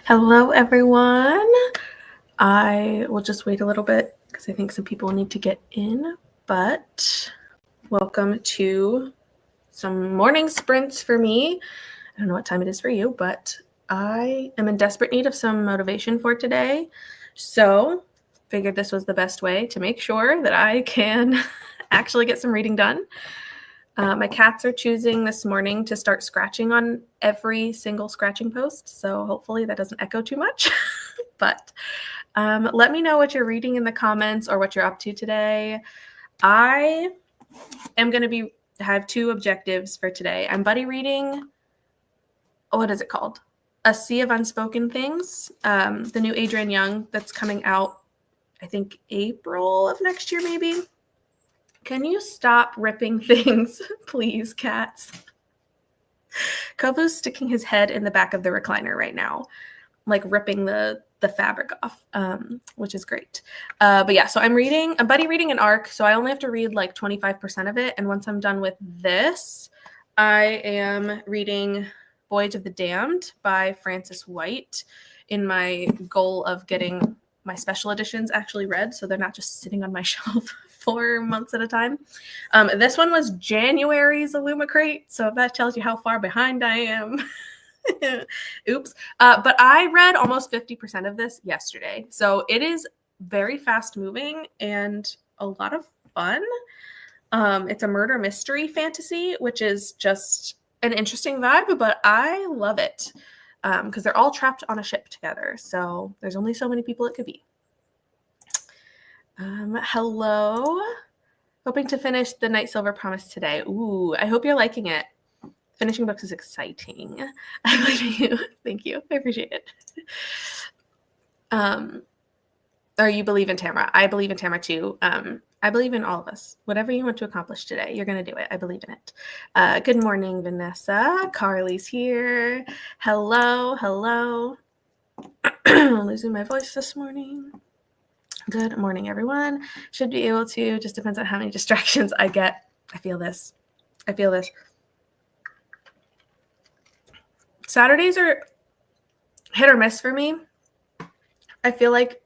Hello, everyone. I will just wait a little bit because I think some people need to get in, but welcome to some morning sprints for me. I don't know what time it is for you, but I am in desperate need of some motivation for today. So figured this was the best way to make sure that I can actually get some reading done. My cats are choosing this morning to start scratching on every single scratching post, so hopefully that doesn't echo too much. But let me know what you're reading in the comments or what you're up to today. I am going to have two objectives for today. I'm buddy reading, what is it called? A Sea of Unspoken Things, the new Adrienne Young that's coming out, I think April of next year maybe. Can you stop ripping things, please, cats? Kovu's sticking his head in the back of the recliner right now, like ripping the fabric off, which is great. But yeah, so I'm buddy reading an arc, so I only have to read like 25% of it. And once I'm done with this, I am reading Voyage of the Damned by Frances White in my goal of getting my special editions actually read, so they're not just sitting on my shelf for months at a time. This one was January's Illumicrate, so if that tells you how far behind I am. Oops. But I read almost 50% of this yesterday, so it is very fast moving and a lot of fun. It's a murder mystery fantasy, which is just an interesting vibe, but I love it because they're all trapped on a ship together, so there's only so many people it could be. Hello. Hoping to finish The Night Silver Promise today. Ooh, I hope you're liking it. Finishing books is exciting. I believe in you. Thank you. I appreciate it. Or you believe in Tamara. I believe in Tamara too. I believe in all of us. Whatever you want to accomplish today, you're going to do it. I believe in it. Good morning, Vanessa. Carly's here. Hello. Hello. Losing my voice this morning. Good morning, everyone. Should be able to. Just depends on how many distractions I get. I feel this. Saturdays are hit or miss for me. I feel like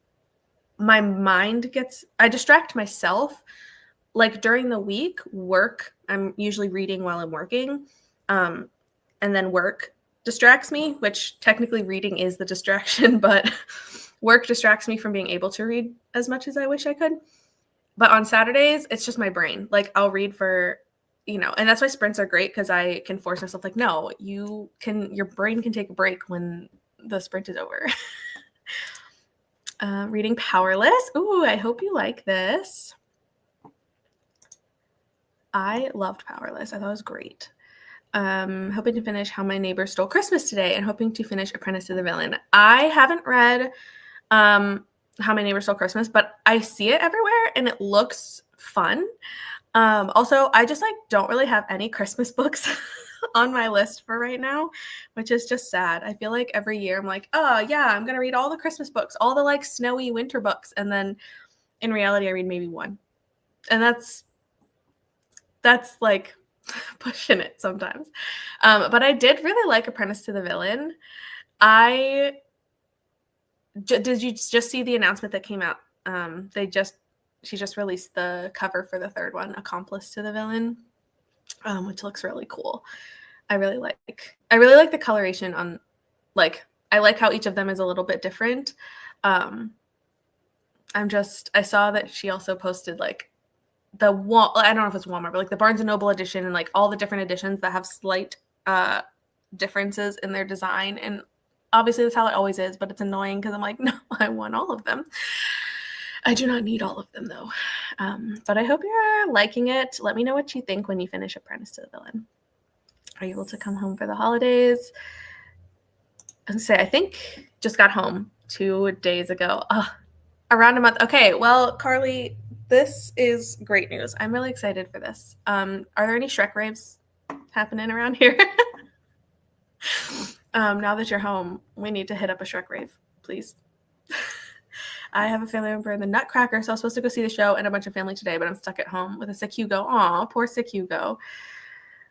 my mind I distract myself. Like during the week, work, I'm usually reading while I'm working. And then work distracts me, which technically reading is the distraction, but work distracts me from being able to read as much as I wish I could. But on Saturdays, it's just my brain. Like I'll read for, and that's why sprints are great because I can force myself like, no, your brain can take a break when the sprint is over. Reading Powerless. Ooh, I hope you like this. I loved Powerless. I thought it was great. Hoping to finish How My Neighbor Stole Christmas today and hoping to finish Apprentice to the Villain. I haven't read How My Neighbor Stole Christmas, but I see it everywhere and it looks fun. Also, I just don't really have any Christmas books on my list for right now, which is just sad. I feel like every year I'm like, oh yeah, I'm going to read all the Christmas books, all the snowy winter books. And then in reality, I read maybe one. And that's pushing it sometimes. But I did really like Apprentice to the Villain. Did you just see the announcement that came out? She just released the cover for the third one, Accomplice to the Villain, which looks really cool. I really like the coloration on, I like how each of them is a little bit different. I saw that she also posted I don't know if it's Walmart, but the Barnes & Noble edition and all the different editions that have slight differences in their design. And obviously that's how it always is, but it's annoying because I'm like, no, I want all of them. I do not need all of them though. But I hope you're liking it. Let me know what you think when you finish Apprentice to the Villain. Are you able to come home for the holidays? I think just got home 2 days ago. Around a month. Okay, well, Carly, this is great news. I'm really excited for this. Are there any Shrek raves happening around here? Now that you're home, we need to hit up a Shrek rave, please. I have a family member in the Nutcracker, so I was supposed to go see the show and a bunch of family today, but I'm stuck at home with a sick Hugo. Aw, poor sick Hugo.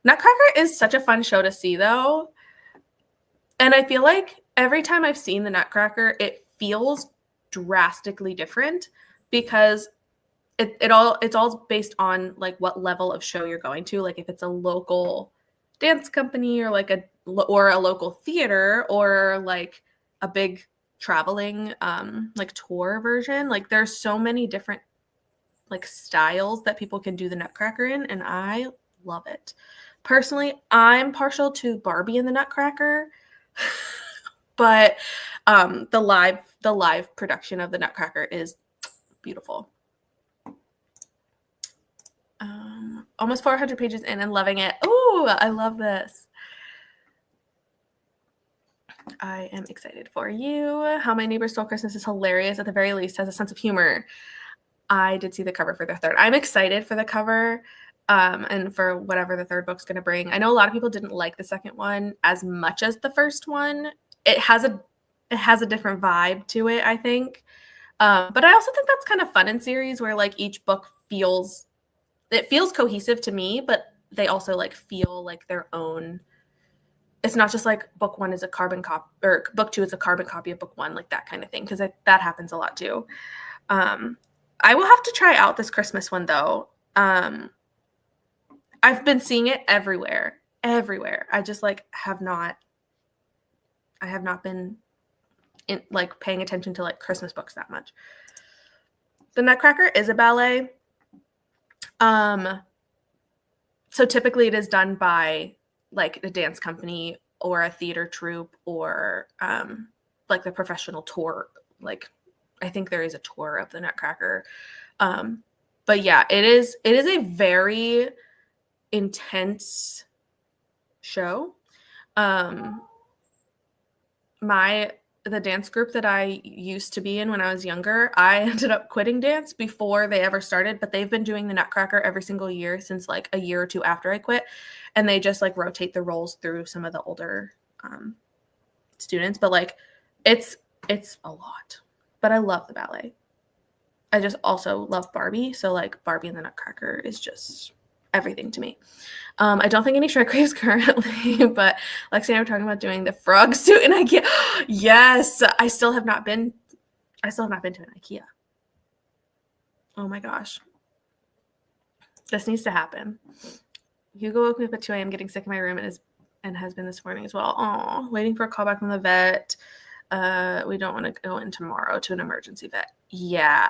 Nutcracker is such a fun show to see, though. And I feel like every time I've seen the Nutcracker, it feels drastically different because it's all based on like what level of show you're going to. Like if it's a local dance company or like a local theater or like a big traveling like tour version, like there's so many different like styles that people can do the Nutcracker in, and I love it. Personally, I'm partial to Barbie and the Nutcracker, but the live production of the Nutcracker is beautiful. Almost 400 pages in and loving it. Ooh, I love this. I am excited for you. How My Neighbor Stole Christmas is hilarious. At the very least, has a sense of humor. I did see the cover for the third. I'm excited for the cover and for whatever the third book's going to bring. I know a lot of people didn't like the second one as much as the first one. It has a different vibe to it, I think. But I also think that's kind of fun in series where like each book feels cohesive to me, but they also like feel like their own. It's not just like book one is a carbon copy or book two is a carbon copy of book one, like that kind of thing, because that happens a lot too. I will have to try out this Christmas one though. I've been seeing it everywhere. I just like have not been in like paying attention to like Christmas books that much. The Nutcracker is a ballet. So typically it is done by like a dance company or a theater troupe or like the professional tour. Like I think there is a tour of the Nutcracker. But yeah, it is a very intense show. The dance group that I used to be in when I was younger, I ended up quitting dance before they ever started, but they've been doing the Nutcracker every single year since like a year or two after I quit. And they just like rotate the roles through some of the older students, but like it's a lot. But I love the ballet. I just also love Barbie. So like Barbie and the Nutcracker is just everything to me. I don't think any Shrek Raves currently, but Lexi and I were talking about doing the frog suit in IKEA. Yes, I still have not been to an IKEA. Oh my gosh. This needs to happen. Hugo woke me up at 2 a.m. getting sick in my room and has been this morning as well. Oh, waiting for a call back from the vet. We don't want to go in tomorrow to an emergency vet. Yeah,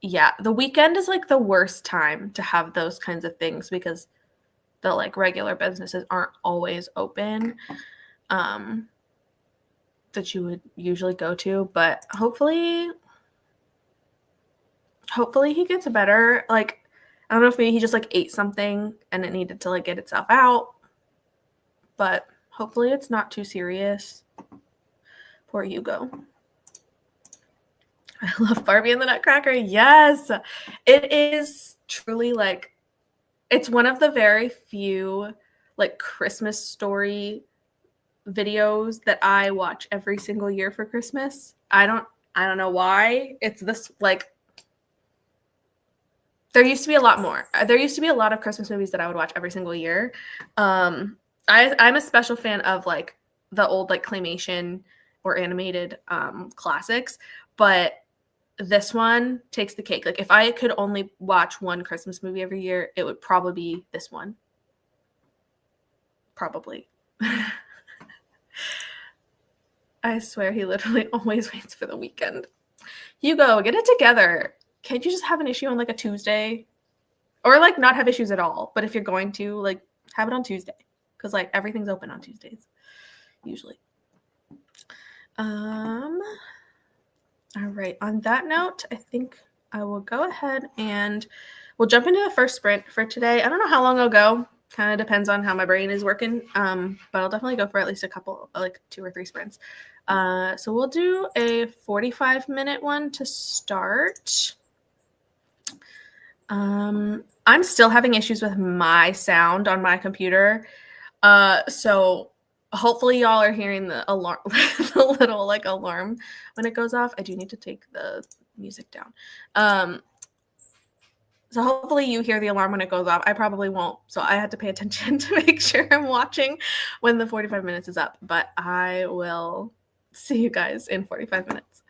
Yeah, the weekend is like the worst time to have those kinds of things because the like regular businesses aren't always open that you would usually go to, but hopefully he gets better. Like I don't know if maybe he just like ate something and it needed to like get itself out, but hopefully it's not too serious. Poor Hugo. I love Barbie and the Nutcracker. Yes, it is truly like, it's one of the very few like Christmas story videos that I watch every single year for Christmas. I don't know why. It's this like, there used to be a lot more. There used to be a lot of Christmas movies that I would watch every single year. I'm a special fan of like the old like claymation or animated classics, but this one takes the cake. Like if I could only watch one Christmas movie every year, it would probably be this one. Probably. I swear he literally always waits for the weekend. Hugo, get it together. Can't you just have an issue on like a Tuesday? Or like not have issues at all. But if you're going to, like have it on Tuesday. Because like everything's open on Tuesdays. Usually. All right. On that note, I think I will go ahead and we'll jump into the first sprint for today. I don't know how long I'll go. Kind of depends on how my brain is working. But I'll definitely go for at least a couple, like 2 or 3 sprints. So we'll do a 45-minute one to start. I'm still having issues with my sound on my computer. So hopefully y'all are hearing the alarm, the little like alarm when it goes off. I do need to take the music down. So hopefully you hear the alarm when it goes off. I probably won't. So I had to pay attention to make sure I'm watching when the 45 minutes is up. But I will see you guys in 45 minutes.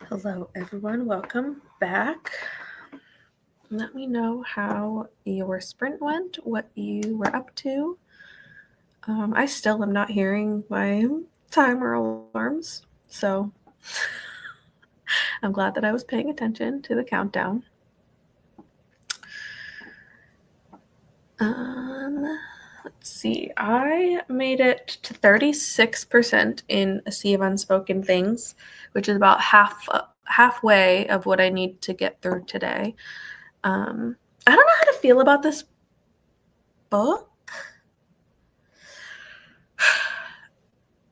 Hello, everyone. Welcome back. Let me know how your sprint went, what you were up to. I still am not hearing my timer alarms, so I'm glad that I was paying attention to the countdown. Let's see. I made it to 36% in a sea of unspoken things, which is about halfway of what I need to get through today. I don't know how to feel about this book.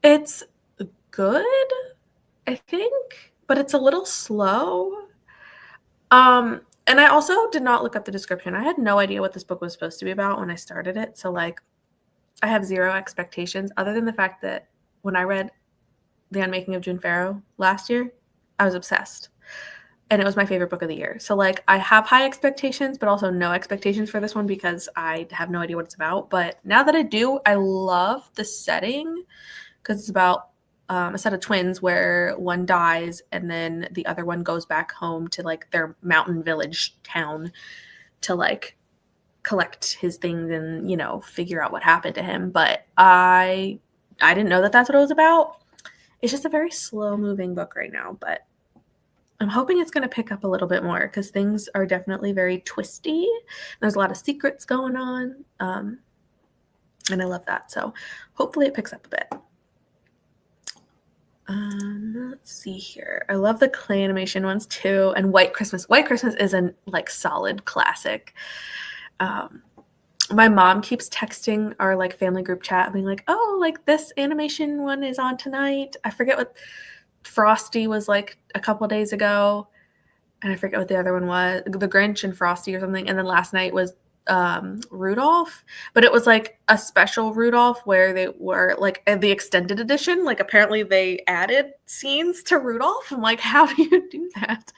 It's good, I think, but it's a little slow. And I also did not look up the description. I had no idea what this book was supposed to be about when I started it. So like I have zero expectations other than the fact that when I read The Unmaking of June Farrow last year, I was obsessed. And it was my favorite book of the year. So like I have high expectations, but also no expectations for this one because I have no idea what it's about. But now that I do, I love the setting because it's about a set of twins where one dies and then the other one goes back home to like their mountain village town to like collect his things and, you know, figure out what happened to him. But I didn't know that that's what it was about. It's just a very slow moving book right now, but I'm hoping it's going to pick up a little bit more because things are definitely very twisty. There's a lot of secrets going on. And I love that. So hopefully it picks up a bit. Let's see here. I love the clay animation ones too. And White Christmas. White Christmas is a like solid classic. My mom keeps texting our like family group chat being like, oh, like this animation one is on tonight. I forget what Frosty was like a couple days ago. And I forget what the other one was. The Grinch and Frosty or something. And then last night was Rudolph, but it was like a special Rudolph where they were like the extended edition. Like apparently they added scenes to Rudolph. I'm like, how do you do that?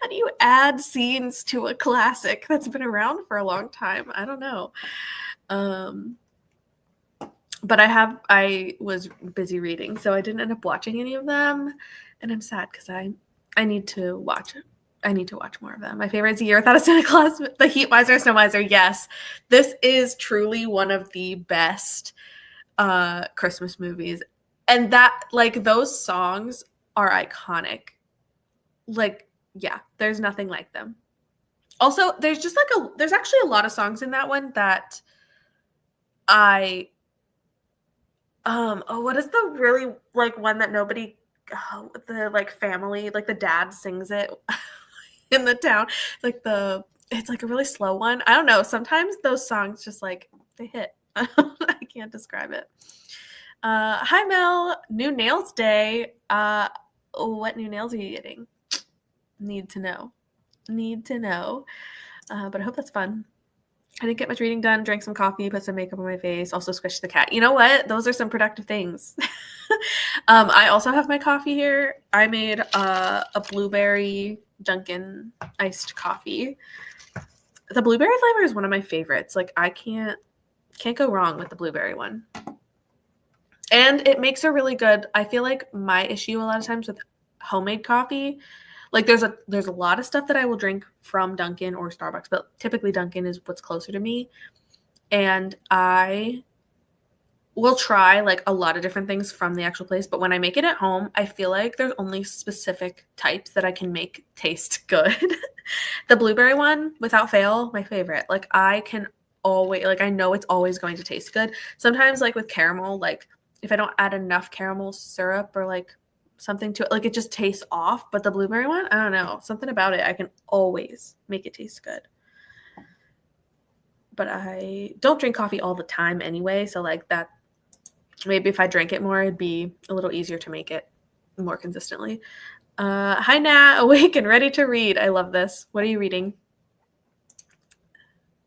How do you add scenes to a classic that's been around for a long time? I don't know. But I was busy reading, so I didn't end up watching any of them, and I'm sad because I need to watch it. I need to watch more of them. My favorite is A Year Without a Santa Claus, The Heat Miser, Snow Miser. Yes, this is truly one of the best Christmas movies. And that, like, those songs are iconic. Like, yeah, there's nothing like them. Also, there's just like there's actually a lot of songs in that one that what is the really like one that nobody the like family, like the dad sings it in the town. It's like a really slow one. I don't know. Sometimes those songs just like they hit. I can't describe it. Hi Mel, new nails day. What new nails are you getting? Need to know. But I hope that's fun. I didn't get much reading done, drank some coffee, put some makeup on my face, also squished the cat. You know what? Those are some productive things. I also have my coffee here. I made a blueberry Dunkin' iced coffee. The blueberry flavor is one of my favorites. Like I can't go wrong with the blueberry one. And it makes a really good, I feel like my issue a lot of times with homemade coffee, like there's a lot of stuff that I will drink from Dunkin' or Starbucks, but typically Dunkin' is what's closer to me. And I will try like a lot of different things from the actual place, but when I make it at home, I feel like there's only specific types that I can make taste good. The blueberry one, without fail, my favorite. Like I can always, like I know it's always going to taste good. Sometimes like with caramel, like if I don't add enough caramel syrup or like something to it, like it just tastes off. But the blueberry one, I don't know, something about it, I can always make it taste good. But I don't drink coffee all the time anyway, so like that, maybe if I drank it more, it'd be a little easier to make it more consistently. Hi Nat, awake and ready to read. I love this. What are you reading?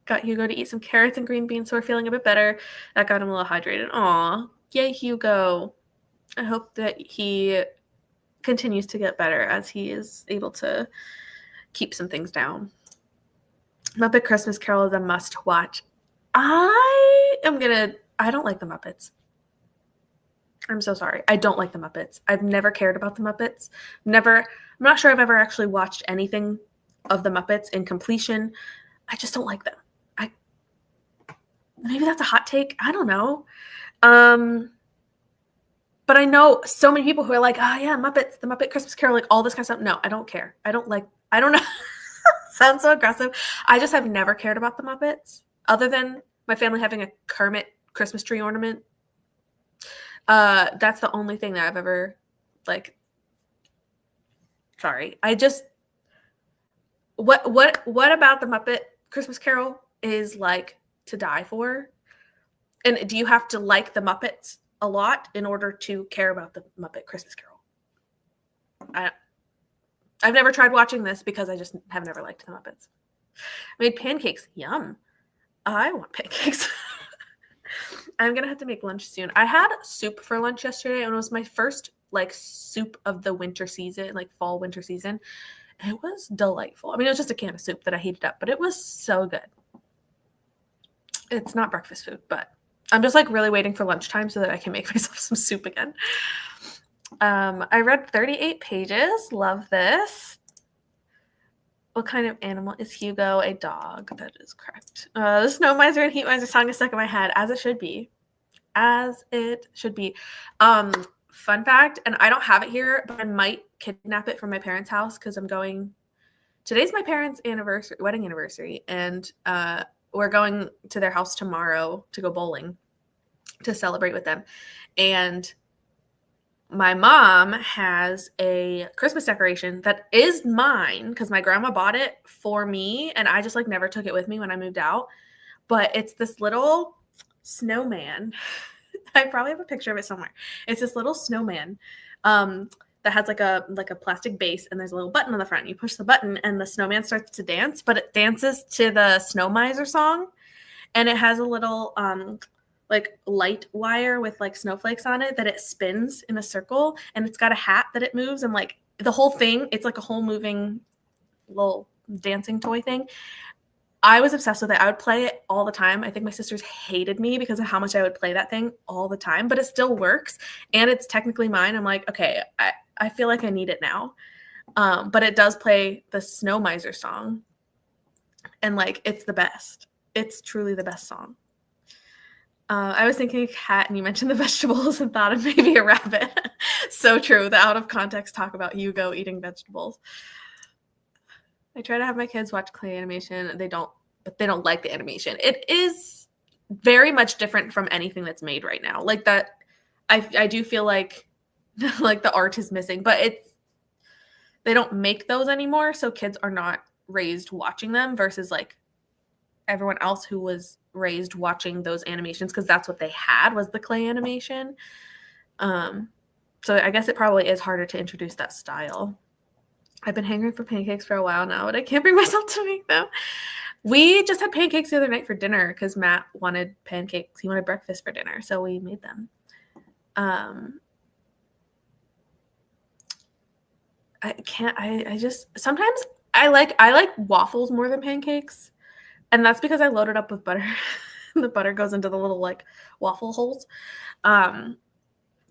Got Hugo to eat some carrots and green beans, so we're feeling a bit better. That got him a little hydrated. Aw, yay Hugo. I hope that he continues to get better as he is able to keep some things down. Muppet Christmas Carol is a must watch. I don't like the Muppets. I'm so sorry. I don't like the Muppets. I've never cared about the Muppets. I'm not sure I've ever actually watched anything of the Muppets in completion. I just don't like them. Maybe that's a hot take. I don't know. But I know so many people who are like, oh yeah, Muppets, the Muppet Christmas Carol, like all this kind of stuff. No, I don't care. I don't know. Sounds so aggressive. I just have never cared about the Muppets other than my family having a Kermit Christmas tree ornament. That's the only thing that I've ever sorry. What about the Muppet Christmas Carol is like to die for? And do you have to like the Muppets a lot in order to care about the Muppet Christmas Carol? I've never tried watching this because I just have never liked the Muppets. I made pancakes. Yum. I want pancakes. I'm going to have to make lunch soon. I had soup for lunch yesterday, and it was my first soup of the winter season, fall winter season. And it was delightful. I mean, it was just a can of soup that I heated up, but it was so good. It's not breakfast food, but I'm just really waiting for lunchtime so that I can make myself some soup again. I read 38 pages. Love this. What kind of animal is Hugo? A dog. That is correct. The Snow Miser and Heat Miser song is stuck in my head, as it should be. As it should be. Fun fact, and I don't have it here, but I might kidnap it from my parents' house because today's my parents' wedding anniversary, and we're going to their house tomorrow to go bowling to celebrate with them. And my mom has a Christmas decoration that is mine because my grandma bought it for me, and I just never took it with me when I moved out. But it's this little snowman. I probably have a picture of it somewhere. It's this little snowman that has a plastic base, and there's a little button on the front. You push the button, and the snowman starts to dance, but it dances to the Snow Miser song, and it has a little light wire with snowflakes on it that it spins in a circle, and it's got a hat that it moves, and the whole thing, it's a whole moving little dancing toy thing. I was obsessed with it. I would play it all the time. I think my sisters hated me because of how much I would play that thing all the time, but it still works, and it's technically mine. I'm like, okay, I feel like I need it now. But it does play the Snow Miser song, and it's the best. It's truly the best song. I was thinking a cat, and you mentioned the vegetables and thought of maybe a rabbit. So true. The out of context talk about Hugo eating vegetables. I try to have my kids watch clay animation. They don't like the animation. It is very much different from anything that's made right now. That, I do feel like the art is missing, but they don't make those anymore, so kids are not raised watching them versus everyone else who was raised watching those animations because that's what they had was the clay animation. So I guess it probably is harder to introduce that style. I've been hanging for pancakes for a while now, but I can't bring myself to make them. We just had pancakes the other night for dinner because Matt wanted pancakes. He wanted breakfast for dinner, so we made them. Sometimes I like waffles more than pancakes. And that's because I load it up with butter. The butter goes into the little waffle holes.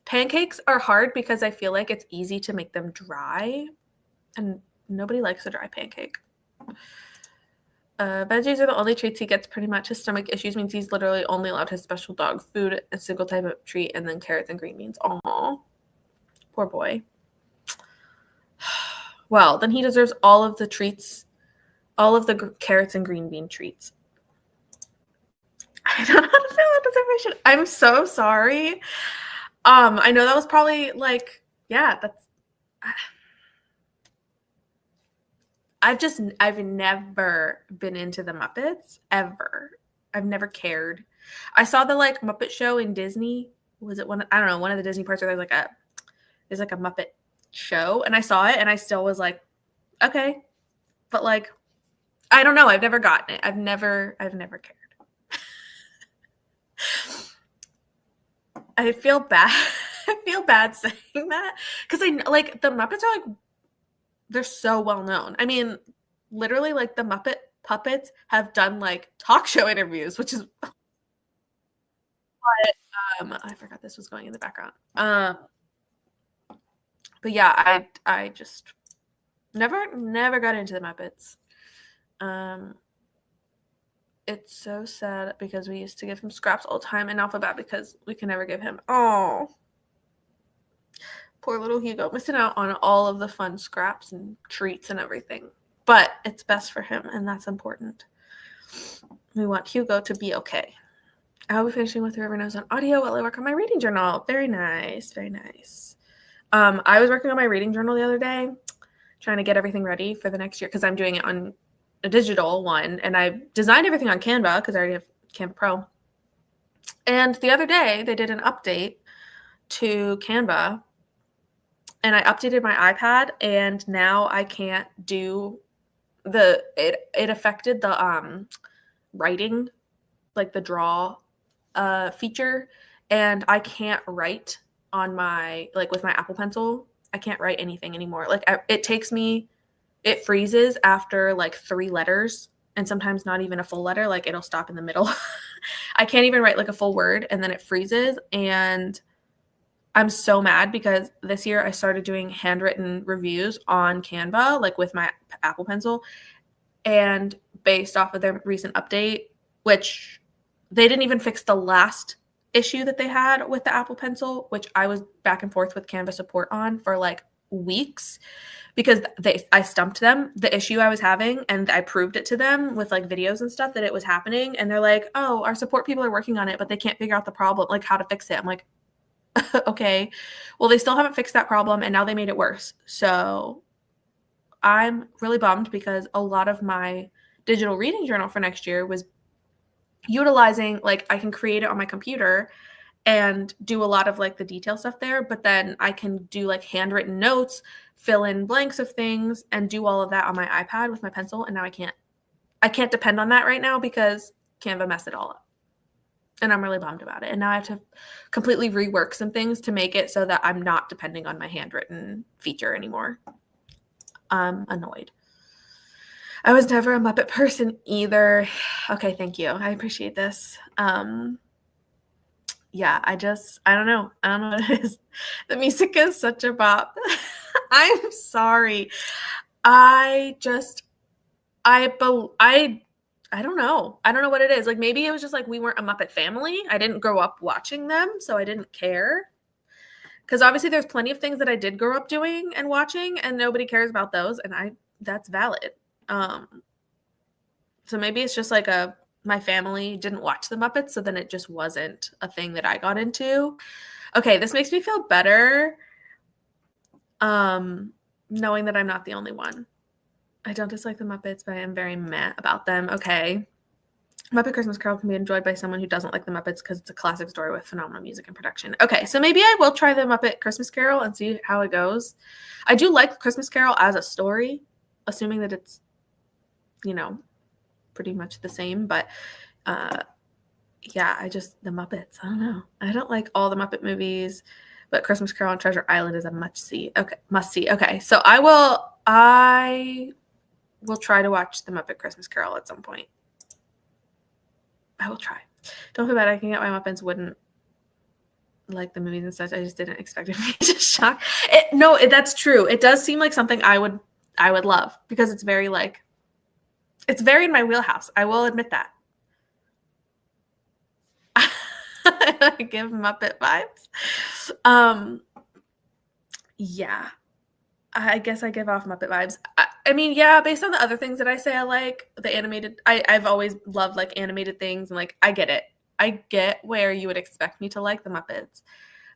Pancakes are hard because I feel like it's easy to make them dry, and nobody likes a dry pancake. Veggies are the only treats he gets pretty much. His stomach issues means he's literally only allowed his special dog food, a single type of treat, and then carrots and green beans. Aw, poor boy. Well, then he deserves all of the treats. All of the carrots and green bean treats. I don't know how to feel about this information. I'm so sorry. I know that was probably I've never been into the Muppets ever. I've never cared. I saw the Muppet show in Disney. Was it one of the Disney parts where there's a Muppet show, and I saw it and I still was okay. But I don't know. I've never gotten it. I've never cared. I feel bad. I feel bad saying that because I the Muppets are they're so well known. I mean, literally the Muppet puppets have done like talk show interviews, which is I forgot this was going in the background. But yeah, I just never got into the Muppets. It's so sad because we used to give him scraps all the time, and Alphabet because we can never give him. Oh, poor little Hugo, missing out on all of the fun scraps and treats and everything. But it's best for him, and that's important. We want Hugo to be okay. I will be finishing with River Knows on audio while I work on my reading journal. Very nice, very nice. I was working on my reading journal the other day, trying to get everything ready for the next year because I'm doing it on a digital one, and I designed everything on Canva because I already have Canva Pro. And the other day, they did an update to Canva, and I updated my iPad, and now I can't do it affected the writing, like the draw feature, and I can't write on my, like with my Apple Pencil, I can't write anything anymore. Like it freezes after like 3 letters, and sometimes not even a full letter, like it'll stop in the middle. I can't even write like a full word, and then it freezes, and I'm so mad because this year I started doing handwritten reviews on Canva, like with my Apple Pencil, and based off of their recent update, which they didn't even fix the last issue that they had with the Apple Pencil, which I was back and forth with Canva support on for like weeks because I stumped them the issue I was having, and I proved it to them with like videos and stuff that it was happening, and they're like, oh, our support people are working on it, but they can't figure out the problem, like how to fix it. I'm like, okay, well, they still haven't fixed that problem, and now they made it worse. So I'm really bummed because a lot of my digital reading journal for next year was utilizing, like, I can create it on my computer and do a lot of like the detail stuff there, but then I can do like handwritten notes, fill in blanks of things, and do all of that on my iPad with my pencil. And now I can't depend on that right now because Canva messed it all up. And I'm really bummed about it. And now I have to completely rework some things to make it so that I'm not depending on my handwritten feature anymore. I'm annoyed. I was never a Muppet person either. Okay, thank you. I appreciate this. Yeah, I don't know. I don't know what it is. The music is such a bop. I'm sorry. I don't know. I don't know what it is. Like maybe it was just like we weren't a Muppet family. I didn't grow up watching them, so I didn't care. Because obviously there's plenty of things that I did grow up doing and watching, and nobody cares about those, and that's valid. So maybe it's just like my family didn't watch the Muppets, so then it just wasn't a thing that I got into. Okay, this makes me feel better. Knowing that I'm not the only one. I don't dislike the Muppets, but I am very meh about them. Okay. Muppet Christmas Carol can be enjoyed by someone who doesn't like the Muppets because it's a classic story with phenomenal music and production. Okay, so maybe I will try the Muppet Christmas Carol and see how it goes. I do like Christmas Carol as a story, assuming that it's, pretty much the same. But yeah, the Muppets, I don't know. I don't like all the Muppet movies, but Christmas Carol and Treasure Island is a must see. Okay, so I will try to watch the Muppet Christmas Carol at some point. I will try. Don't feel bad. I can get why Muppets wouldn't like the movies and such. I just didn't expect it to be just shock. That's true. It does seem like something I would love because it's very like, it's very in my wheelhouse. I will admit that. I give Muppet vibes. Yeah. I guess I give off Muppet vibes. I mean, yeah, based on the other things that I say I like, the animated, I've always loved like animated things, and like I get it. I get where you would expect me to like the Muppets,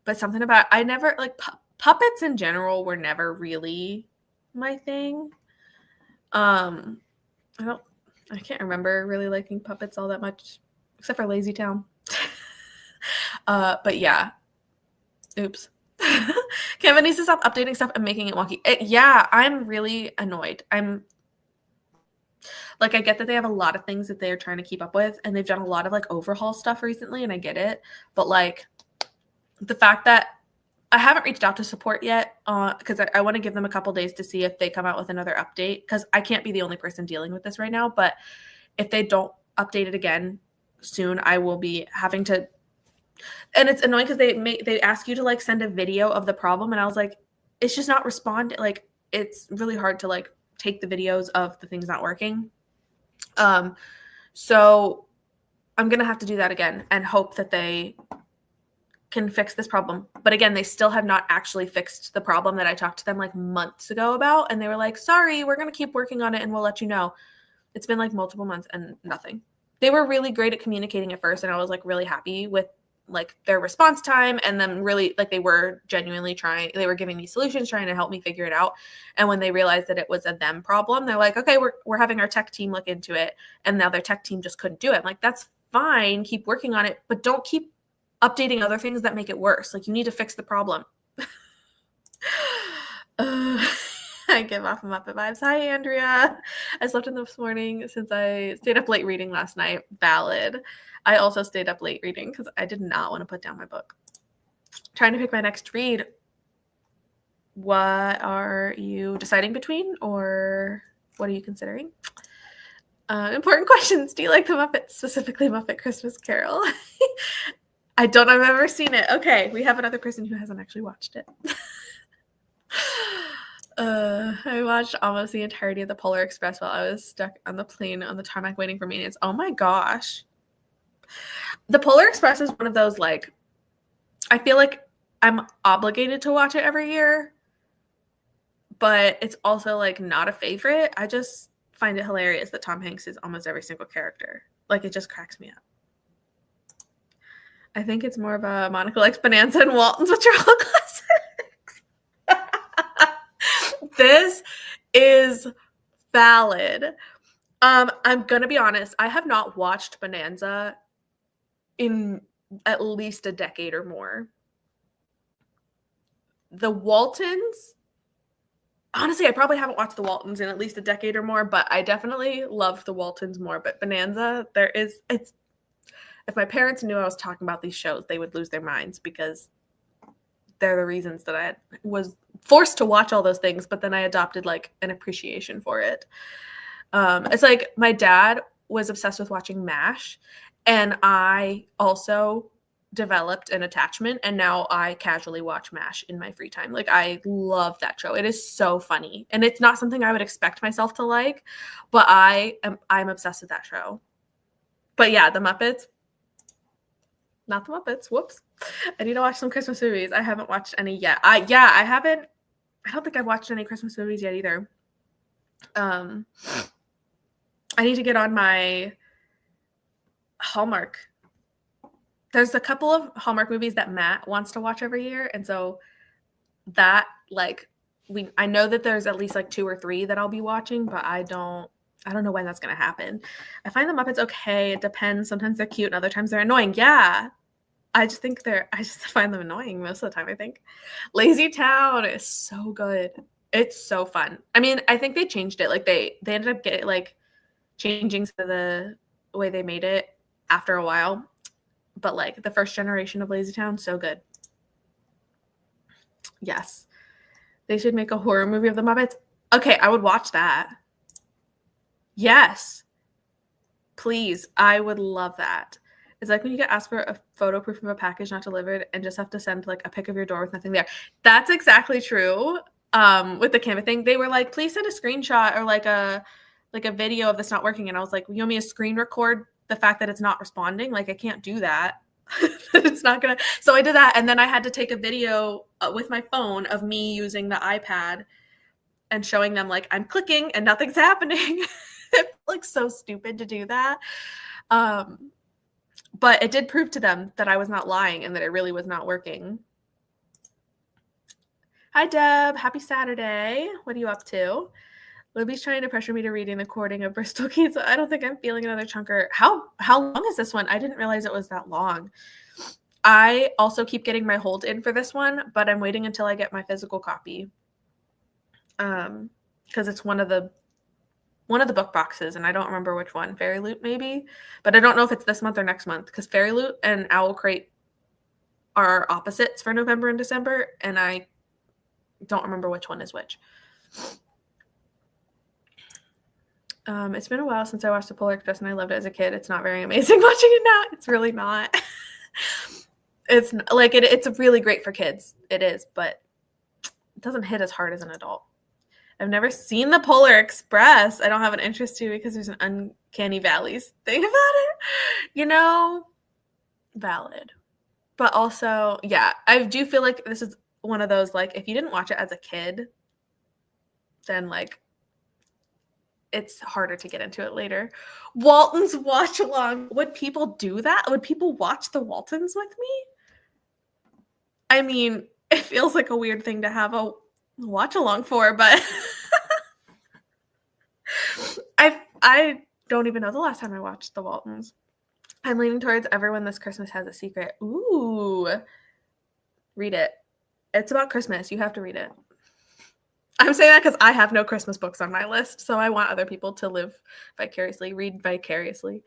but something about I never like puppets in general were never really my thing. I can't remember really liking puppets all that much, except for Lazy Town. But yeah, oops. Canva needs to stop updating stuff and making it wonky. Yeah, I'm really annoyed. I'm like, I get that they have a lot of things that they're trying to keep up with, and they've done a lot of like overhaul stuff recently, and I get it. But like the fact that I haven't reached out to support yet because I want to give them a couple days to see if they come out with another update, because I can't be the only person dealing with this right now. But if they don't update it again soon, I will be having to. And it's annoying because they ask you to like send a video of the problem, and I was like, it's just not responding. Like, it's really hard to like take the videos of the things not working. So I'm gonna have to do that again and hope that they can fix this problem. But again, they still have not actually fixed the problem that I talked to them like months ago about, and they were like, sorry, we're gonna keep working on it and we'll let you know. It's been like multiple months and nothing. They were really great at communicating at first, and I was like really happy with like their response time, and then really like they were genuinely trying, they were giving me solutions, trying to help me figure it out. And when they realized that it was a them problem, they're like, okay, we're having our tech team look into it. And now their tech team just couldn't do it. I'm like, that's fine, keep working on it, but don't keep updating other things that make it worse. Like, you need to fix the problem. I give off Muppet vibes. Hi, Andrea. I slept in this morning since I stayed up late reading last night. Valid. I also stayed up late reading because I did not want to put down my book. Trying to pick my next read. What are you deciding between, or what are you considering? Important questions. Do you like the Muppets, specifically Muppet Christmas Carol? I don't know if I've ever seen it. Okay, we have another person who hasn't actually watched it. I watched almost the entirety of the Polar Express while I was stuck on the plane on the tarmac waiting for maintenance. Oh my gosh. The Polar Express is one of those, like, I feel like I'm obligated to watch it every year, but it's also like not a favorite. I just find it hilarious that Tom Hanks is almost every single character. Like, it just cracks me up. I think it's more of a Monica likes Bonanza and Waltons, which are all classics. This is valid. I'm gonna be honest, I have not watched Bonanza in at least a decade or more. The Waltons, honestly, I probably haven't watched the Waltons in at least a decade or more, but I definitely loved the Waltons more. But Bonanza, if my parents knew I was talking about these shows, they would lose their minds, because they're the reasons that I was forced to watch all those things, but then I adopted like an appreciation for it. It's like my dad was obsessed with watching MASH, and I also developed an attachment, and now I casually watch MASH in my free time. Like, I love that show. It is so funny, and it's not something I would expect myself to like, but I'm obsessed with that show. But yeah, the Muppets, not the Muppets. Whoops. I need to watch some Christmas movies. I haven't watched any yet. I haven't. I don't think I've watched any Christmas movies yet either. I need to get on my Hallmark. There's a couple of Hallmark movies that Matt wants to watch every year, and so that, like, I know that there's at least like 2 or 3 that I'll be watching, but I don't know when that's gonna happen. I find the Muppets okay. It depends. Sometimes they're cute, and other times they're annoying. Yeah. I just find them annoying most of the time, I think. Lazy Town is so good. It's so fun. I mean, I think they changed it. Like, they ended up changing the way they made it after a while. But like, the first generation of Lazy Town, so good. Yes. They should make a horror movie of the Muppets. Okay, I would watch that. Yes. Please. I would love that. It's like when you get asked for a photo proof of a package not delivered and just have to send like a pic of your door with nothing there. That's exactly true. With the Canva thing, they were like, please send a screenshot or like a video of this not working. And I was like, you want me to screen record the fact that it's not responding? Like, I can't do that. It's not gonna. So I did that, and then I had to take a video with my phone of me using the iPad and showing them like I'm clicking and nothing's happening. It looks so stupid to do that. But it did prove to them that I was not lying and that it really was not working. Hi, Deb. Happy Saturday. What are you up to? Libby's trying to pressure me to read an recording of Bristol Keys. I don't think I'm feeling another chunker. How long is this one? I didn't realize it was that long. I also keep getting my hold in for this one, but I'm waiting until I get my physical copy. Because it's one of the book boxes, and I don't remember which one. Fairy Loot, maybe? But I don't know if it's this month or next month, because Fairy Loot and Owl Crate are opposites for November and December, and I don't remember which one is which. It's been a while since I watched The Polar Express, and I loved it as a kid. It's not very amazing watching it now. It's really not. It's like it's really great for kids. It is, but it doesn't hit as hard as an adult. I've never seen The Polar Express. I don't have an interest to because there's an Uncanny Valleys thing about it. You know, valid. But also, yeah, I do feel like this is one of those, like, if you didn't watch it as a kid, then, like, it's harder to get into it later. Walton's watch along. Would people do that? Would people watch the Waltons with me? I mean, it feels like a weird thing to have a watch along for, but I don't even know the last time I watched the Waltons. I'm leaning towards Everyone This Christmas Has a Secret. Ooh. Read it. It's about Christmas. You have to read it. I'm saying that because I have no Christmas books on my list, so I want other people to live vicariously, read vicariously.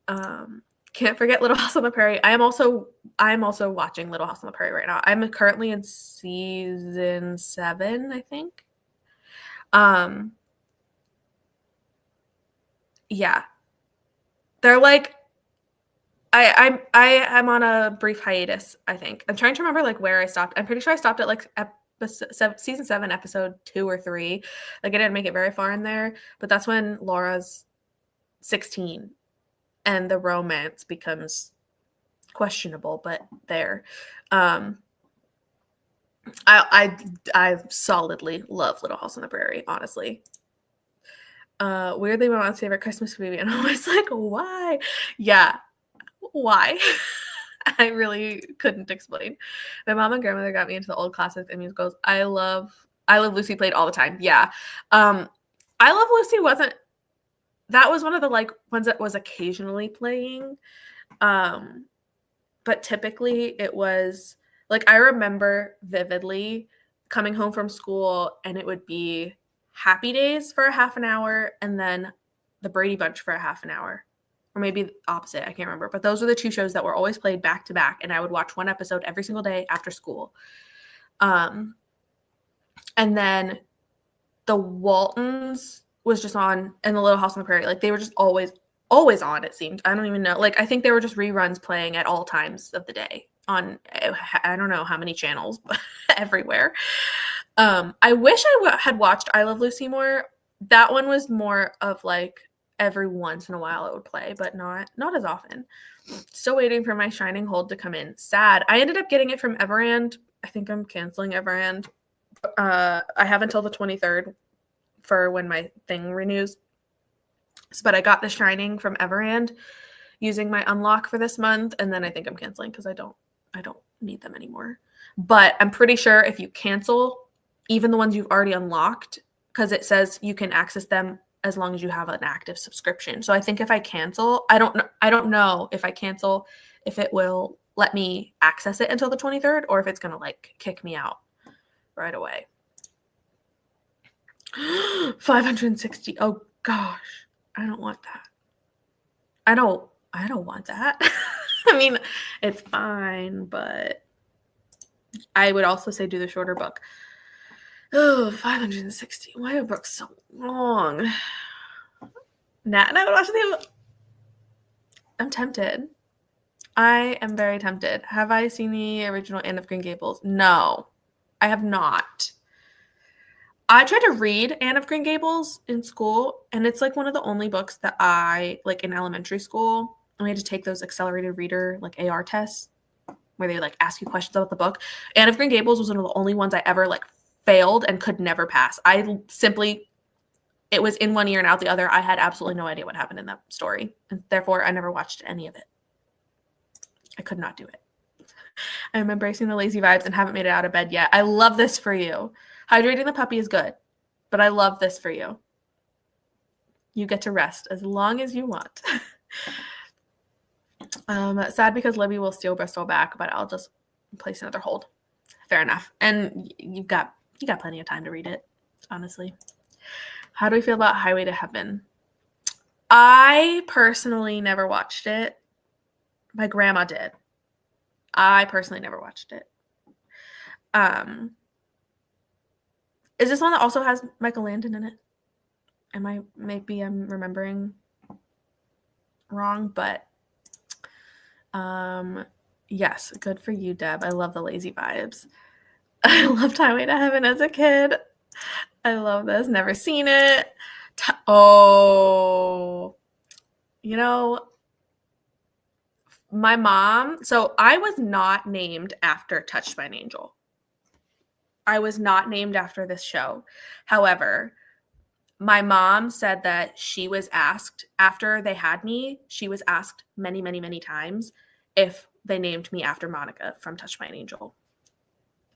Can't forget Little House on the Prairie. I'm also watching Little House on the Prairie right now. I'm currently in season 7, I think. Yeah. They're like, I'm on a brief hiatus, I think. I'm trying to remember like where I stopped. I'm pretty sure I stopped at like season 7, episode 2 or 3. Like I didn't make it very far in there, but that's when Laura's 16 and the romance becomes questionable, but there. I solidly love Little House on the Prairie, honestly. Weirdly, my mom's favorite Christmas movie, and I was like, why? Yeah, why? I really couldn't explain. My mom and grandmother got me into the old classics and musicals. I Love Lucy played all the time. Yeah. I Love Lucy that was one of the like ones that was occasionally playing. But typically it was like, I remember vividly coming home from school and it would be Happy Days for a half an hour and then the Brady Bunch for a half an hour. Or maybe the opposite, I can't remember. But those were the 2 shows that were always played back to back, and I would watch one episode every single day after school. And then the Waltons was just on, and the Little House on the Prairie. Like, they were just always on, it seemed. I don't even know. Like, I think they were just reruns playing at all times of the day on, I don't know how many channels, but everywhere. I wish I had watched I Love Lucy more. That one was more of like, every once in a while it would play, but not as often. Still waiting for my Shining Hold to come in. Sad. I ended up getting it from Everand. I think I'm canceling Everand. I have until the 23rd for when my thing renews. But I got The Shining from Everand using my unlock for this month, and then I think I'm canceling because I don't need them anymore. But I'm pretty sure if you cancel, even the ones you've already unlocked, because it says you can access them as long as you have an active subscription. So I think if I cancel, I don't know if I cancel, if it will let me access it until the 23rd or if it's going to like kick me out right away. 560. Oh gosh. I don't want that. I don't want that. I mean, it's fine, but I would also say do the shorter book. Oh, 560. Why are books so long? Nat and I would watch the. I'm tempted. I am very tempted. Have I seen the original Anne of Green Gables? No, I have not. I tried to read Anne of Green Gables in school, and it's like one of the only books that I, like in elementary school, and we had to take those accelerated reader, like AR tests, where they like ask you questions about the book. Anne of Green Gables was one of the only ones I ever like failed and could never pass. It was in one ear and out the other. I had absolutely no idea what happened in that story, and therefore I never watched any of it. I could not do it. I'm embracing the lazy vibes and haven't made it out of bed yet. I love this for you. Hydrating the puppy is good, but I love this for you. You get to rest as long as you want. Sad because Libby will steal Bristol back, but I'll just place another hold. Fair enough. And you got plenty of time to read it, honestly. How do we feel about Highway to Heaven? I personally never watched it. My grandma did. I personally never watched it. Is this one that also has Michael Landon in it? Maybe I'm remembering wrong, but yes, good for you, Deb. I love the lazy vibes. I loved Highway to Heaven as a kid. I love this. Never seen it. Oh, you know, my mom, so I was not named after Touched by an Angel. I was not named after this show. However, my mom said that she was asked after they had me, she was asked many, many, many times if they named me after Monica from Touched by an Angel.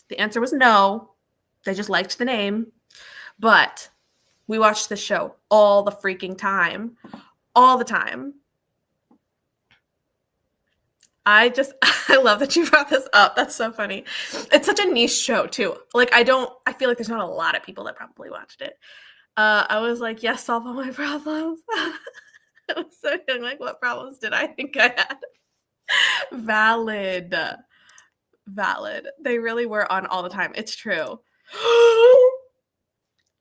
The answer was no. They just liked the name. But we watched this show all the freaking time. All the time. I love that you brought this up. That's so funny. It's such a niche show too. Like I feel like there's not a lot of people that probably watched it. I was like, yes, solve all my problems. I was so young. Like, what problems did I think I had? Valid. They really were on all the time. It's true.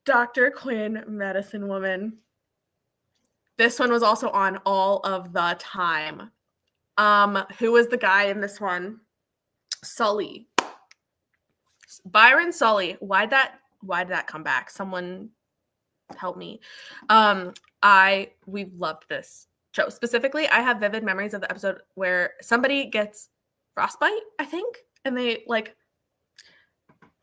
Dr. Quinn, Medicine Woman. This one was also on all of the time. Who was the guy in this one? Sully. Byron Sully. Why did that come back? Someone help me. We loved this show. Specifically, I have vivid memories of the episode where somebody gets frostbite, I think, and they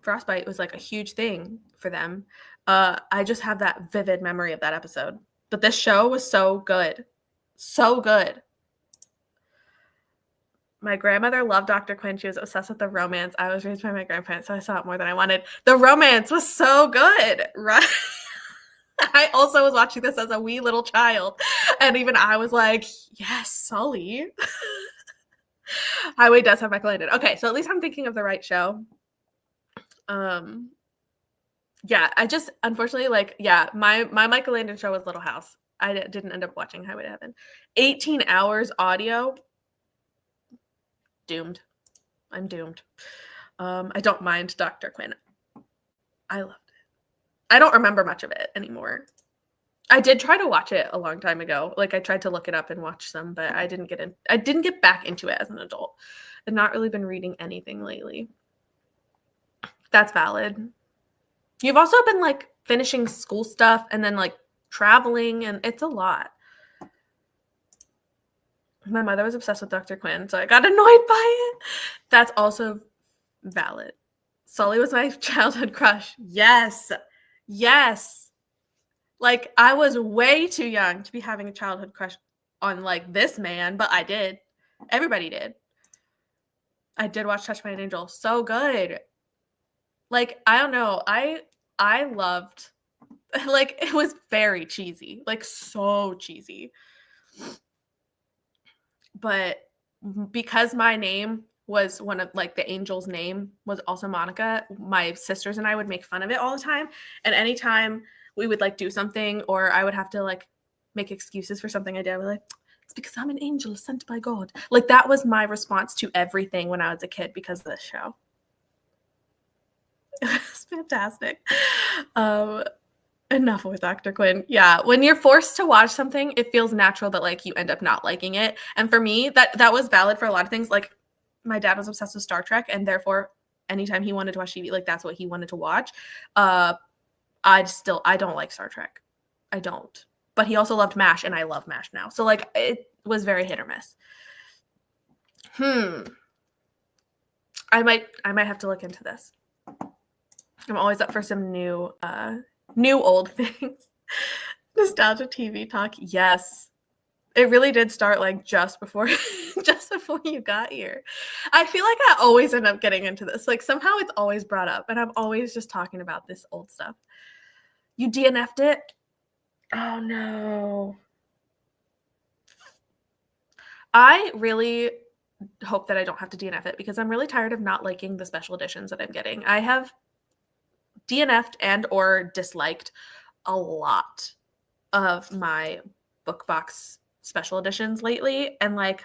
frostbite was like a huge thing for them. I just have that vivid memory of that episode. But this show was so good. So good. My grandmother loved Dr. Quinn. She was obsessed with the romance. I was raised by my grandparents, so I saw it more than I wanted. The romance was so good, right? I also was watching this as a wee little child, and even I was like, yes, Sully. Highway does have Michael Landon. Okay, so at least I'm thinking of the right show. Yeah, I just, unfortunately, my Michael Landon show was Little House. I didn't end up watching Highway to Heaven. 18 hours audio. Doomed. I'm doomed. I don't mind Dr. Quinn. I loved it. I don't remember much of it anymore. I did try to watch it a long time ago. Like I tried to look it up and watch some, but I didn't get back into it as an adult. I've not really been reading anything lately. That's valid. You've also been like finishing school stuff and then like traveling, and it's a lot. My mother was obsessed with Dr. Quinn, so I got annoyed by it. That's also valid. Sully was my childhood crush. Yes. Like, I was way too young to be having a childhood crush on, like, this man, but I did. Everybody did. I did watch Touched by an Angel. So good. Like, I don't know. I loved, like, it was very cheesy. Like, so cheesy. But because my name was one of, like, the angel's name was also Monica, my sisters and I would make fun of it all the time. And anytime we would, like, do something or I would have to, like, make excuses for something I did, I would, like, it's because I'm an angel sent by God. Like, that was my response to everything when I was a kid because of this show. It was fantastic. Enough with Dr. Quinn. Yeah, when you're forced to watch something, it feels natural that, like, you end up not liking it. And for me, that was valid for a lot of things. Like, my dad was obsessed with Star Trek, and therefore, anytime he wanted to watch TV, like, that's what he wanted to watch. I don't like Star Trek. I don't. But he also loved MASH, and I love MASH now. So, like, it was very hit or miss. I might have to look into this. I'm always up for some new old things. Nostalgia TV talk. Yes. It really did start like just before you got here. I feel like I always end up getting into this. Like somehow it's always brought up and I'm always just talking about this old stuff. You DNF'd it? Oh no. I really hope that I don't have to DNF it because I'm really tired of not liking the special editions that I'm getting. I have DNF'd and or disliked a lot of my book box special editions lately, and like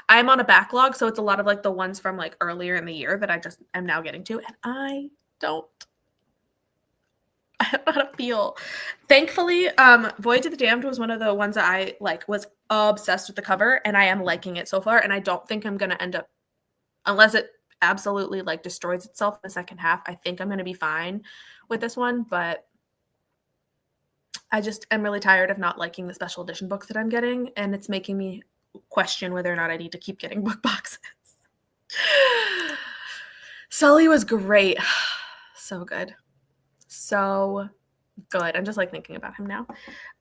I'm on a backlog, so it's a lot of like the ones from like earlier in the year that I just am now getting to, and I don't know how to feel. Thankfully, Voyage of the Damned was one of the ones that I like was obsessed with the cover, and I am liking it so far, and I don't think I'm gonna end up, unless it absolutely like destroys itself in the second half, I think I'm gonna be fine with this one, but I just am really tired of not liking the special edition books that I'm getting, and it's making me question whether or not I need to keep getting book boxes. Sully was great. So good. So good. I'm just like thinking about him now.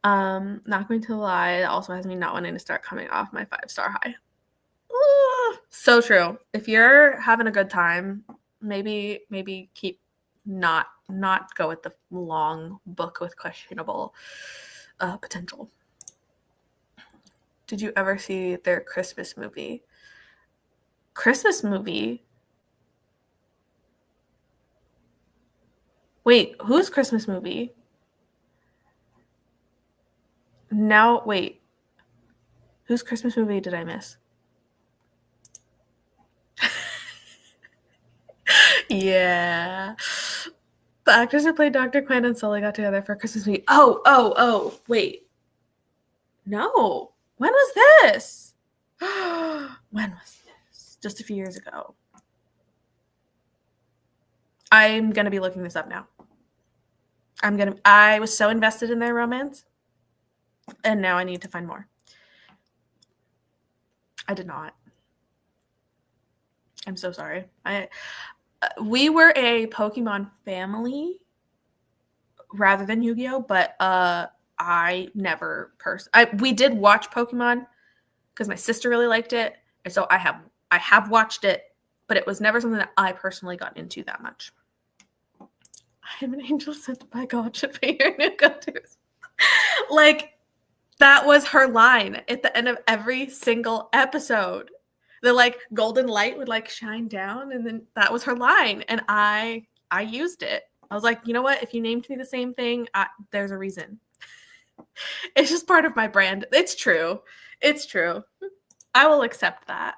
Not going to lie, it also has me not wanting to start coming off my 5-star high. Ooh, so true. If you're having a good time, maybe keep not go with the long book with questionable potential. Did you ever see their Christmas movie? Christmas movie? Wait, whose Christmas movie? Now, wait. Whose Christmas movie did I miss? Yeah. The actors who played Dr. Quinn and Sully got together for a Christmas movie. Oh, wait. No. When was this? When was this? Just a few years ago. I'm going to be looking this up now. I was so invested in their romance, and now I need to find more. I did not. I'm so sorry. We were a Pokemon family rather than Yu-Gi-Oh, but I never we did watch Pokemon because my sister really liked it, and so I have watched it, but it was never something that I personally got into that much. I'm an angel sent by God to be your new go-tos. Like, that was her line at the end of every single episode. The like golden light would like shine down, and then that was her line, and I used it. I was like, you know what? If you named me the same thing, there's a reason. It's just part of my brand. It's true. It's true. I will accept that.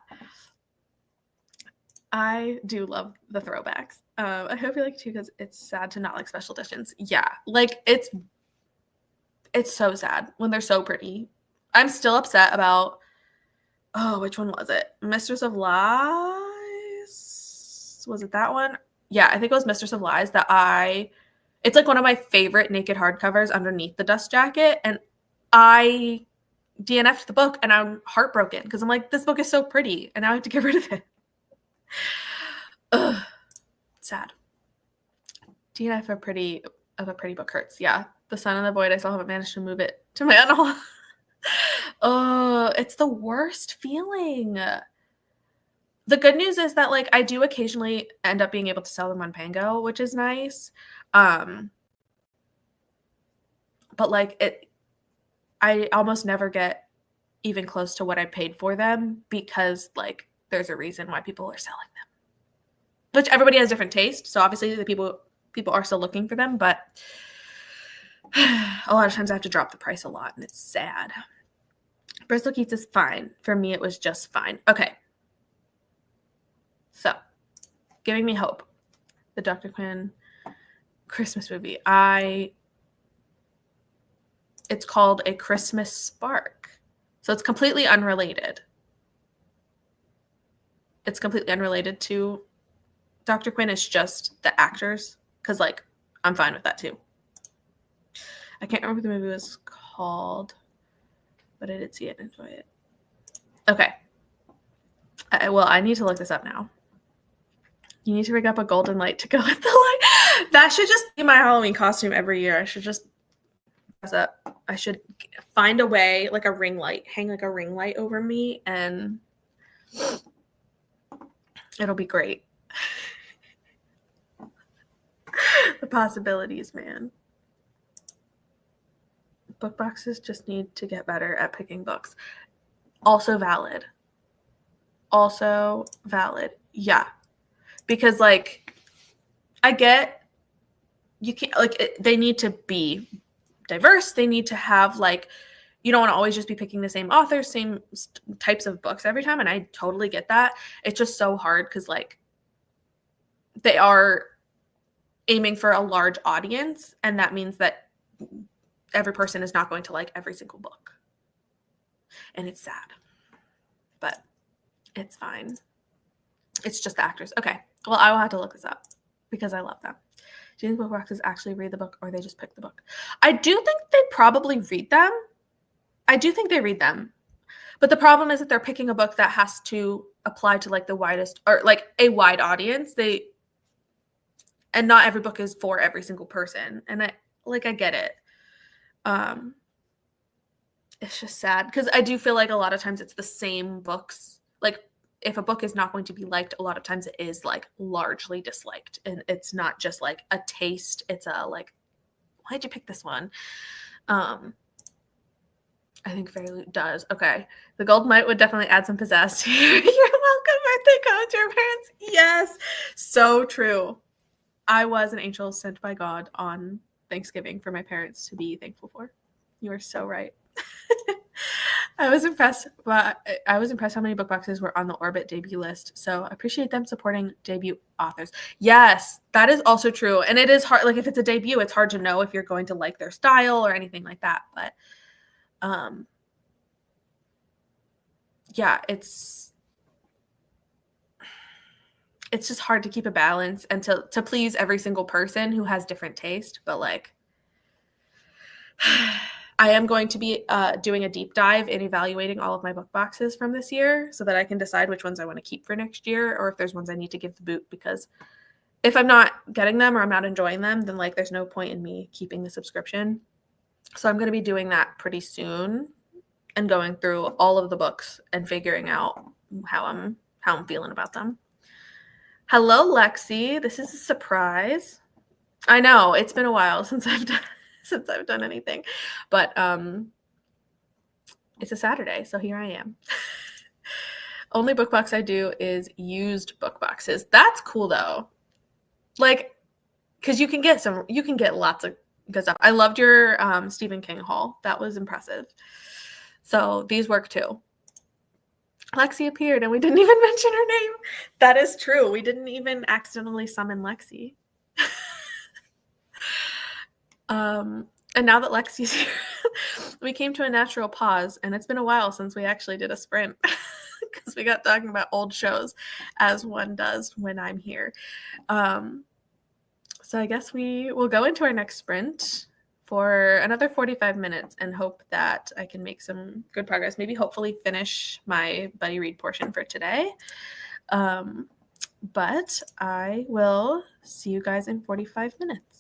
I do love the throwbacks. I hope you like it too, because it's sad to not like special editions. Yeah, like it's so sad when they're so pretty. I'm still upset about, which one was it? Mistress of Lies? Was it that one? Yeah, I think it was Mistress of Lies it's like one of my favorite naked hardcovers underneath the dust jacket, and I DNF'd the book, and I'm heartbroken because I'm like, this book is so pretty, and now I have to get rid of it. Ugh, sad. DNF of a pretty book hurts. Yeah, The Sun and the Void. I still haven't managed to move it to my unhaul. Oh, it's the worst feeling. The good news is that like I do occasionally end up being able to sell them on Pango, which is nice. But like I almost never get even close to what I paid for them, because like there's a reason why people are selling them. Which everybody has different taste, so obviously the people are still looking for them, but a lot of times I have to drop the price a lot, and it's sad. Bristol Keats is fine. For me, it was just fine. Okay. So, giving me hope. The Dr. Quinn Christmas movie. It's called A Christmas Spark. So it's completely unrelated. It's completely unrelated to Dr. Quinn. It's just the actors, because like I'm fine with that too. I can't remember what the movie was called, but I did see it and enjoy it. Okay. I need to look this up now. You need to rig up a golden light to go with the light. That should just be my Halloween costume every year. I should just dress up. I should find a way, like a ring light, hang like a ring light over me, and it'll be great. The possibilities, man. Book boxes just need to get better at picking books. Also valid. Yeah. Because like I get you can't like they need to be diverse. They need to have like you don't want to always just be picking the same authors, same types of books every time. And I totally get that. It's just so hard because like they are aiming for a large audience. And that means that every person is not going to like every single book. And it's sad, but it's fine. It's just the actors. Okay. Well, I will have to look this up because I love them. Do you think book boxes actually read the book or they just pick the book? I do think they probably read them. I do think they read them. But the problem is that they're picking a book that has to apply to like the widest or like a wide audience. And not every book is for every single person. And I get it. It's just sad because I do feel like a lot of times it's the same books. Like if a book is not going to be liked, a lot of times it is like largely disliked. And it's not just like a taste. It's a like, why'd you pick this one? I think Fairy Loot does. Okay. The Gold Mite would definitely add some pizzazz to you. You're welcome, birthday code to your parents. Yes. So true. I was an angel sent by God on Thanksgiving for my parents to be thankful for. You are so right. I was impressed how many book boxes were on the Orbit debut list. So I appreciate them supporting debut authors. Yes, that is also true. And it is hard. Like if it's a debut, it's hard to know if you're going to like their style or anything like that. But yeah, it's just hard to keep a balance and to please every single person who has different taste. But like, I am going to be doing a deep dive in evaluating all of my book boxes from this year so that I can decide which ones I want to keep for next year or if there's ones I need to give the boot, because if I'm not getting them or I'm not enjoying them, then like there's no point in me keeping the subscription. So I'm going to be doing that pretty soon and going through all of the books and figuring out how I'm feeling about them. Hello, Lexi. This is a surprise. I know it's been a while since I've done anything, but it's a Saturday, so here I am. Only book box I do is used book boxes. That's cool though. Like, because you can get lots of good stuff. I loved your Stephen King haul. That was impressive. So these work too. Lexi appeared and we didn't even mention her name. That is true. We didn't even accidentally summon Lexi. And now that Lexi's here, we came to a natural pause, and it's been a while since we actually did a sprint because we got talking about old shows, as one does when I'm here. So I guess we will go into our next sprint for another 45 minutes and hope that I can make some good progress. Maybe hopefully finish my buddy read portion for today. But I will see you guys in 45 minutes.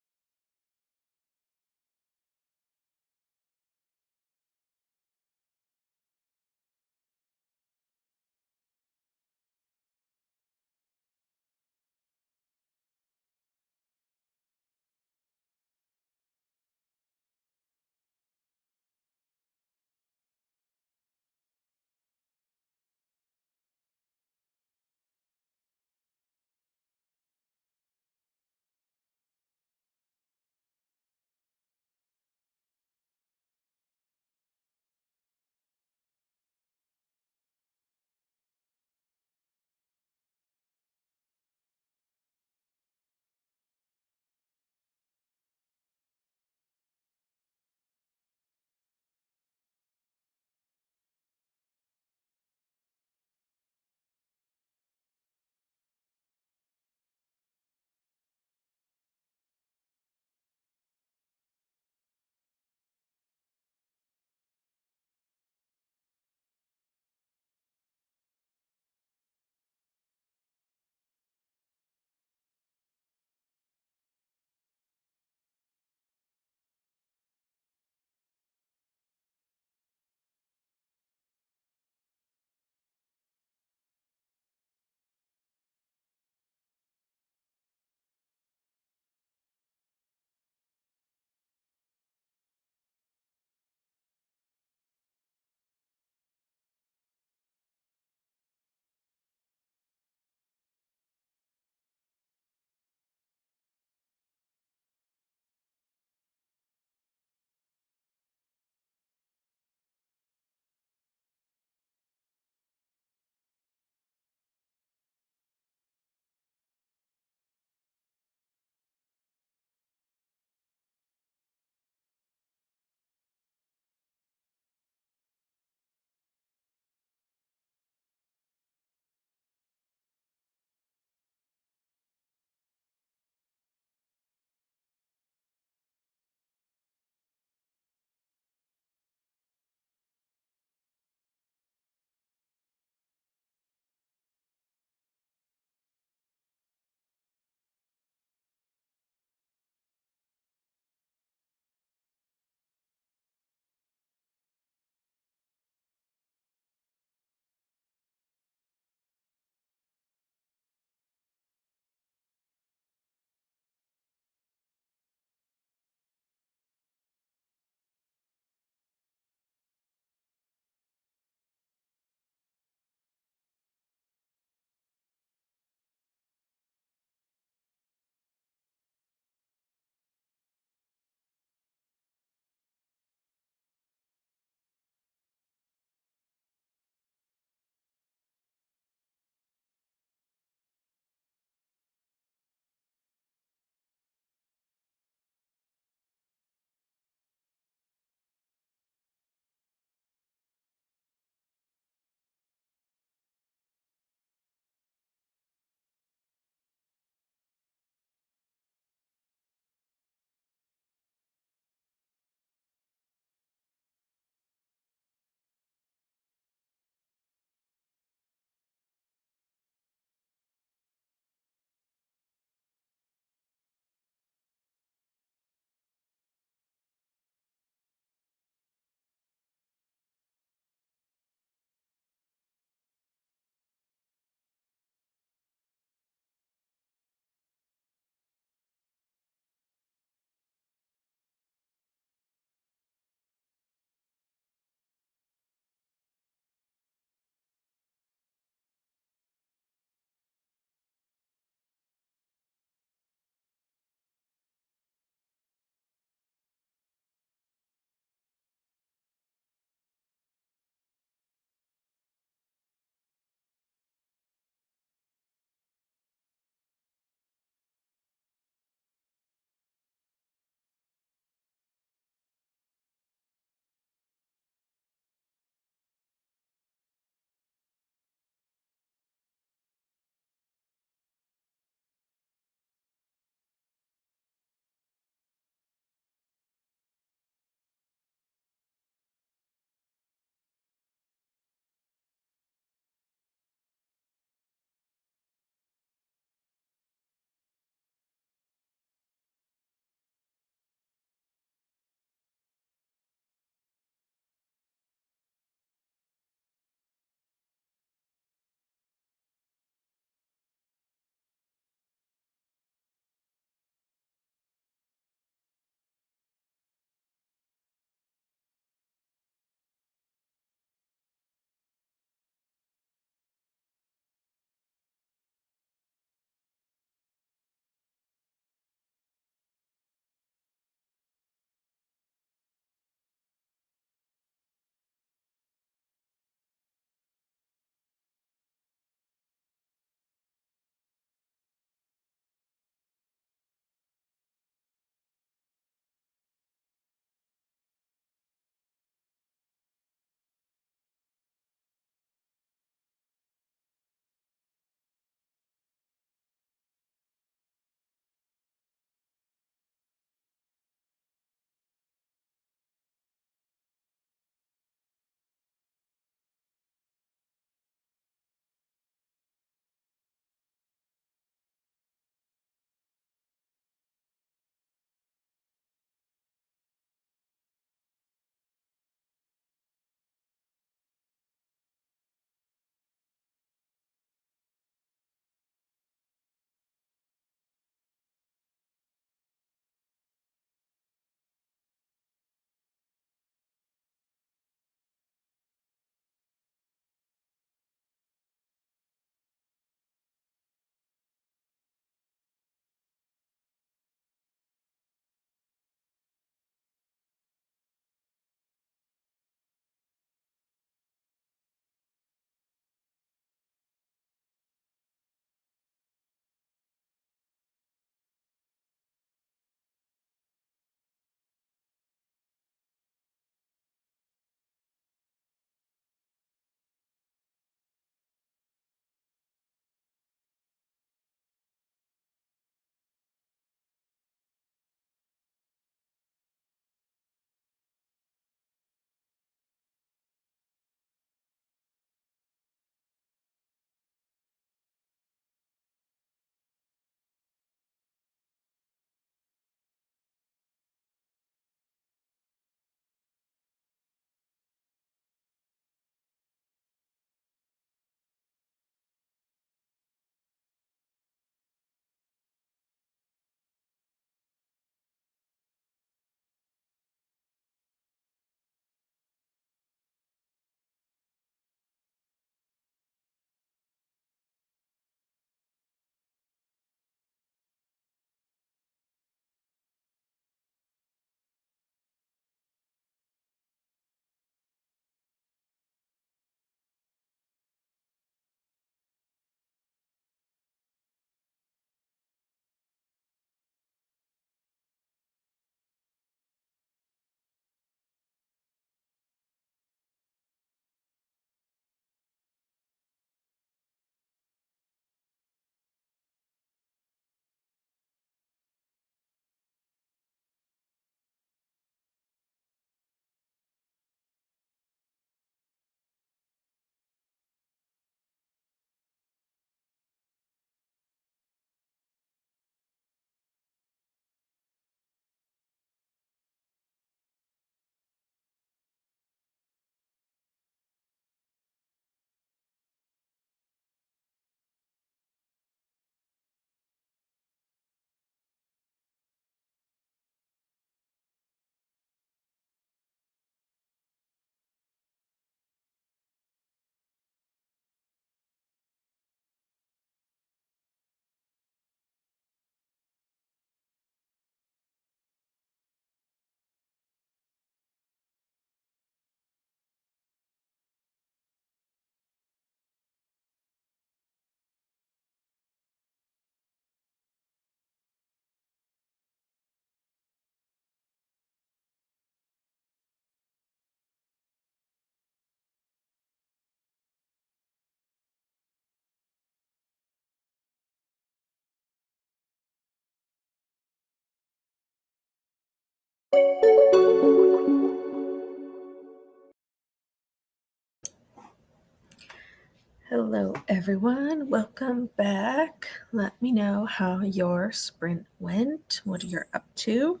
Hello, everyone. Welcome back. Let me know how your sprint went, what you're up to.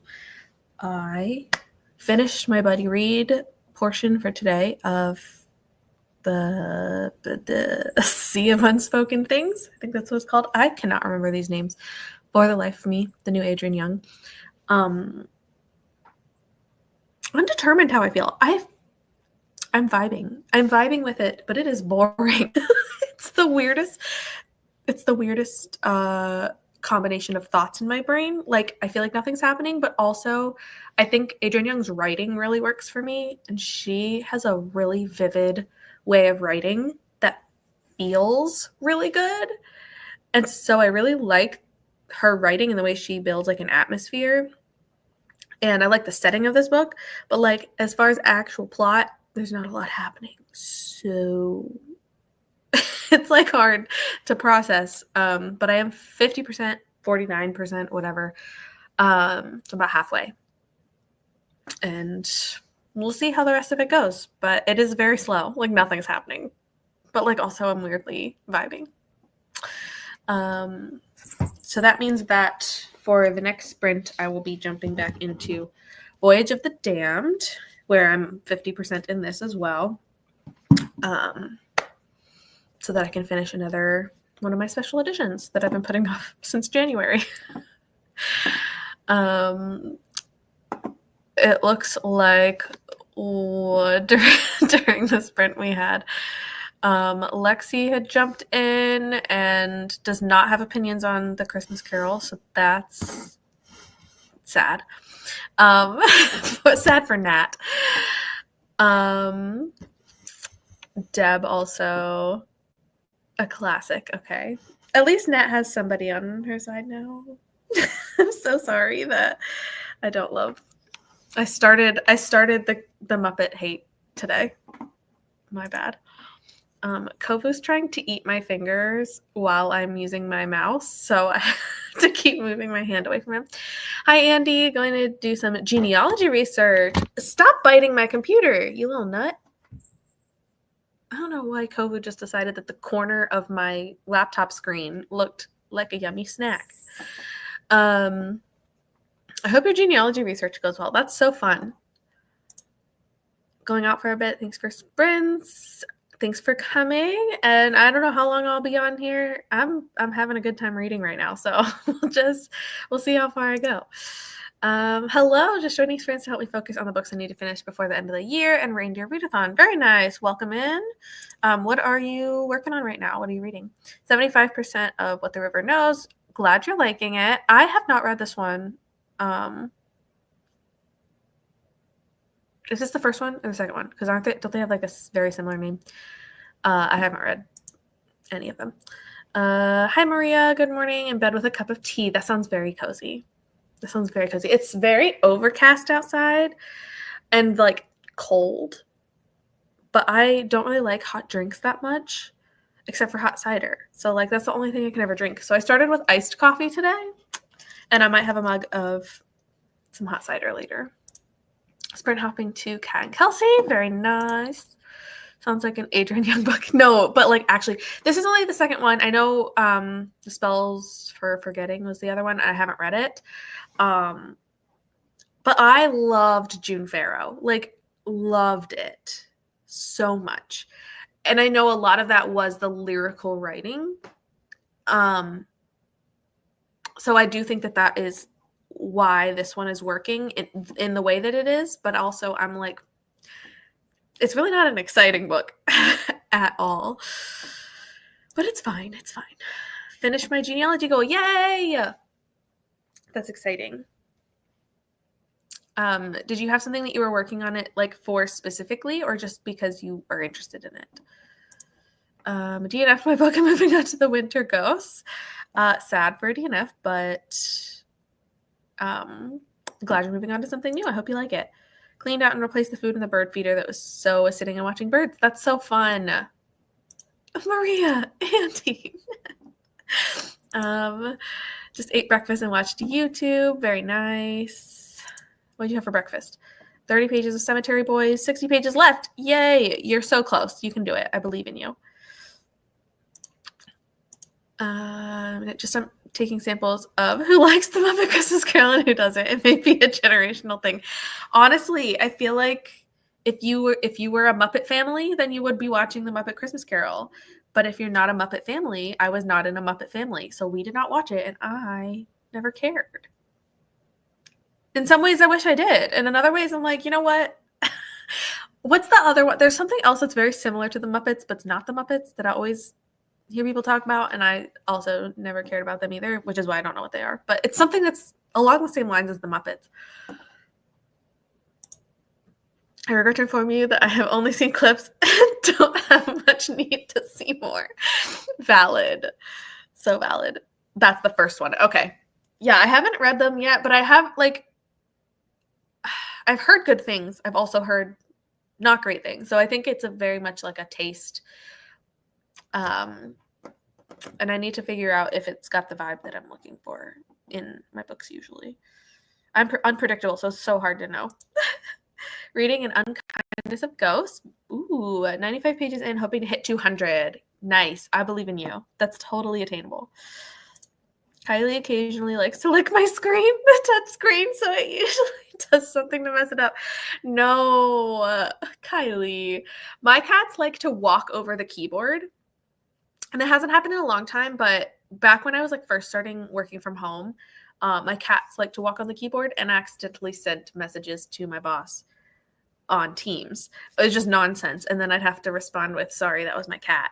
I finished my buddy read portion for today of the Sea of Unspoken Things. I think that's what it's called. I cannot remember these names for the life of me. The new Adrian Young. Undetermined how I feel. I'm vibing. I'm vibing with it, but it is boring. It's the weirdest combination of thoughts in my brain. Like, I feel like nothing's happening, but also I think Adrian Young's writing really works for me, and she has a really vivid way of writing that feels really good. And so I really like her writing and the way she builds like an atmosphere. And I like the setting of this book, but like as far as actual plot, there's not a lot happening. So it's like hard to process. But I am 50%, 49%, whatever. So about halfway. And we'll see how the rest of it goes. But it is very slow. Like nothing's happening. But like also I'm weirdly vibing. So that means that for the next sprint, I will be jumping back into Voyage of the Damned, where I'm 50% in this as well. So that I can finish another one of my special editions that I've been putting off since January. It looks like during the sprint we had, Lexi had jumped in and does not have opinions on the Christmas Carol, so that's sad. But sad for Nat. Deb also a classic. Okay, at least Nat has somebody on her side now. I'm so sorry that I don't love. I started the Muppet hate today. My bad. Kovu's trying to eat my fingers while I'm using my mouse, so I have to keep moving my hand away from him. Hi, Andy. Going to do some genealogy research. Stop biting my computer, you little nut. I don't know why Kovu just decided that the corner of my laptop screen looked like a yummy snack. I hope your genealogy research goes well. That's so fun. Going out for a bit. Thanks for sprints. Thanks for coming. And I don't know how long I'll be on here. I'm having a good time reading right now. So we'll see how far I go. Hello, just joining sprints to help me focus on the books I need to finish before the end of the year and Reindeer Readathon. Very nice. Welcome in. What are you working on right now? What are you reading? 75% of What the River Knows. Glad you're liking it. I have not read this one. Is this the first one or the second one? Because don't they have like a very similar name? I haven't read any of them. Hi, Maria. Good morning. In bed with a cup of tea. That sounds very cozy. It's very overcast outside and like cold, but I don't really like hot drinks that much, except for hot cider. So like that's the only thing I can ever drink. So I started with iced coffee today, and I might have a mug of some hot cider later. Sprint hopping to Cat and Kelsey. Very nice. Sounds like an Adrian Young book. No, but like actually, this is only the second one. I know The Spells for Forgetting was the other one. I haven't read it. But I loved June Farrow. Like, loved it so much. And I know a lot of that was the lyrical writing. So I do think that is why this one is working in the way that it is, but also I'm like, it's really not an exciting book at all, but it's fine. Finish my genealogy goal. Yay! That's exciting. Did you have something that you were working on it like for specifically, or just because you are interested in it? DNF my book. I'm moving on to The Winter Ghosts. Sad for DNF, but glad you're moving on to something new. I hope you like it. Cleaned out and replaced the food in the bird feeder that was sitting and watching birds. That's so fun. Maria, Andy. Just ate breakfast and watched YouTube. Very nice. What'd you have for breakfast? 30 pages of Cemetery Boys, 60 pages left. Yay! You're so close. You can do it. I believe in you. Just I'm taking samples of who likes the Muppet Christmas Carol and who doesn't. It may be a generational thing. Honestly, I feel like if you were a Muppet family, then you would be watching the Muppet Christmas Carol. But if you're not a Muppet family, I was not in a Muppet family, so we did not watch it, and I never cared. In some ways, I wish I did. And in other ways, I'm like, you know what? What's the other one? There's something else that's very similar to the Muppets, but it's not the Muppets that I always hear people talk about, and I also never cared about them either, which is why I don't know what they are. But it's something that's along the same lines as the Muppets. I regret to inform you that I have only seen clips and don't have much need to see more. Valid. So valid. That's the first one. Okay. Yeah, I haven't read them yet, but I have, like, I've heard good things. I've also heard not great things. So I think it's a very much like a taste. And I need to figure out if it's got the vibe that I'm looking for in my books usually. I'm unpredictable, so it's so hard to know. Reading An Unkindness of Ghosts. Ooh, 95 pages in, hoping to hit 200. Nice. I believe in you. That's totally attainable. Kylie occasionally likes to lick my screen, the touch screen, so it usually does something to mess it up. No, Kylie. My cats like to walk over the keyboard. And it hasn't happened in a long time, but back when I was like first starting working from home, my cats like to walk on the keyboard, and I accidentally sent messages to my boss on Teams. It was just nonsense. And then I'd have to respond with, sorry, that was my cat.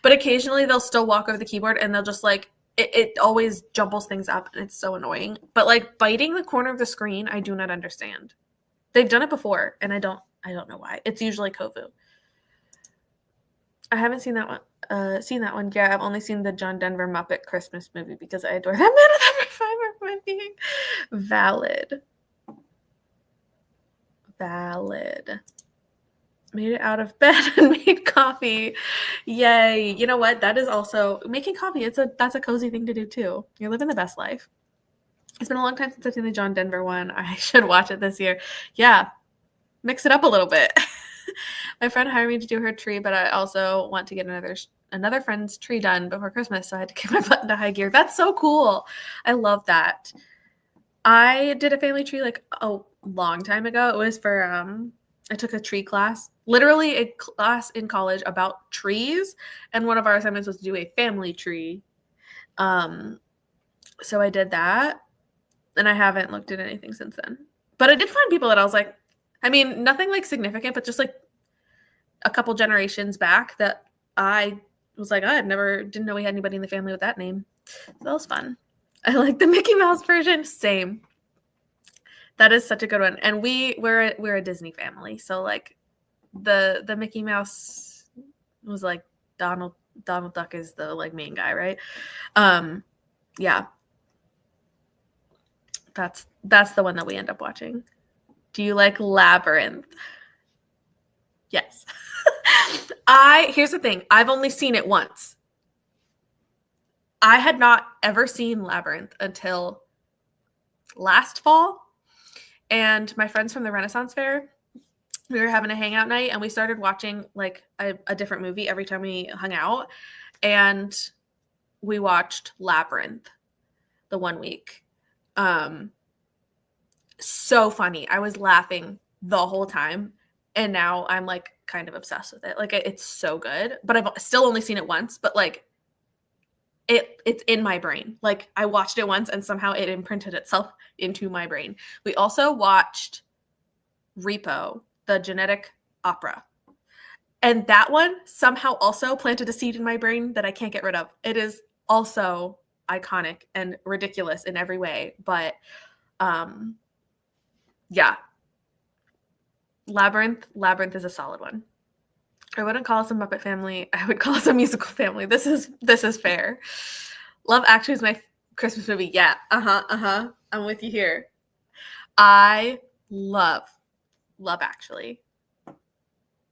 But occasionally they'll still walk over the keyboard, and they'll just like, it always jumbles things up, and it's so annoying. But like biting the corner of the screen, I do not understand. They've done it before, and I don't know why. It's usually Kovu. I haven't seen that one. Yeah, I've only seen the John Denver Muppet Christmas movie because I adore that man with every fiber of my being. Valid. Made it out of bed and made coffee. Yay. You know what? That is also making coffee. That's a cozy thing to do too. You're living the best life. It's been a long time since I've seen the John Denver one. I should watch it this year. Yeah. Mix it up a little bit. My friend hired me to do her tree, but I also want to get another friend's tree done before Christmas, so I had to get my butt into high gear. That's so cool. I love that. I did a family tree like a long time ago. It was for I took a tree class, literally a class in college about trees, and one of our assignments was to do a family tree. So I did that, and I haven't looked at anything since then. But I did find people that I was like, I mean, nothing like significant, but just like a couple generations back that I was like, I didn't know we had anybody in the family with that name. So that was fun. I like the Mickey Mouse version. Same. That is such a good one. And we're a Disney family. So like the Mickey Mouse was like Donald Duck is the like main guy, right? Yeah. That's the one that we end up watching. Do you like Labyrinth? Yes. Here's the thing. I've only seen it once. I had not ever seen Labyrinth until last fall. And my friends from the Renaissance Fair, we were having a hangout night, and we started watching like a different movie every time we hung out. And we watched Labyrinth the one week. So funny. I was laughing the whole time. And now I'm like kind of obsessed with it. Like it's so good, but I've still only seen it once, but like it's in my brain. Like I watched it once and somehow it imprinted itself into my brain. We also watched Repo, the genetic opera. And that one somehow also planted a seed in my brain that I can't get rid of. It is also iconic and ridiculous in every way, but yeah. Labyrinth is a solid one. I wouldn't call us a Muppet family. I would call us a musical family. This is fair. Love Actually is my Christmas movie. Yeah. I'm with you here. I love Actually.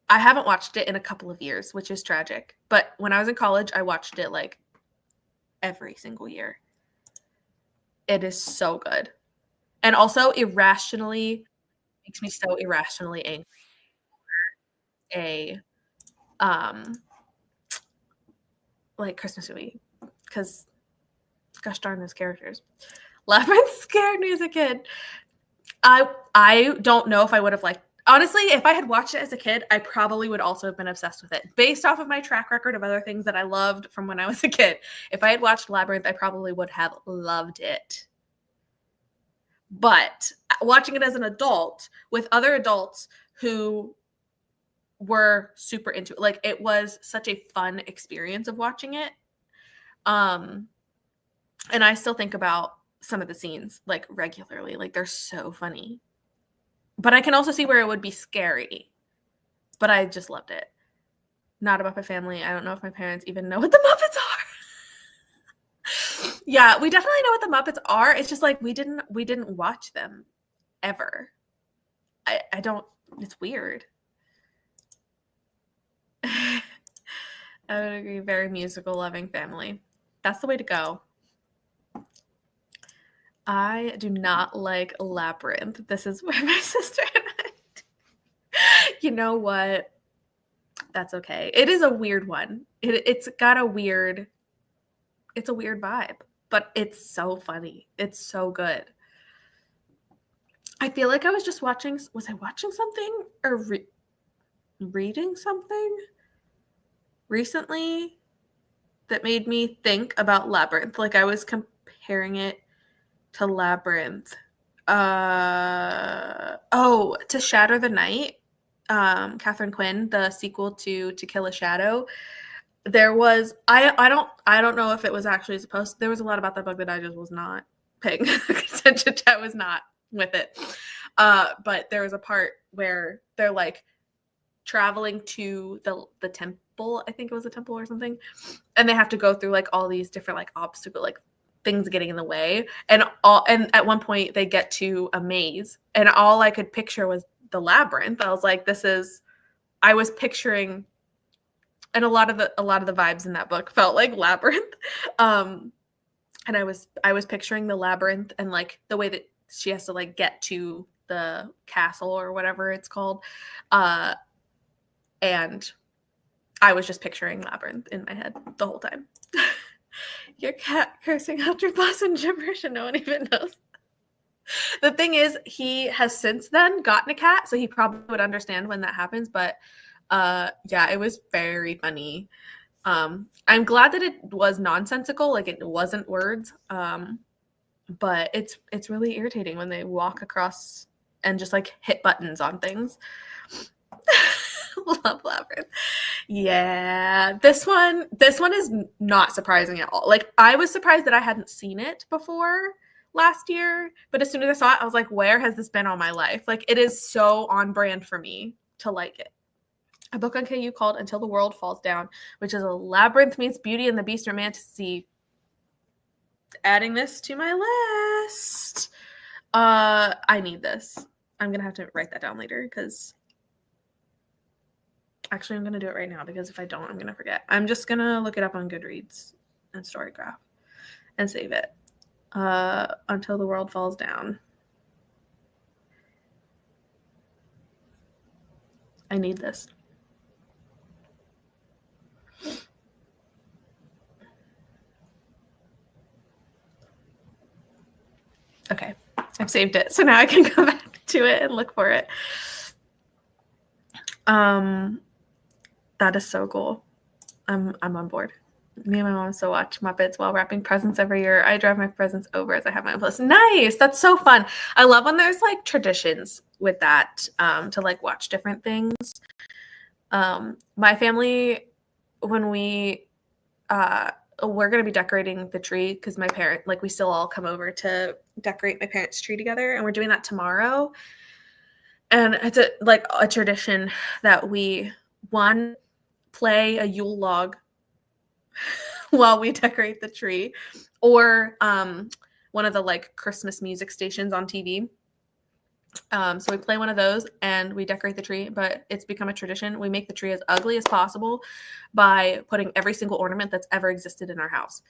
I haven't watched it in a couple of years, which is tragic. But when I was in college, I watched it like every single year. It is so good. and also irrationally makes me so irrationally angry. A um like Christmas movie, because gosh darn those characters. Labyrinth scared me as a kid. I don't know if I would have liked. Honestly, if I had watched it as a kid, I probably would also have been obsessed with it. Based off of my track record of other things that I loved from when I was a kid, if I had watched Labyrinth, I probably would have loved it. But watching it as an adult with other adults who were super into it, like it was such a fun experience of watching it. And I still think about some of the scenes like regularly, like they're so funny. But I can also see where it would be scary. But I just loved it. Not a Muppet Family. I don't know if my parents even know what the Muppets are. Yeah, we definitely know what the Muppets are. It's just like we didn't watch them ever. I don't. It's weird. I would agree. Very musical loving family. That's the way to go. I do not like Labyrinth. This is where my sister and I. You know what? That's okay. It is a weird one. It's got a weird vibe, but it's so funny. It's so good. I feel like I was just watching. Was I watching something or reading something recently that made me think about Labyrinth? Like I was comparing it to Labyrinth. To Shatter the Night. Catherine Quinn, the sequel to Kill a Shadow. There was I don't know if it was actually supposed. There was a lot about that book that I just was not paying attention to. I was not with it. But there was a part where they're like traveling to the temple. I think it was a temple or something, and they have to go through like all these different like obstacle like things getting in the way, and at one point they get to a maze, and all I could picture was the labyrinth. I was like, I was picturing, and a lot of the vibes in that book felt like Labyrinth. And I was picturing the labyrinth and like the way that she has to like get to the castle or whatever it's called. And I was just picturing Labyrinth in my head the whole time. Your cat cursing out your boss in gibberish and no one even knows. The thing is, he has since then gotten a cat, so he probably would understand when that happens. But yeah, it was very funny. I'm glad that it was nonsensical, like it wasn't words. But it's really irritating when they walk across and just like hit buttons on things. Love Labyrinth. Yeah, this one is not surprising at all. Like I was surprised that I hadn't seen it before last year, but as soon as I saw it, I was like, where has this been all my life? Like it is so on brand for me to like it. A book on KU called Until the World Falls Down, which is a Labyrinth meets Beauty and the Beast romantasy. Adding this to my list. I need this. I'm gonna have to write that down later because actually I'm gonna do it right now because if I don't, I'm gonna forget. I'm just gonna look it up on Goodreads and Storygraph and save it. Until the World Falls Down. I need this. Okay, I've saved it. So now I can go back to it and look for it. That is so cool. I'm on board. Me and my mom still watch Muppets while wrapping presents every year. I drive my presents over as I have my list. Nice. That's so fun. I love when there's like traditions with that, to like watch different things. My family, when we're going to be decorating the tree because my parent, like we still all come over to decorate my parents' tree together. And we're doing that tomorrow. And it's a tradition that we, play a Yule log while we decorate the tree, or one of the like Christmas music stations on TV. So we play one of those and we decorate the tree, but it's become a tradition. We make the tree as ugly as possible by putting every single ornament that's ever existed in our house.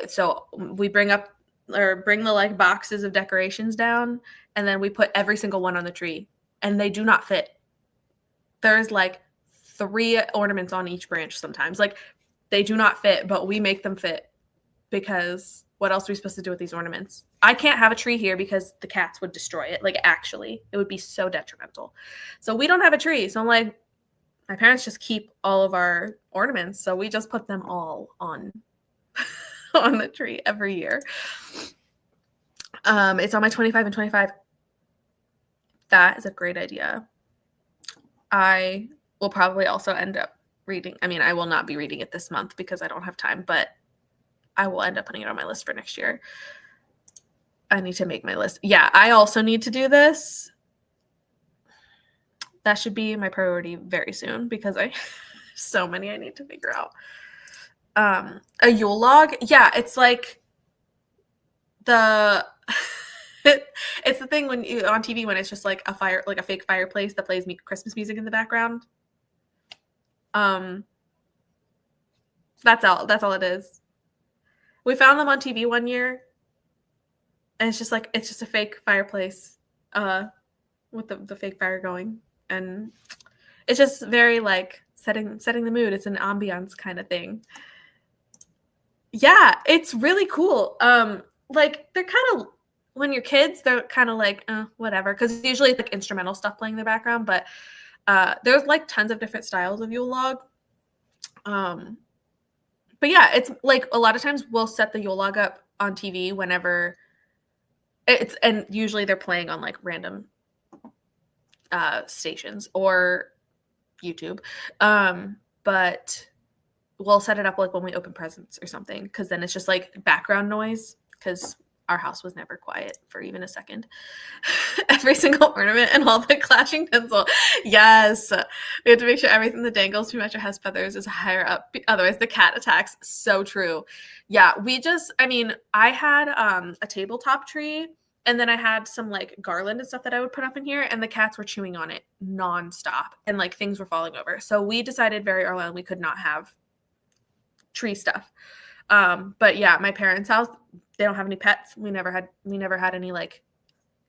So we bring up or bring the like boxes of decorations down, and then we put every single one on the tree, and they do not fit. There's like 3 ornaments on each branch sometimes. Like they do not fit, but we make them fit because what else are we supposed to do with these ornaments? I can't have a tree here because the cats would destroy it. Like actually, it would be so detrimental. So we don't have a tree. So I'm like, my parents just keep all of our ornaments, so we just put them all on on the tree every year. It's on my 25 and 25. That is a great idea. I will probably also end up reading. I mean, I will not be reading it this month because I don't have time, but I will end up putting it on my list for next year. I need to make my list. Yeah, I also need to do this. That should be my priority very soon because I so many I need to figure out. A Yule log. Yeah, it's like the it's the thing when you on TV when it's just like a fire, like a fake fireplace that plays Christmas music in the background. That's all it is. We found them on TV one year, and it's just a fake fireplace with the fake fire going, and it's just very like setting the mood. It's an ambiance kind of thing. Yeah, it's really cool. Like they're kind of, when you're kids, they're kind of like whatever, because usually it's like instrumental stuff playing in the background. But there's like tons of different styles of Yule log. But yeah, it's like a lot of times we'll set the Yule log up on TV whenever and usually they're playing on like random stations or YouTube. But we'll set it up like when we open presents or something, because then it's just like background noise, because our house was never quiet for even a second. Every single ornament and all the clashing tinsel. Yes. We have to make sure everything that dangles too much or has feathers is higher up. Otherwise the cat attacks. So true. Yeah. I had a tabletop tree, and then I had some like garland and stuff that I would put up in here, and the cats were chewing on it nonstop, and like things were falling over. So we decided very early on we could not have tree stuff. But yeah, my parents' house, they don't have any pets. We never had any like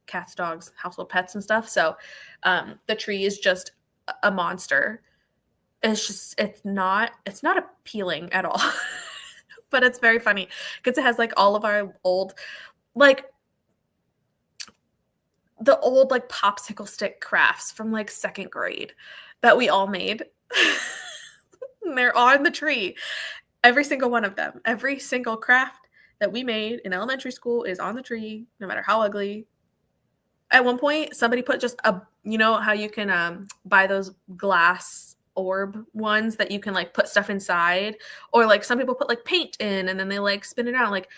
cats, dogs, household pets and stuff. So the tree is just a monster. It's not appealing at all. But it's very funny because it has like all of our old, like the old like popsicle stick crafts from like 2nd grade that we all made. They're on the tree. Every single one of them. Every single craft that we made in elementary school is on the tree, no matter how ugly. At one point, somebody put just you know how you can buy those glass orb ones that you can like put stuff inside, or like some people put like paint in and then they like spin it around. Like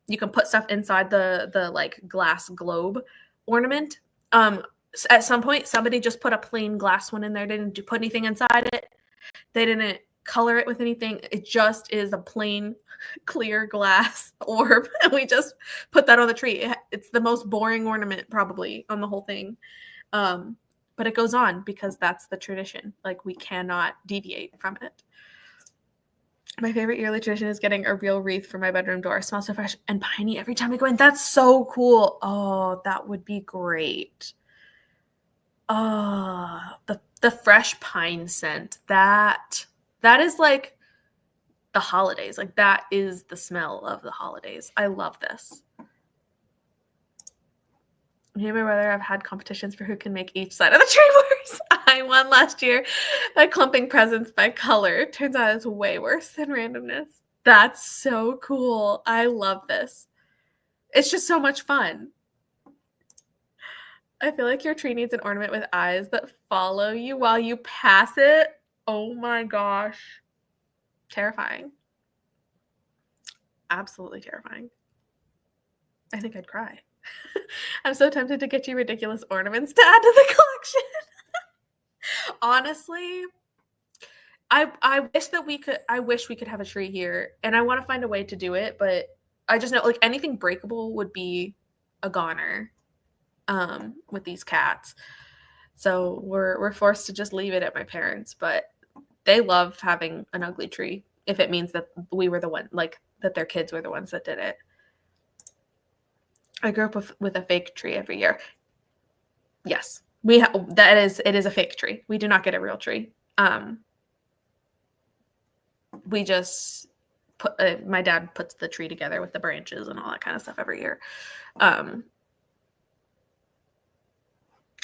you can put stuff inside the like glass globe ornament. At some point, somebody just put a plain glass one in there. They didn't put anything inside it. They didn't color it with anything. It just is a plain clear glass orb, and we just put that on the tree. It's the most boring ornament probably on the whole thing, but it goes on because that's the tradition. Like we cannot deviate from it. My favorite yearly tradition is getting a real wreath for my bedroom door. It smells so fresh and piney every time I go in. That's so cool. Oh, that would be great. Oh, the fresh pine scent. That is like the holidays. Like that is the smell of the holidays. I love this. Me and my brother have had competitions for who can make each side of the tree worse. I won last year by clumping presents by color. Turns out it's way worse than randomness. That's so cool. I love this. It's just so much fun. I feel like your tree needs an ornament with eyes that follow you while you pass it. Oh my gosh. Terrifying. Absolutely terrifying. I think I'd cry. I'm so tempted to get you ridiculous ornaments to add to the collection. Honestly, I wish we could have a tree here, and I want to find a way to do it, but I just know like anything breakable would be a goner with these cats. So we're forced to just leave it at my parents', but they love having an ugly tree if it means that we were the one, like that their kids were the ones that did it. I grew up with a fake tree every year. Yes, it is a fake tree. We do not get a real tree. We just my dad puts the tree together with the branches and all that kind of stuff every year.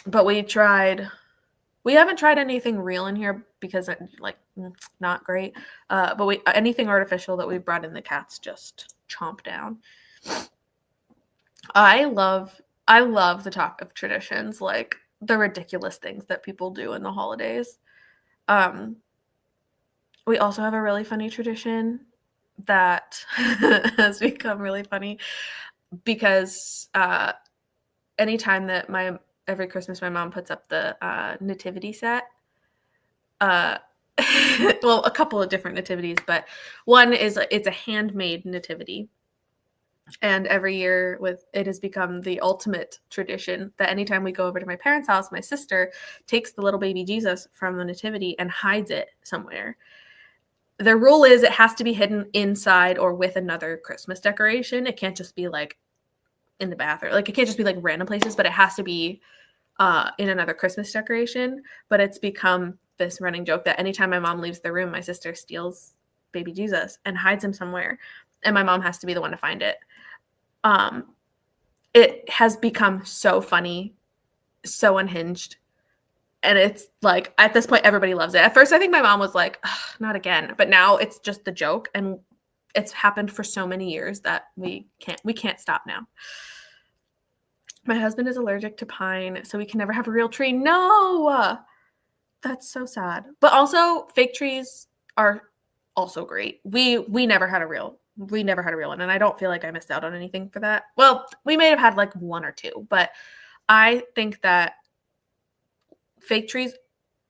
But we haven't tried anything real in here because not great. But anything artificial that we brought in, the cats just chomp down. I love the talk of traditions, like the ridiculous things that people do in the holidays. We also have a really funny tradition that has become really funny because anytime that every Christmas my mom puts up the nativity set. Well, a couple of different nativities, but one is it's a handmade nativity. And every year it has become the ultimate tradition that anytime we go over to my parents' house, my sister takes the little baby Jesus from the nativity and hides it somewhere. The rule is it has to be hidden inside or with another Christmas decoration. It can't just be like in the bathroom. Like it can't just be like random places, but it has to be in another Christmas decoration. But it's become this running joke that anytime my mom leaves the room, my sister steals baby Jesus and hides him somewhere. And my mom has to be the one to find it. It has become so funny, so unhinged. And it's like, at this point, everybody loves it. At first, I think my mom was like, not again. But now it's just the joke. And it's happened for so many years that we can't stop now. My husband is allergic to pine, so we can never have a real tree. No! That's so sad. But also, fake trees are also great. We never had a real one, and I don't feel like I missed out on anything for that. Well, we may have had like one or two, but I think that fake trees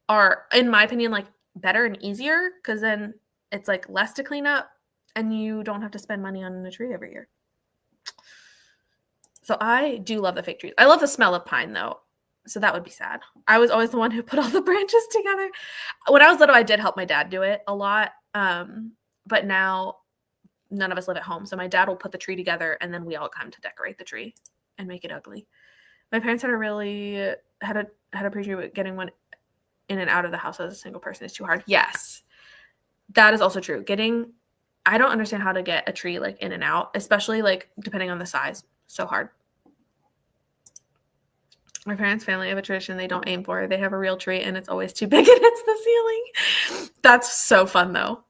are, in my opinion, like better and easier because then it's like less to clean up and you don't have to spend money on a tree every year. So I do love the fake trees. I love the smell of pine though. So that would be sad. I was always the one who put all the branches together. When I was little, I did help my dad do it a lot. But now none of us live at home. So my dad will put the tree together and then we all come to decorate the tree and make it ugly. My parents had a pre-tree, getting one in and out of the house as a single person is too hard. Yes, that is also true. I don't understand how to get a tree like in and out, especially like depending on the size. So hard. My parents' family have a tradition they don't aim for. They have a real tree and it's always too big and it's the ceiling. That's so fun though.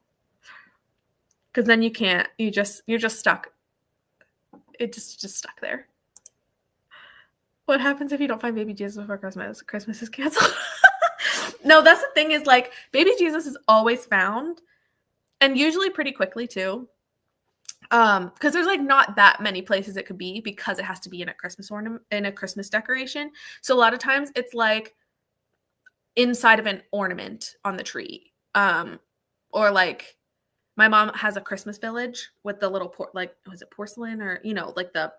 Because then you're just stuck. It just stuck there. What happens if you don't find baby Jesus before Christmas? Christmas is canceled. No, that's the thing is like baby Jesus is always found and usually pretty quickly too. Because there's like not that many places it could be because it has to be in a Christmas ornament, in a Christmas decoration. So a lot of times it's like inside of an ornament on the tree. Or like my mom has a Christmas village with the little was it porcelain or like the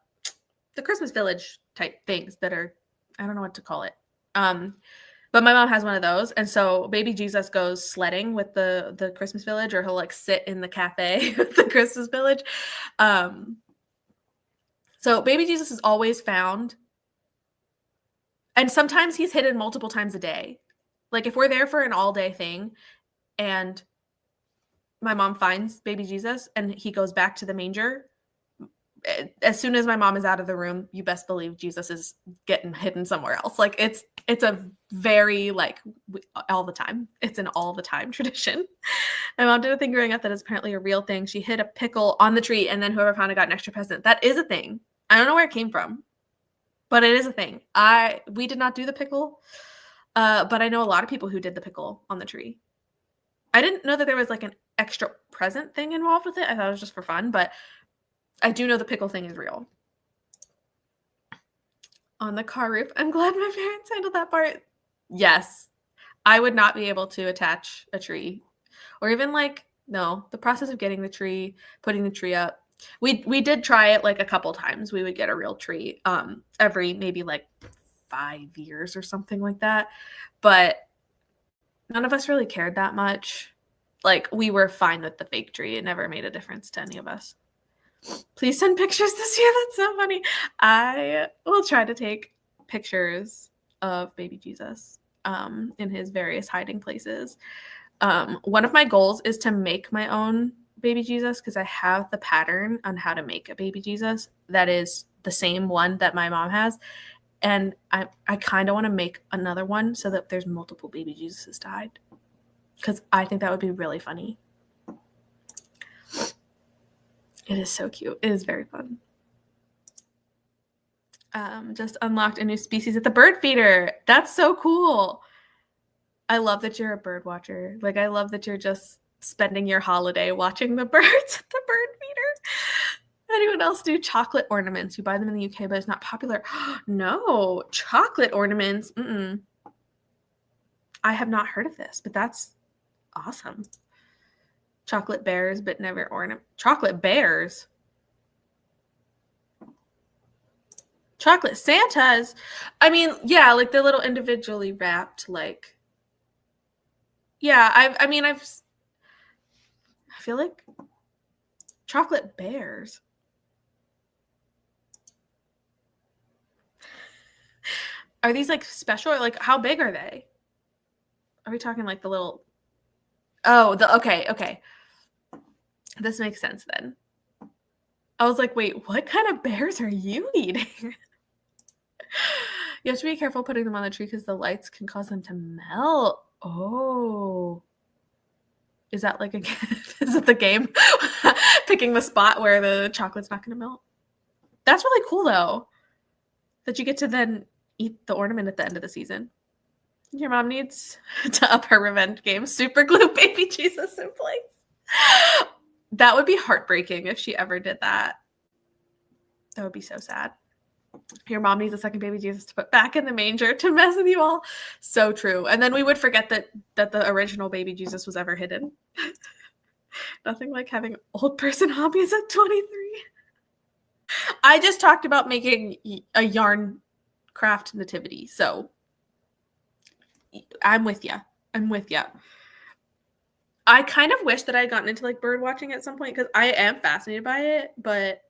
Christmas village type things that are, I don't know what to call it. But my mom has one of those. And so baby Jesus goes sledding with the Christmas village, or he'll like sit in the cafe with the Christmas village. So baby Jesus is always found. And sometimes he's hidden multiple times a day. Like if we're there for an all day thing and my mom finds baby Jesus and he goes back to the manger, as soon as my mom is out of the room, you best believe Jesus is getting hidden somewhere else. Like it's a very all the time. It's an all the time tradition. My mom did a thing growing up that is apparently a real thing. She hid a pickle on the tree and then whoever found it got an extra present. That is a thing. I don't know where it came from, but it is a thing. We did not do the pickle, but I know a lot of people who did the pickle on the tree. I didn't know that there was like an extra present thing involved with it. I thought it was just for fun, but I do know the pickle thing is real. On the car roof. I'm glad my parents handled that part. Yes. I would not be able to attach a tree or even the process of getting the tree, putting the tree up. We did try it like a couple times. We would get a real tree every maybe 5 years or something like that. But none of us really cared that much. Like we were fine with the fake tree. It never made a difference to any of us. Please send pictures this year. That's so funny. I will try to take pictures of baby Jesus in his various hiding places. One of my goals is to make my own baby Jesus because I have the pattern on how to make a baby Jesus that is the same one that my mom has. And I kind of want to make another one so that there's multiple baby Jesuses to hide because I think that would be really funny. It is so cute. It is very fun. Just unlocked a new species at the bird feeder. That's so cool. I love that you're a bird watcher. Like, I love that you're just spending your holiday watching the birds at the bird feeder. Anyone else do chocolate ornaments? You buy them in the UK, but it's not popular. No, chocolate ornaments. Mm-mm. I have not heard of this, but that's awesome. Chocolate bears, but never ornament. Chocolate bears. Chocolate Santas. I mean, yeah, like the little individually wrapped, like. Yeah, I feel like chocolate bears. Are these like special or like how big are they? Are we talking like the little? Oh, okay. This makes sense then. I was like, wait, what kind of bears are you eating? You have to be careful putting them on the tree because the lights can cause them to melt. Oh. Is that like a is it the game? Picking the spot where the chocolate's not going to melt? That's really cool though. That you get to then eat the ornament at the end of the season. Your mom needs to up her revenge game. Super glue baby Jesus in place. That would be heartbreaking if she ever did that. That would be so sad. Your mom needs a second baby Jesus to put back in the manger to mess with you all. So true. And then we would forget that the original baby Jesus was ever hidden. Nothing like having old person hobbies at 23. I just talked about making a yarn craft nativity. So I'm with you. I kind of wish that I had gotten into like bird watching at some point because I am fascinated by it, but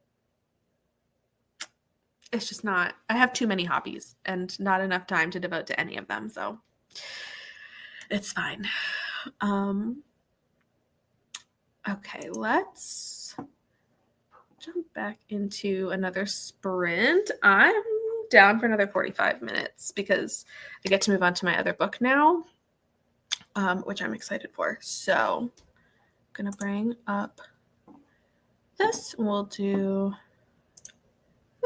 it's just not. I have too many hobbies and not enough time to devote to any of them, so it's fine. Okay, let's jump back into another sprint. I'm down for another 45 minutes because I get to move on to my other book now, which I'm excited for. So I'm gonna bring up this. We'll do.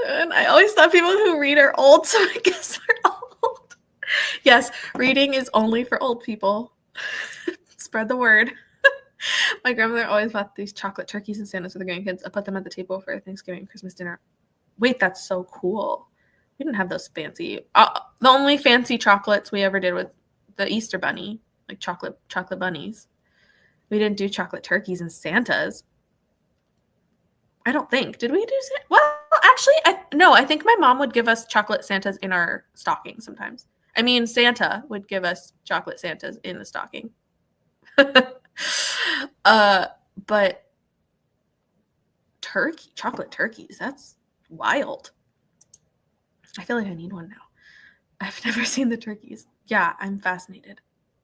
And I always thought people who read are old, so I guess we're old. Yes, reading is only for old people. Spread the word. My grandmother always bought these chocolate turkeys and Santas for the grandkids. I put them at the table for Thanksgiving and Christmas dinner. Wait, that's so cool. We didn't have those fancy. The only fancy chocolates we ever did was the Easter bunny, like chocolate bunnies. We didn't do chocolate turkeys and Santas. I don't think. Did we do Santa? Well, actually, I think my mom would give us chocolate Santas in our stocking sometimes. I mean, Santa would give us chocolate Santas in the stocking. But chocolate turkeys, that's wild. I feel like I need one now. I've never seen the turkeys. Yeah, I'm fascinated.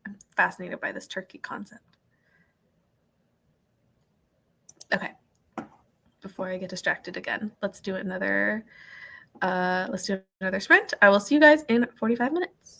I'm fascinated by this turkey concept. Okay. Before I get distracted again, let's do another sprint. I will see you guys in 45 minutes.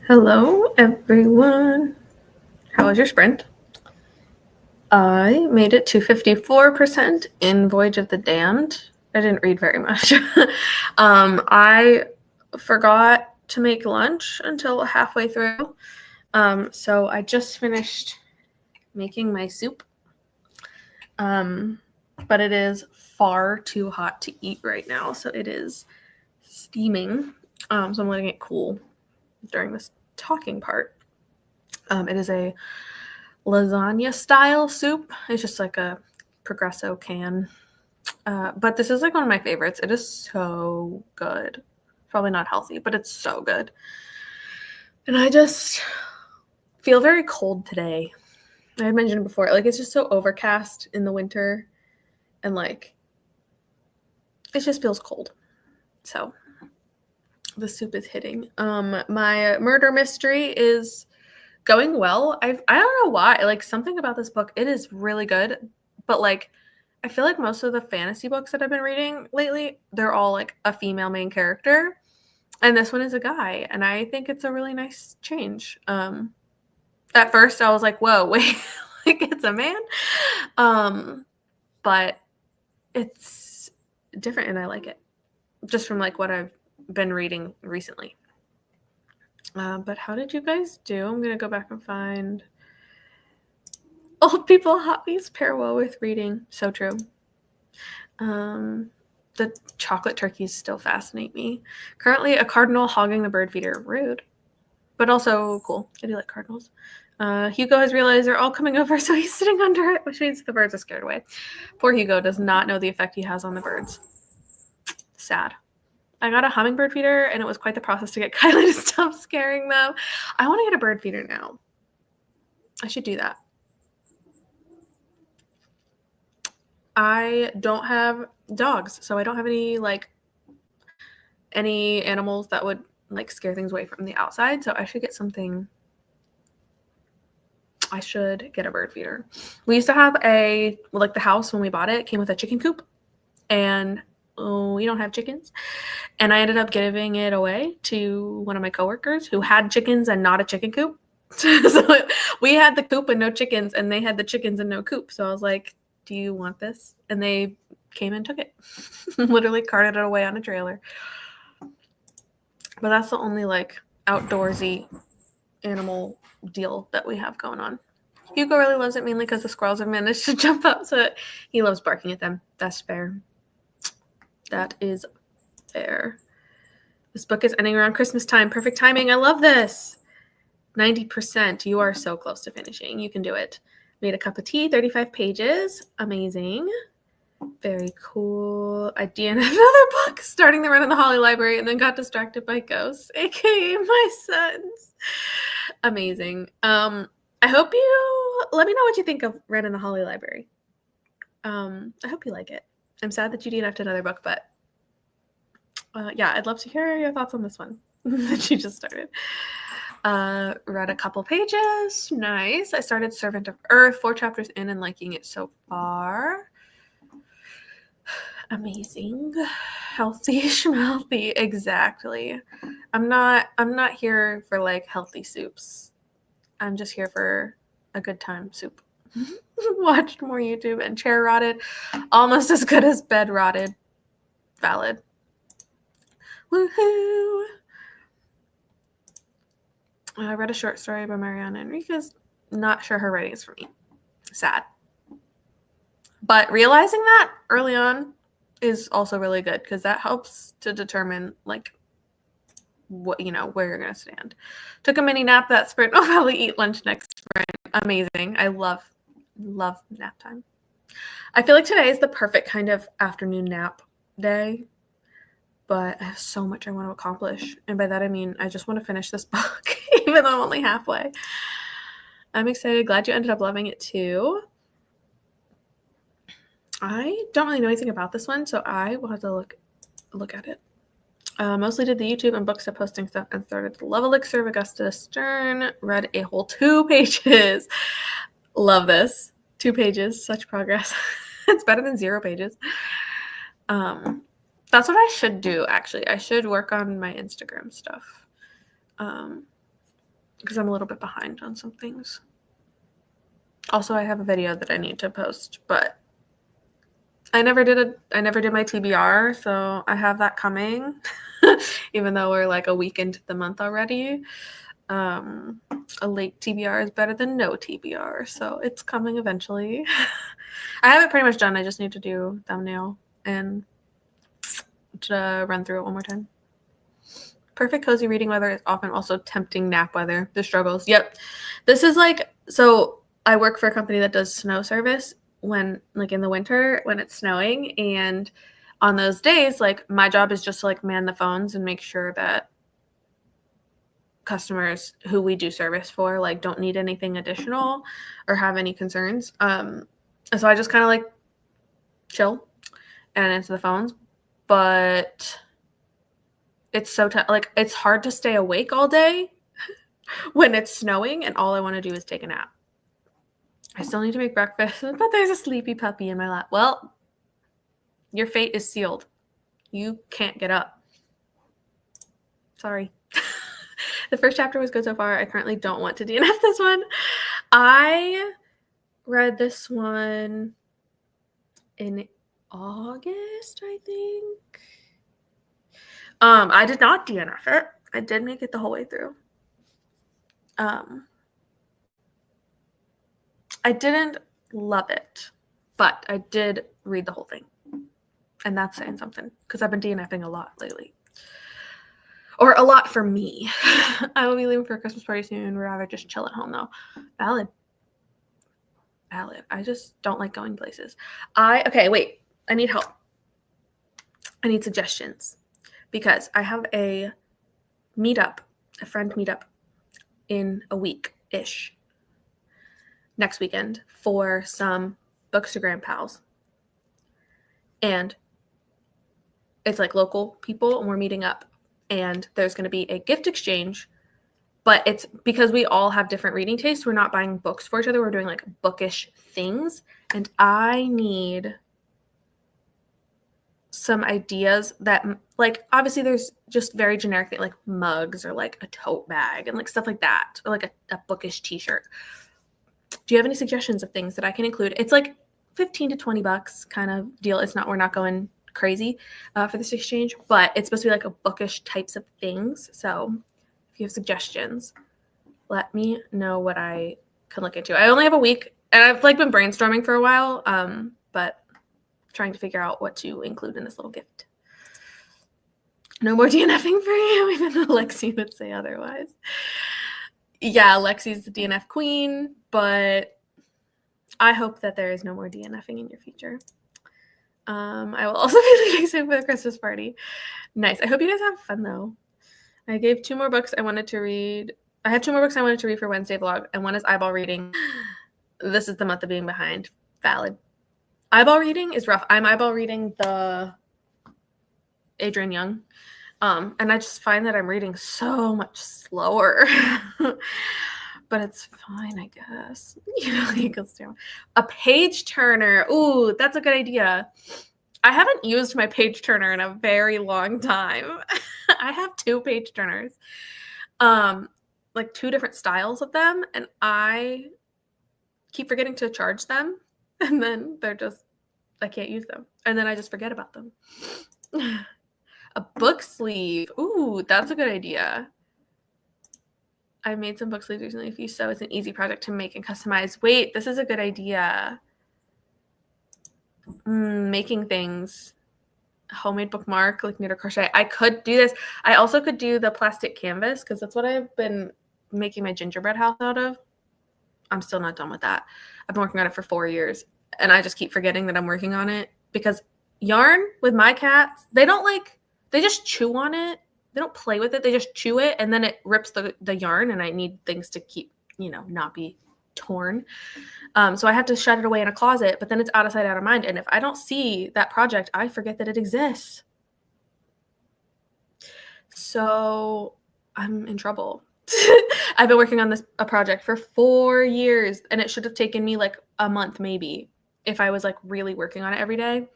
Hello, everyone. How was your sprint? I made it to 54% in Voyage of the Damned. I didn't read very much. I forgot to make lunch until halfway through. So I just finished making my soup. But it is far too hot to eat right now, so it is steaming. So I'm letting it cool during this talking part. It is a lasagna style soup. It's just like a Progresso can. But this is like one of my favorites. It is so good. Probably not healthy, but it's so good. And I just feel very cold today. I had mentioned before, like it's just so overcast in the winter and like it just feels cold. So the soup is hitting. My murder mystery is going well. I don't know why. Like something about this book, it is really good, but like I feel like most of the fantasy books that I've been reading lately, they're all like a female main character, and this one is a guy, and I think it's a really nice change. At first I was like, whoa, wait, like it's a man, but it's different and I like it just from like what I've been reading recently. But how did you guys do? I'm gonna go back and find old people hobbies pair well with reading. So true. The chocolate turkeys still fascinate me. Currently a cardinal hogging the bird feeder. Rude, but also cool. I do like cardinals. Hugo has realized they're all coming over, so he's sitting under it, which means the birds are scared away. Poor Hugo does not know the effect he has on the birds. Sad. I got a hummingbird feeder, and it was quite the process to get Kylie to stop scaring them. I want to get a bird feeder now. I should do that. I don't have dogs, so I don't have any animals that would like scare things away from the outside. So I should get something. I should get a bird feeder. We used to have the house when we bought it came with a chicken coop, and we don't have chickens. And I ended up giving it away to one of my coworkers who had chickens and not a chicken coop. So we had the coop and no chickens, and they had the chickens and no coop. So I was like, do you want this? And they came and took it. Literally carted it away on a trailer. But that's the only like outdoorsy animal deal that we have going on. Hugo really loves it mainly because the squirrels have managed to jump up, so he loves barking at them. That's fair. That is fair. This book is ending around Christmas time. Perfect timing. I love this. 90%. You are so close to finishing. You can do it. Made a cup of tea, 35 pages. Amazing. Very cool. I DNF'd another book, starting the run in the Holly Library, and then got distracted by ghosts, aka my sons. Amazing. I hope you let me know what you think of Ren in the Holly Library. I hope you like it. I'm sad that you DNF'd another book, but yeah, I'd love to hear your thoughts on this one that you just started. Read a couple pages. Nice. I started Servant of Earth, 4 chapters in and liking it so far. Amazing. Healthy schmalthy. Exactly. I'm not here for like healthy soups. I'm just here for a good time soup. Watched more YouTube and chair rotted. Almost as good as bed rotted. Valid. Woohoo. I read a short story by Mariana Enriquez. Not sure her writing is for me. Sad. But realizing that early on is also really good because that helps to determine like what where you're gonna stand. Took a mini nap that sprint. I'll probably eat lunch next sprint. Amazing. I love nap time. I feel like today is the perfect kind of afternoon nap day. But I have so much I want to accomplish. And by that, I mean, I just want to finish this book, even though I'm only halfway. I'm excited. Glad you ended up loving it too. I don't really know anything about this one, so I will have to look at it. Mostly did the YouTube and bookstep posting stuff and started the Love Elixir of Augusta Stern. Read a whole 2 pages. Love this. 2 pages. Such progress. It's better than 0 pages. That's what I should do, actually. I should work on my Instagram stuff. Because I'm a little bit behind on some things. Also, I have a video that I need to post, but I never did my TBR, so I have that coming. Even though we're like a week into the month already. A late TBR is better than no TBR, so it's coming eventually. I have it pretty much done. I just need to do thumbnail and to run through it one more time. Perfect cozy reading weather is often also tempting nap weather. The struggles. Yep. This is like, so I work for a company that does snow service when, like, in the winter when it's snowing, and on those days, like, my job is just to like man the phones and make sure that customers who we do service for like don't need anything additional or have any concerns. So I just kind of like chill and answer the phones, but it's so like it's hard to stay awake all day when it's snowing and all I want to do is take a nap. I still need to make breakfast, but there's a sleepy puppy in my lap. Well, your fate is sealed. You can't get up. Sorry. The first chapter was good so far. I currently don't want to DNF this one. I read this one in August, I think. I did not DNF it. I did make it the whole way through. I didn't love it, but I did read the whole thing. And that's saying something, because I've been DNFing a lot lately. Or a lot for me. I will be leaving for a Christmas party soon. We'd rather just chill at home, though. Valid. I just don't like going places. Okay, wait. I need help. I need suggestions. Because I have a friend meetup in a week-ish. Next weekend for some Bookstagram pals. And it's like local people, and we're meeting up. And there's going to be a gift exchange, but it's because we all have different reading tastes. We're not buying books for each other. We're doing like bookish things. And I need some ideas that, like, obviously there's just very generic things like mugs or like a tote bag and like stuff like that, or like a bookish t-shirt. Do you have any suggestions of things that I can include? It's like $15 to $20 kind of deal. We're not going crazy for this exchange, but it's supposed to be like a bookish types of things. So if you have suggestions, let me know what I can look into. I only have a week, and I've like been brainstorming for a while, but trying to figure out what to include in this little gift. No more DNFing for you, even though Lexi would say otherwise. Yeah, Lexi's the DNF queen, but I hope that there is no more DNFing in your future. I will also be leaving soon for the Christmas party. Nice. I hope you guys have fun, though. I gave 2 more books I wanted to read. I have 2 more books I wanted to read for Wednesday vlog, and one is eyeball reading. This is the month of being behind. Valid. Eyeball reading is rough. I'm eyeball reading the Adrienne Young, and I just find that I'm reading so much slower. But it's fine, I guess. It goes down. A page turner. Ooh, that's a good idea. I haven't used my page turner in a very long time. I have 2 page turners, like 2 different styles of them, and I keep forgetting to charge them, and then I can't use them, and then I just forget about them. A book sleeve. Ooh, that's a good idea. I made some book sleeves recently. If you sew, it's an easy project to make and customize. Wait, this is a good idea. Making things. Homemade bookmark, like knit or crochet. I could do this. I also could do the plastic canvas, because that's what I've been making my gingerbread house out of. I'm still not done with that. I've been working on it for 4 years, and I just keep forgetting that I'm working on it, because yarn with my cats, they just chew on it. They don't play with it. They just chew it, and then it rips the yarn, and I need things to keep, not be torn. So I have to shut it away in a closet, but then it's out of sight, out of mind. And if I don't see that project, I forget that it exists. So I'm in trouble. I've been working on a project for 4 years, and it should have taken me like a month maybe. if I was like really working on it every day, work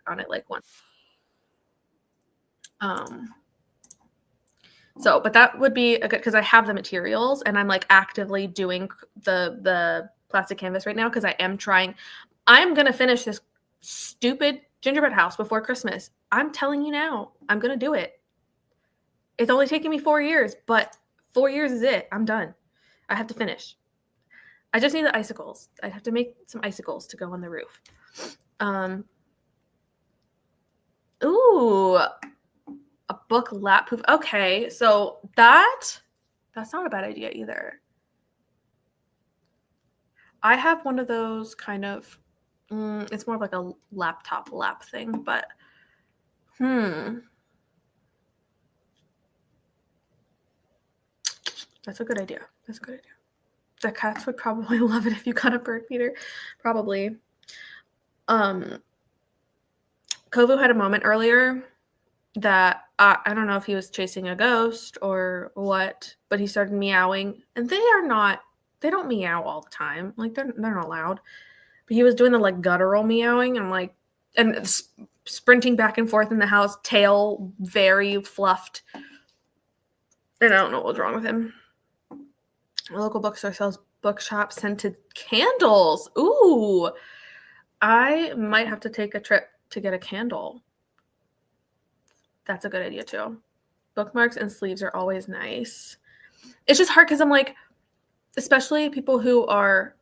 on it like once. So, but that would be a good, because I have the materials and I'm like actively doing the plastic canvas right now because I am trying. I'm gonna finish this stupid gingerbread house before Christmas. I'm telling you now, I'm gonna do it. It's only taking me 4 years, but 4 years is it. I'm done. I have to finish. I just need the icicles. I have to make some icicles to go on the roof. Ooh, a book lap poof. Okay, so that's not a bad idea either. I have one of those kind of, it's more of like a laptop lap thing, but that's a good idea. That's a good idea. The cats would probably love it if you got a bird feeder. Probably. Kovu had a moment earlier that I don't know if he was chasing a ghost or what, but he started meowing, and they don't meow all the time. Like they're not loud, but he was doing the like guttural meowing and like and sprinting back and forth in the house, tail very fluffed. And I don't know what was wrong with him. A local bookstore sells bookshop scented candles. Ooh, I might have to take a trip to get a candle. That's a good idea too. Bookmarks and sleeves are always nice. It's just hard because I'm like, especially people who are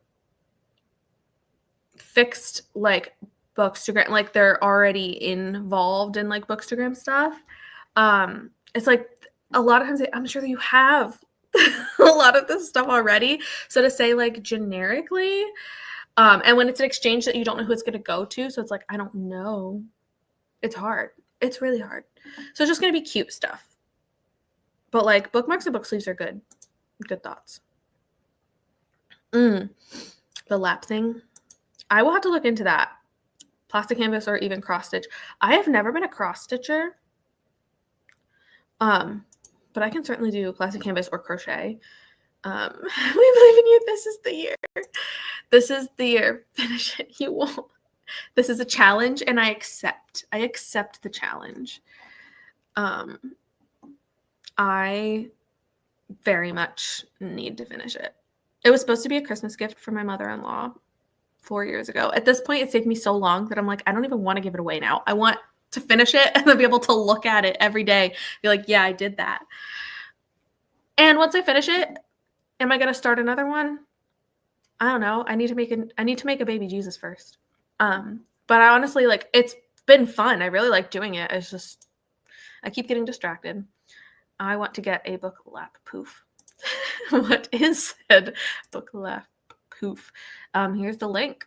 fixed like Bookstagram, like they're already involved in like Bookstagram stuff. It's like a lot of times I'm sure that you have a lot of this stuff already. So to say like generically, and when it's an exchange that you don't know who it's going to go to, so it's like I don't know. It's hard. It's really hard. So it's just going to be cute stuff. But like bookmarks and book sleeves are good. Good thoughts. The lap thing. I will have to look into that. Plastic canvas or even cross stitch. I have never been a cross stitcher. But I can certainly do plastic canvas or crochet. We believe in you. This is the year. This is the year. Finish it. You won't. This is a challenge, and I accept. I accept the challenge. I very much need to finish it. It was supposed to be a Christmas gift for my mother-in-law 4 years ago. At this point, it's taken me so long that I'm like, I don't even want to give it away now. I want to finish it and then be able to look at it every day. Be like, yeah, I did that. And once I finish it, am I going to start another one? I don't know. I need to make a baby Jesus first. But I honestly like, it's been fun. I really like doing it. It's just, I keep getting distracted. I want to get a book lap poof. What is said book lap poof? Here's the link.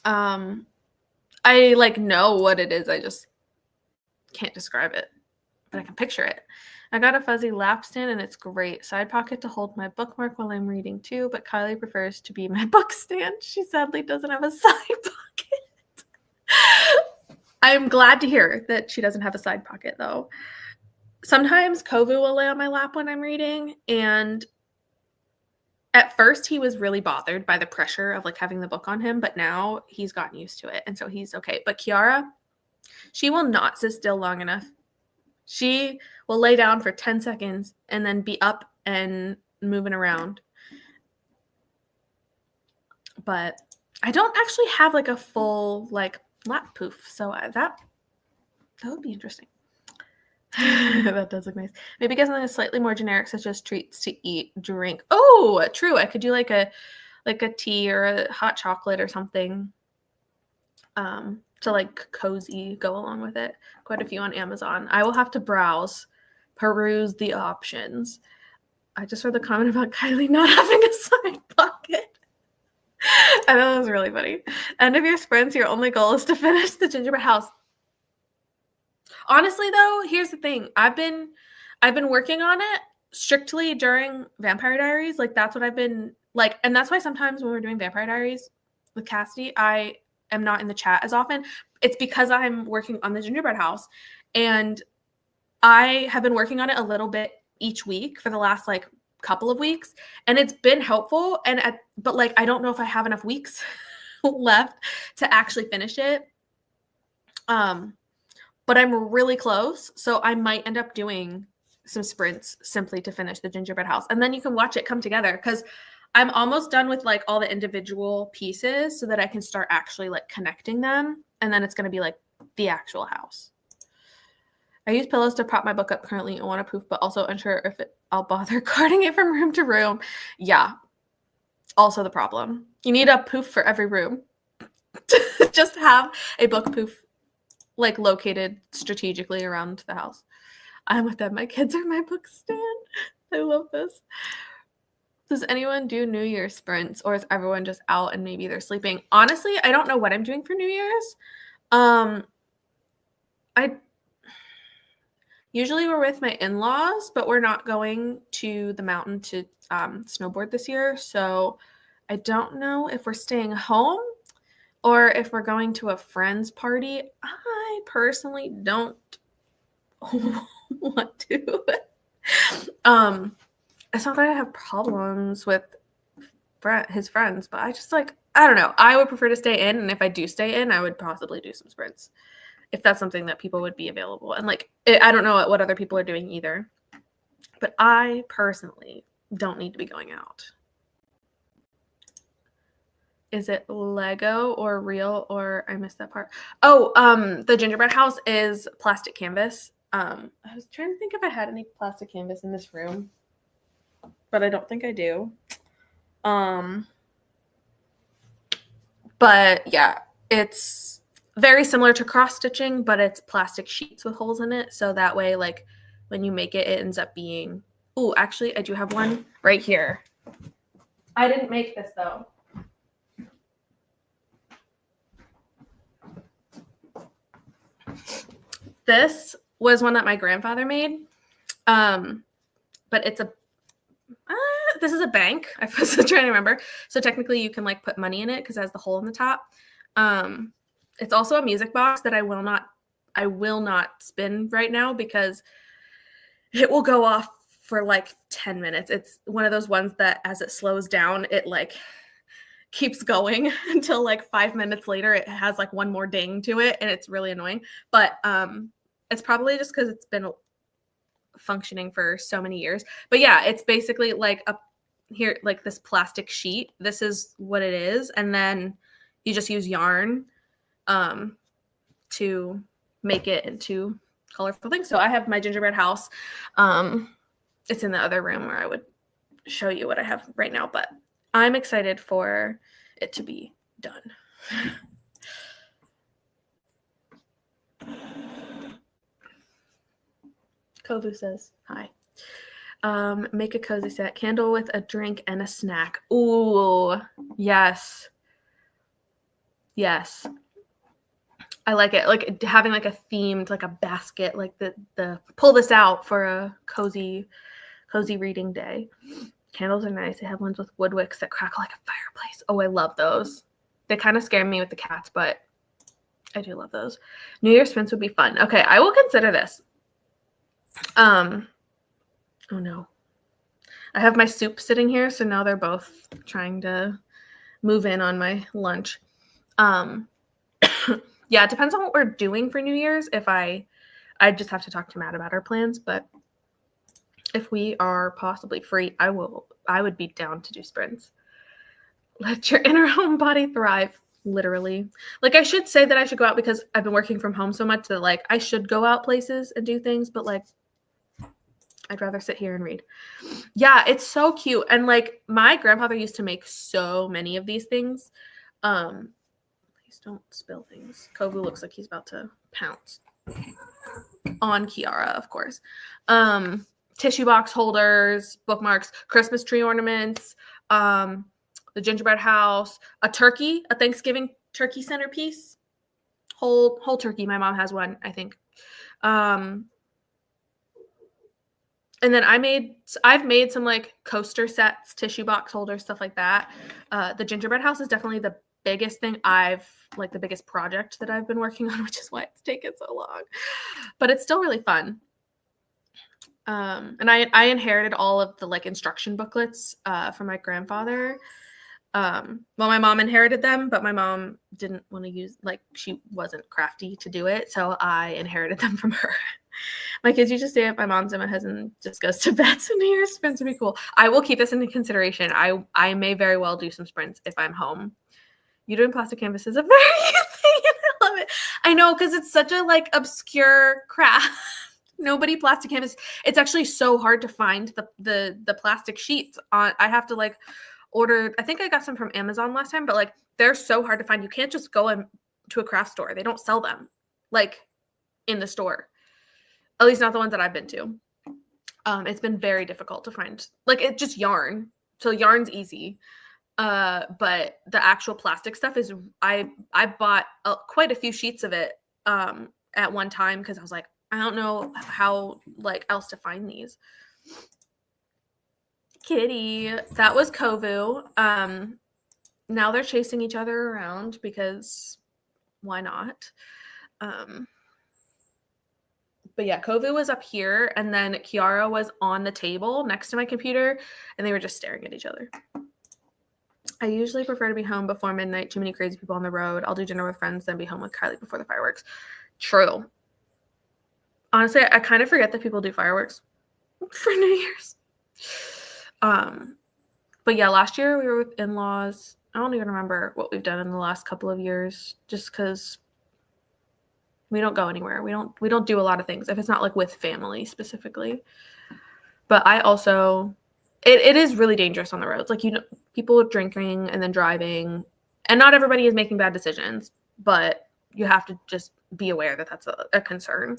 I like know what it is. I just can't describe it, but I can picture it. I got a fuzzy lap stand and it's great. Side pocket to hold my bookmark while I'm reading too, but Kylie prefers to be my book stand. She sadly doesn't have a side pocket. I'm glad to hear that she doesn't have a side pocket though. Sometimes Kovu will lay on my lap when I'm reading, and at first he was really bothered by the pressure of like having the book on him, but now he's gotten used to it and so he's okay. But Kiara, she will not sit still long enough. She will lay down for 10 seconds and then be up and moving around. But I don't actually have like a full like lap poof, so that would be interesting. That does look nice. Maybe get something slightly more generic, such as treats to eat, drink. Oh, true. I could do like a tea or a hot chocolate or something. To like cozy go along with it. Quite a few on Amazon. I will have to peruse the options. I just read the comment about Kylie not having a side pocket. I thought that was really funny. End of your sprints, your only goal is to finish the gingerbread house. Honestly, though, here's the thing. I've been working on it strictly during Vampire Diaries. Like that's what I've been like, and that's why sometimes when we're doing Vampire Diaries with Cassidy, I am not in the chat as often. It's because I'm working on the gingerbread house, and I have been working on it a little bit each week for the last like couple of weeks, and it's been helpful. But like, I don't know if I have enough weeks left to actually finish it. But I'm really close, so I might end up doing some sprints simply to finish the gingerbread house, and then you can watch it come together, because I'm almost done with like all the individual pieces so that I can start actually like connecting them, and then it's going to be like the actual house. I use pillows to prop my book up currently. I want to poof, but also unsure if I'll bother carting it from room to room. Yeah. Also the problem. You need a poof for every room. Just have a book poof like located strategically around the house. I'm with them. My kids are my book stand. I love this. Does anyone do New Year's sprints, or is everyone just out and maybe they're sleeping? Honestly, I don't know what I'm doing for New Year's. Usually we're with my in-laws, but we're not going to the mountain to snowboard this year. So I don't know if we're staying home or if we're going to a friend's party. I personally don't want to. It's not that I have problems with his friends, but I just like, I don't know. I would prefer to stay in. And if I do stay in, I would possibly do some sprints, if that's something that people would be available. And like, I don't know what other people are doing either, but I personally don't need to be going out. Is it Lego or real, or I missed that part? Oh, the gingerbread house is plastic canvas. I was trying to think if I had any plastic canvas in this room, but I don't think I do. But yeah, it's very similar to cross stitching, but it's plastic sheets with holes in it. So that way, like when you make it, it ends up being, oh, actually I do have one right here. I didn't make this though. This was one that my grandfather made. But it's this is a bank. I was trying to remember. So technically you can like put money in it because it has the hole in the top. It's also a music box that I will not spin right now because it will go off for like 10 minutes. It's one of those ones that as it slows down, it like keeps going until like 5 minutes later, it has like one more ding to it. And it's really annoying, but it's probably just because it's been functioning for so many years. But yeah, it's basically like like this plastic sheet. This is what it is. And then you just use yarn to make it into colorful things. So I have my gingerbread house. It's in the other room where I would show you what I have right now, but I'm excited for it to be done. Kovu says, hi. Make a cozy set. Candle with a drink and a snack. Ooh, yes. Yes. I like it. Like having like a themed, like a basket, like the pull this out for a cozy reading day. Candles are nice. They have ones with wood wicks that crackle like a fireplace. Oh, I love those. They kind of scare me with the cats, but I do love those. New Year's sprints would be fun. Okay, I will consider this. Oh no. I have my soup sitting here, so now they're both trying to move in on my lunch. Yeah, it depends on what we're doing for New Year's. If I just have to talk to Matt about our plans, but if we are possibly free, I would be down to do sprints. Let your inner home body thrive. Literally. Like I should say that I should go out because I've been working from home so much that like I should go out places and do things, but like I'd rather sit here and read. Yeah, it's so cute. And like my grandfather used to make so many of these things. Please don't spill things. Kovu looks like he's about to pounce on Kiara, of course. Tissue box holders, bookmarks, Christmas tree ornaments, the gingerbread house, a turkey, a Thanksgiving turkey centerpiece, whole turkey. My mom has one, I think. And then I've made some like coaster sets, tissue box holders, stuff like that. The gingerbread house is definitely the biggest thing the biggest project that I've been working on, which is why it's taken so long, but it's still really fun. And I inherited all of the like instruction booklets from my grandfather. Well, my mom inherited them, but my mom didn't want to use, like, she wasn't crafty to do it, so I inherited them from her. My kids used to stay at my mom's and my husband just goes to bed, so New Year's sprints would be cool. I will keep this into consideration. I may very well do some sprints if I'm home. You doing plastic canvas is a very good thing, and I love it. I know, because it's such a like obscure craft. Nobody plastic canvas. It's actually so hard to find the plastic sheets. I have to like order. I think I got some from Amazon last time, but like they're so hard to find. You can't just go to a craft store. They don't sell them like in the store. At least not the ones that I've been to. It's been very difficult to find. Like, it's just yarn. So yarn's easy. But the actual plastic stuff is, I bought quite a few sheets of it at one time because I was like, I don't know how like else to find these. Kitty, that was Kovu. Now they're chasing each other around because why not? But yeah, Kovu was up here, and then Kiara was on the table next to my computer, and they were just staring at each other. I usually prefer to be home before midnight. Too many crazy people on the road. I'll do dinner with friends, then be home with Kylie before the fireworks. True. Honestly, I kind of forget that people do fireworks for New Year's. But yeah, last year we were with in-laws. I don't even remember what we've done in the last couple of years, just because we don't go anywhere. We don't do a lot of things if it's not like with family specifically. But I also, it is really dangerous on the roads. Like, you know, people drinking and then driving, and not everybody is making bad decisions, but you have to just be aware that that's a concern.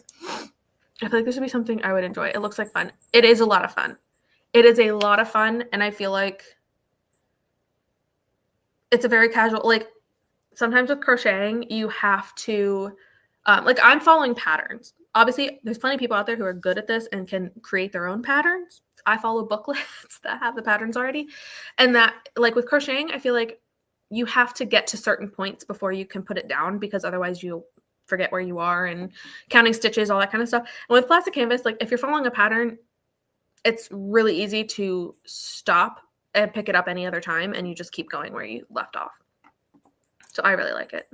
I feel like this would be something I would enjoy. It looks like fun. It is a lot of fun. It is a lot of fun, and I feel like it's a very casual, like, sometimes with crocheting, you have to, like, I'm following patterns. Obviously, there's plenty of people out there who are good at this and can create their own patterns. I follow booklets that have the patterns already. And that, like, with crocheting, I feel like you have to get to certain points before you can put it down, because otherwise you'll forget where you are and counting stitches, all that kind of stuff. And with plastic canvas, like, if you're following a pattern, it's really easy to stop and pick it up any other time, and you just keep going where you left off. So I really like it.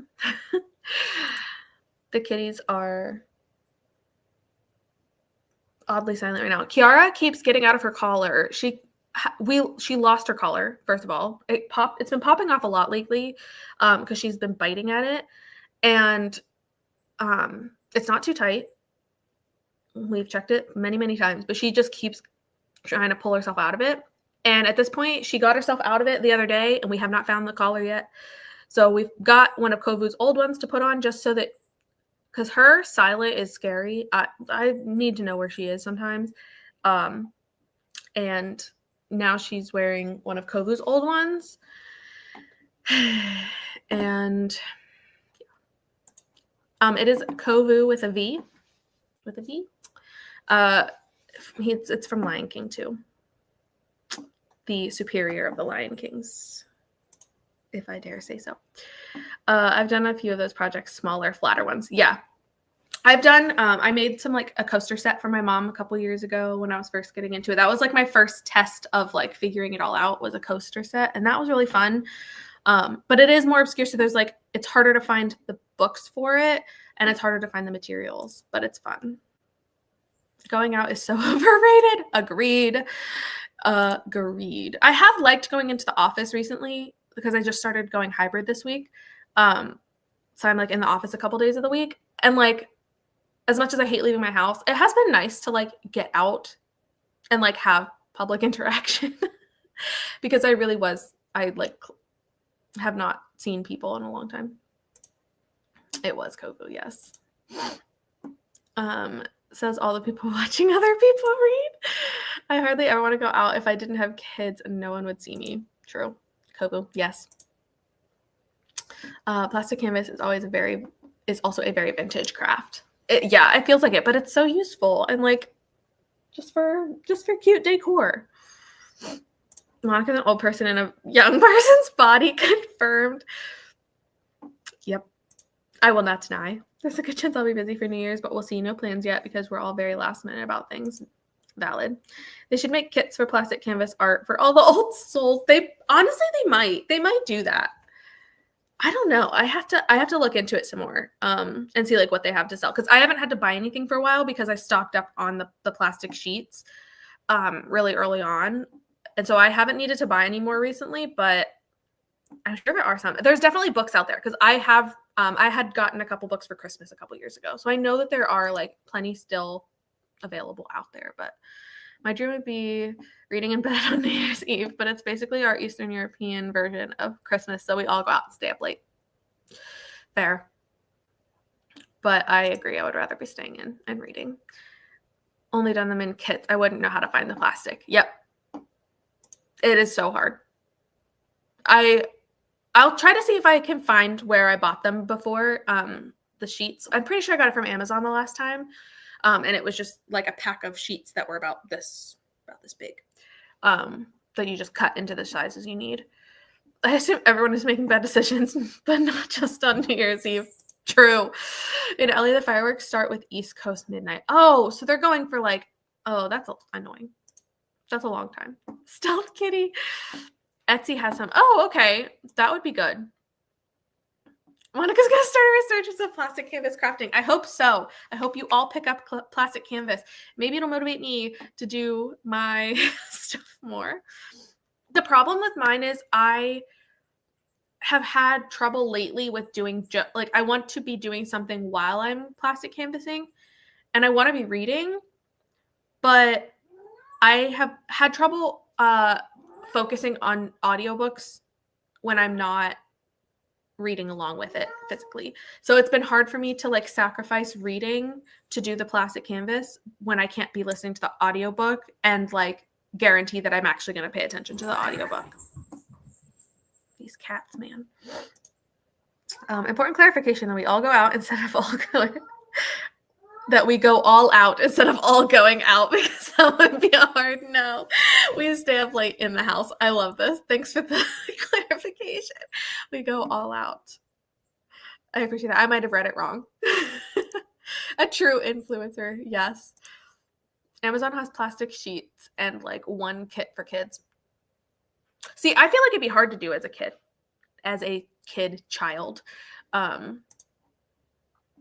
The kitties are oddly silent right now. Kiara keeps getting out of her collar. She lost her collar, first of all. It's been popping off a lot lately because she's been biting at it. And it's not too tight. We've checked it many, many times, but she just keeps trying to pull herself out of it. And at this point, she got herself out of it the other day, and we have not found the collar yet. So we've got one of Kovu's old ones to put on, just so that, because her silent is scary. I need to know where she is sometimes. And now she's wearing one of Kovu's old ones. And it is Kovu with a V. With a V. It's from Lion King too. The superior of the Lion Kings, if I dare say so. I've done a few of those projects, smaller, flatter ones. Yeah. I've done, I made some, like, a coaster set for my mom a couple years ago when I was first getting into it. That was like my first test of like figuring it all out, was a coaster set. And that was really fun. But it is more obscure. So there's like, it's harder to find the books for it, and it's harder to find the materials, but it's fun. Going out is so overrated. Agreed. Agreed. I have liked going into the office recently because I just started going hybrid this week. So I'm like in the office a couple days of the week, and like, as much as I hate leaving my house, it has been nice to like get out and like have public interaction because I like have not seen people in a long time. It was Kovu, yes. Says all the people watching other people read. I hardly ever want to go out if I didn't have kids and no one would see me. True. Kovu, yes. Plastic canvas is also a very vintage craft. It feels like it, but it's so useful and like just for cute decor. Monica's an old person in a young person's body. Confirmed. Yep. I will not deny. There's a good chance I'll be busy for New Year's, but we'll see. No plans yet because we're all very last minute about things. Valid. They should make kits for plastic canvas art for all the old souls. They might do that. I don't know. I have to look into it some more and see like what they have to sell, because I haven't had to buy anything for a while because I stocked up on the plastic sheets really early on, and so I haven't needed to buy any more recently. But I'm sure there are some. There's definitely books out there, because I had gotten a couple books for Christmas a couple years ago, so I know that there are like plenty still available out there. But my dream would be reading in bed on New Year's Eve, but it's basically our Eastern European version of Christmas, so we all go out and stay up late. Fair. But I agree, I would rather be staying in and reading. Only done them in kits. I wouldn't know how to find the plastic. Yep. It is so hard. I'll try to see if I can find where I bought them before, the sheets. I'm pretty sure I got it from Amazon the last time. And it was just like a pack of sheets that were about this big, that you just cut into the sizes you need. I assume everyone is making bad decisions, but not just on New Year's Eve. True. In LA, the fireworks start with East Coast midnight. Oh, so they're going for like, oh, that's annoying. That's a long time. Stealth Kitty. Etsy has some. Oh, okay. That would be good. Monica's going to start a resurgence of plastic canvas crafting. I hope so. I hope you all pick up plastic canvas. Maybe it'll motivate me to do my stuff more. The problem with mine is I have had trouble lately with doing like I want to be doing something while I'm plastic canvassing, and I want to be reading, but I have had trouble focusing on audiobooks when I'm not reading along with it physically. So it's been hard for me to like sacrifice reading to do the plastic canvas when I can't be listening to the audiobook and like guarantee that I'm actually going to pay attention to the audiobook. These cats, man. Important clarification that we all go out instead of all going. That we go all out instead of all going out, because that would be a hard no. We stay up late in the house. I love this. Thanks for the clarification. We go all out. I appreciate that. I might have read it wrong. A true influencer. Yes. Amazon has plastic sheets and like one kit for kids. See, I feel like it'd be hard to do as a child.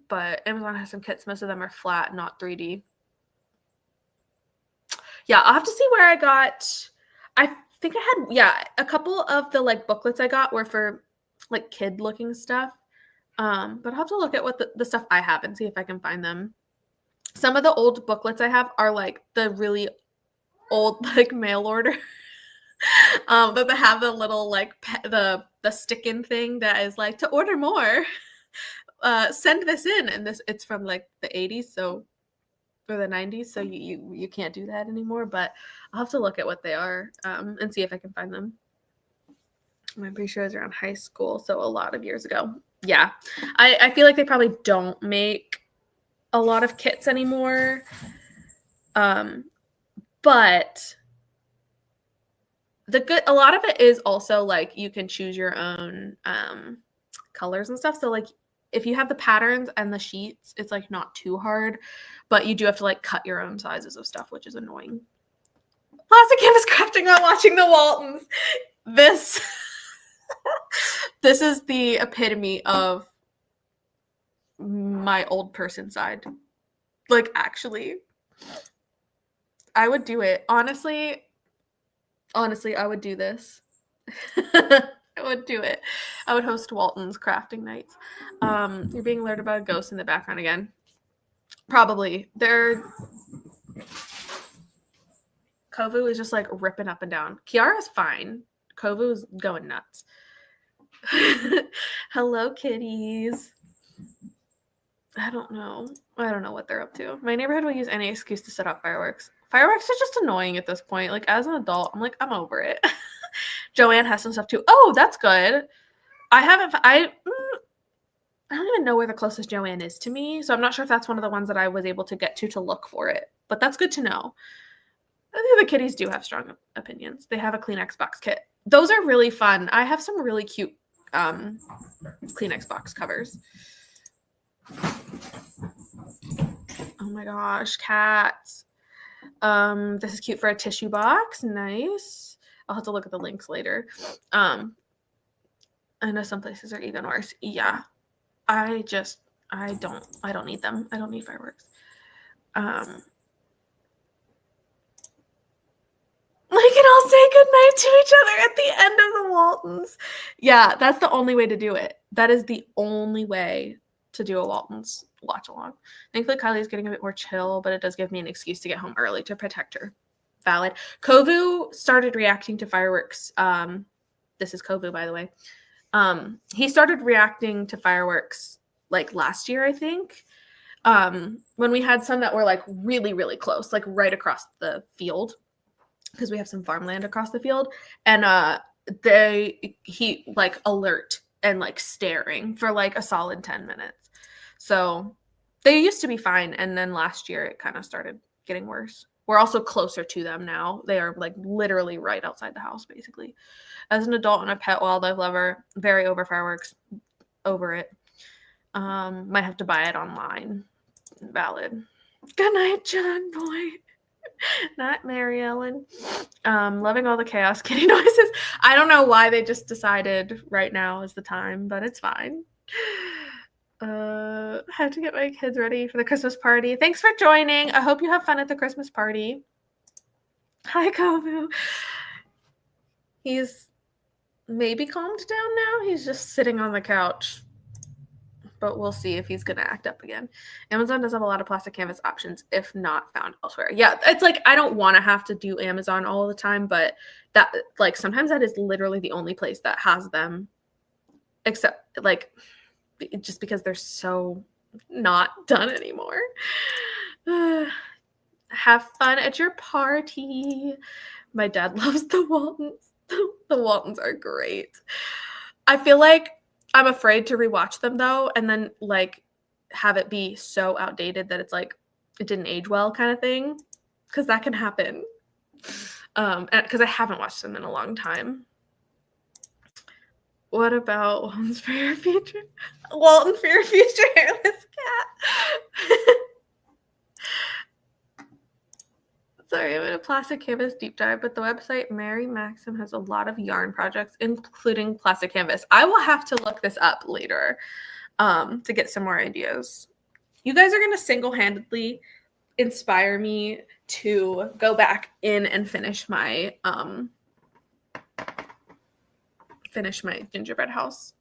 But Amazon has some kits. Most of them are flat, not 3D. Yeah, I'll have to see where I got. I think I had, a couple of the like booklets I got were for like kid looking stuff. But I'll have to look at what the stuff I have and see if I can find them. Some of the old booklets I have are like the really old like mail order. But they have the little like the stick-in thing that is like, to order more. Send this in, and it's from like the 80s, so or the 90s, so you can't do that anymore. But I'll have to look at what they are and see if I can find them. I'm pretty sure it was around high school, so a lot of years ago. Yeah, I feel like they probably don't make a lot of kits anymore, but a lot of it is also like you can choose your own colors and stuff. So like if you have the patterns and the sheets, it's like not too hard, but you do have to like cut your own sizes of stuff, which is annoying. Plastic canvas crafting while watching the Waltons. This is the epitome of my old person side. Like, actually, I would do it. Honestly, I would do this. I would do it. I would host Walton's crafting nights. You're being alerted by a ghost in the background again. Probably. Kovu is just like ripping up and down. Kiara's fine. Kovu is going nuts. Hello, kitties. I don't know what they're up to. My neighborhood will use any excuse to set off fireworks. Fireworks are just annoying at this point. Like, as an adult, I'm like, I'm over it. Joanne has some stuff too. Oh, that's good. I don't even know where the closest Joanne is to me, so I'm not sure if that's one of the ones that I was able to get to look for it. But that's good to know. I think the kitties do have strong opinions. They have a Kleenex box kit. Those are really fun. I have some really cute Kleenex box covers. Oh my gosh, cats. This is cute for a tissue box. Nice. I'll have to look at the links later. I know some places are even worse. Yeah. I don't need them. I don't need fireworks. We can all say goodnight to each other at the end of the Waltons. Yeah, that's the only way to do it. That is the only way to do a Waltons watch along. Thankfully, Kylie's getting a bit more chill, but it does give me an excuse to get home early to protect her. Valid. Kovu started reacting to fireworks. This is Kovu, by the way. He started reacting to fireworks like last year, I think. When we had some that were like really, really close, like right across the field, because we have some farmland across the field, and he like alert and like staring for like a solid 10 minutes. So they used to be fine, and then last year it kind of started getting worse. We're also closer to them now. They are like literally right outside the house, basically. As an adult and a pet wildlife lover, very over fireworks, over it. Might have to buy it online. Valid. Good night, John Boy. Not Mary Ellen. Loving all the chaos kitty noises. I don't know why they just decided right now is the time, but it's fine. Have to get my kids ready for the Christmas party. Thanks for joining. I hope you have fun at the Christmas party. Hi, Kovu. He's maybe calmed down now. He's just sitting on the couch. But we'll see if he's going to act up again. Amazon does have a lot of plastic canvas options if not found elsewhere. Yeah, it's like I don't want to have to do Amazon all the time, but that like sometimes that is literally the only place that has them, except like just because they're so not done anymore. Have fun at your party. My dad loves the Waltons. The Waltons are great. I feel like I'm afraid to rewatch them though, and then like have it be so outdated that it's like it didn't age well kind of thing, because that can happen. Because I haven't watched them in a long time. What about Walton's for your future? Walton for your future hairless cat. Sorry, I'm in a plastic canvas deep dive, but the website Mary Maxim has a lot of yarn projects, including plastic canvas. I will have to look this up later to get some more ideas. You guys are going to single-handedly inspire me to go back in and finish my gingerbread house,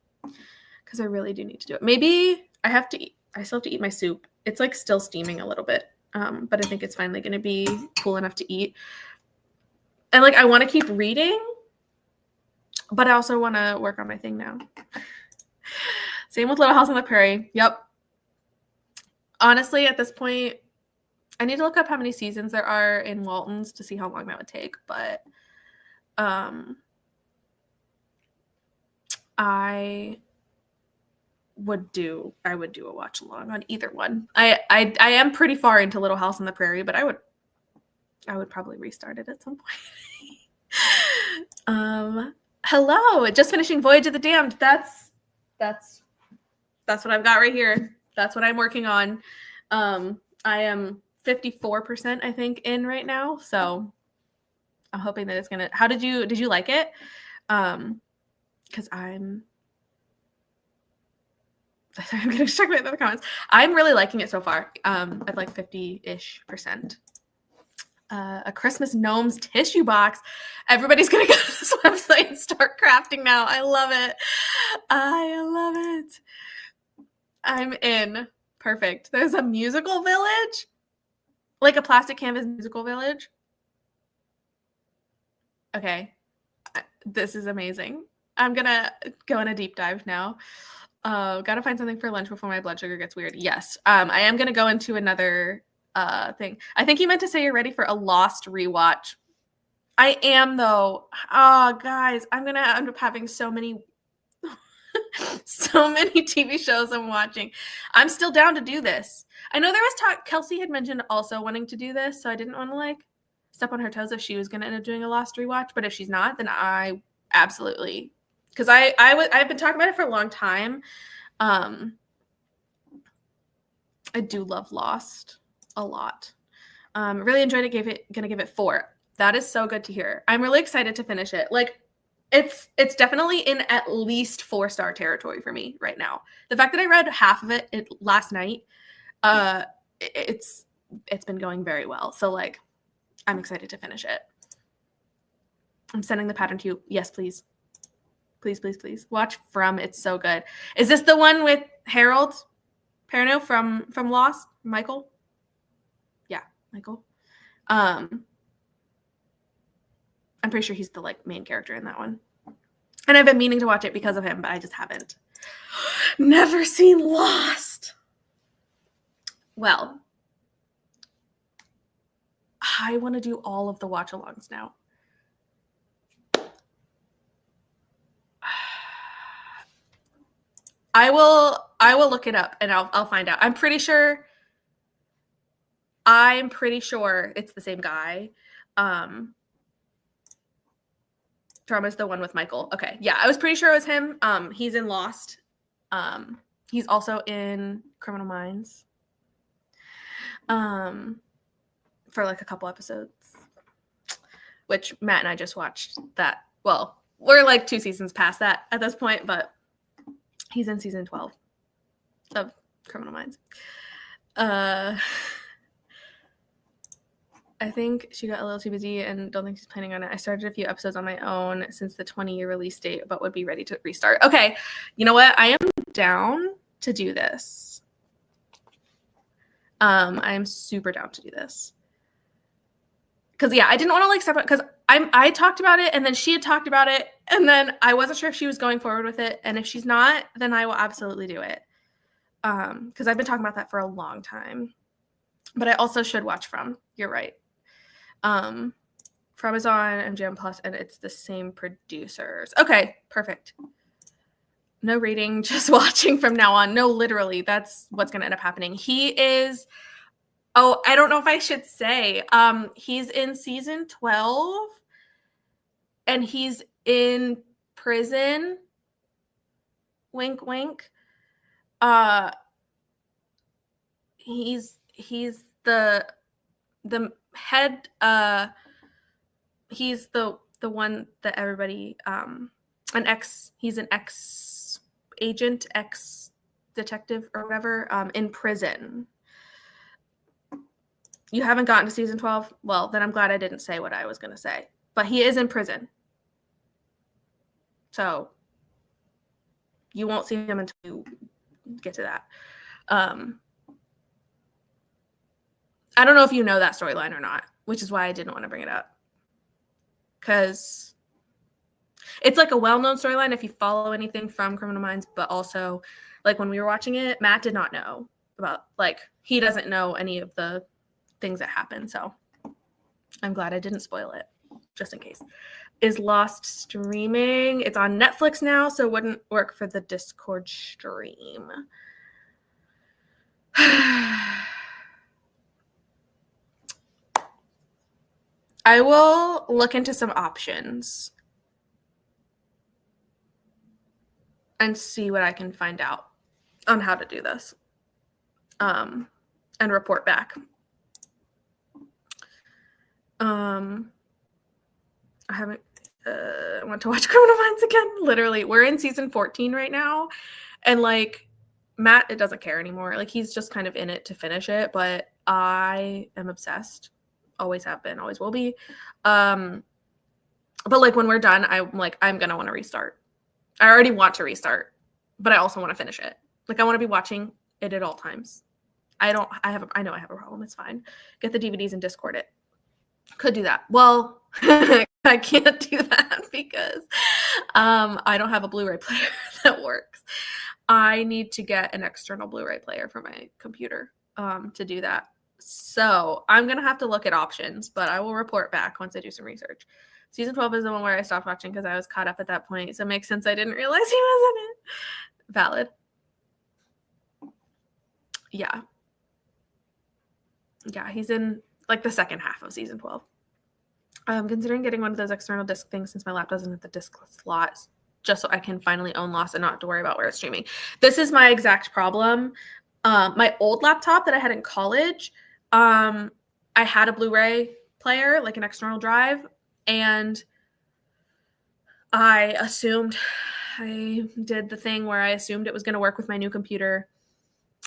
because I really do need to do it. Maybe I still have to eat my soup. It's like still steaming a little bit. But I think it's finally going to be cool enough to eat. And like, I want to keep reading, but I also want to work on my thing now. Same with Little House on the Prairie. Yep. Honestly, at this point, I need to look up how many seasons there are in Waltons to see how long that would take. But I would do a watch along on either one. I am pretty far into Little House on the Prairie, but I would probably restart it at some point. Hello, just finishing Voyage of the Damned. That's what I've got right here. That's what I'm working on. I am 54%, I think, in right now. So I'm hoping that it's gonna. How did you like it? Because I'm getting distracted by the comments. I'm really liking it so far. At like 50-ish%. A Christmas gnomes tissue box. Everybody's gonna go to this website and start crafting now. I love it. I love it. I'm in. Perfect. There's a musical village, like a plastic canvas musical village. Okay, this is amazing. I'm gonna go in a deep dive now. Gotta find something for lunch before my blood sugar gets weird. Yes. I am gonna go into another thing. I think you meant to say you're ready for a Lost rewatch. I am though. Oh, guys, I'm gonna end up having so many TV shows I'm watching. I'm still down to do this. I know there was talk. Kelsey had mentioned also wanting to do this, so I didn't want to like step on her toes if she was gonna end up doing a Lost rewatch. But if she's not, then I absolutely. Because I've been talking about it for a long time. I do love Lost a lot. Really enjoyed it. Gonna give it 4. That is so good to hear. I'm really excited to finish it. Like, it's definitely in at least 4-star territory for me right now. The fact that I read half of it last night, it's been going very well. So like, I'm excited to finish it. I'm sending the pattern to you. Yes, please. Please, please, please. Watch From. It's so good. Is this the one with Harold Perrineau from Lost? Michael? Yeah, Michael. I'm pretty sure he's the like main character in that one. And I've been meaning to watch it because of him, but I just haven't. Never seen Lost. Well, I want to do all of the watch-alongs now. I will look it up and I'll find out. I'm pretty sure it's the same guy. Drama's the one with Michael. Okay. Yeah, I was pretty sure it was him. He's in Lost. He's also in Criminal Minds. For like a couple episodes. Which Matt and I just watched that. Well, we're like 2 seasons past that at this point, but he's in season 12 of Criminal Minds. I think she got a little too busy and don't think she's planning on it. I started a few episodes on my own since the 20-year release date, but would be ready to restart. Okay, you know what? I am down to do this. I am super down to do this. Because, yeah, I didn't want to, like, separate, because I talked about it, and then she had talked about it, and then I wasn't sure if she was going forward with it, and if she's not, then I will absolutely do it. Because I've been talking about that for a long time. But I also should watch From. You're right. From is on MGM Plus, and it's the same producers. Okay, perfect. No reading, just watching from now on. No, literally, that's what's going to end up happening. He is... Oh, I don't know if I should say. He's in season 12, and he's in prison. Wink, wink. He's the head. He's the one that everybody. He's an ex-agent, ex-detective, or whatever. In prison. You haven't gotten to season 12? Well, then I'm glad I didn't say what I was going to say. But he is in prison. So you won't see him until you get to that. I don't know if you know that storyline or not, which is why I didn't want to bring it up. Because it's like a well-known storyline if you follow anything from Criminal Minds, but also, like, when we were watching it, Matt did not know about, like, he doesn't know any of the things that happen, so I'm glad I didn't spoil it, just in case. Is Lost streaming? It's on Netflix now, so it wouldn't work for the Discord stream. I will look into some options and see what I can find out on how to do this, and report back. I haven't I want to watch Criminal Minds again. Literally, we're in season 14 right now, and like Matt, it doesn't care anymore. Like, he's just kind of in it to finish it, but I am obsessed. Always have been, always will be. But like, when we're done, I'm gonna want to restart. I already want to restart, but I also want to finish it. Like, I want to be watching it at all times. I know I have a problem. It's fine. Get the DVDs and Discord it. Could do that. Well, I can't do that because I don't have a Blu-ray player that works. I need to get an external Blu-ray player for my computer to do that. So I'm going to have to look at options, but I will report back once I do some research. Season 12 is the one where I stopped watching because I was caught up at that point. So it makes sense I didn't realize he was in it. Valid. Yeah. Yeah, he's in like the second half of season 12. I'm considering getting one of those external disc things since my lap doesn't have the disc slots, just so I can finally own Lost and not have to worry about where it's streaming. This is my exact problem. My old laptop that I had in college, I had a Blu-ray player, like an external drive, and I did the thing where I assumed it was going to work with my new computer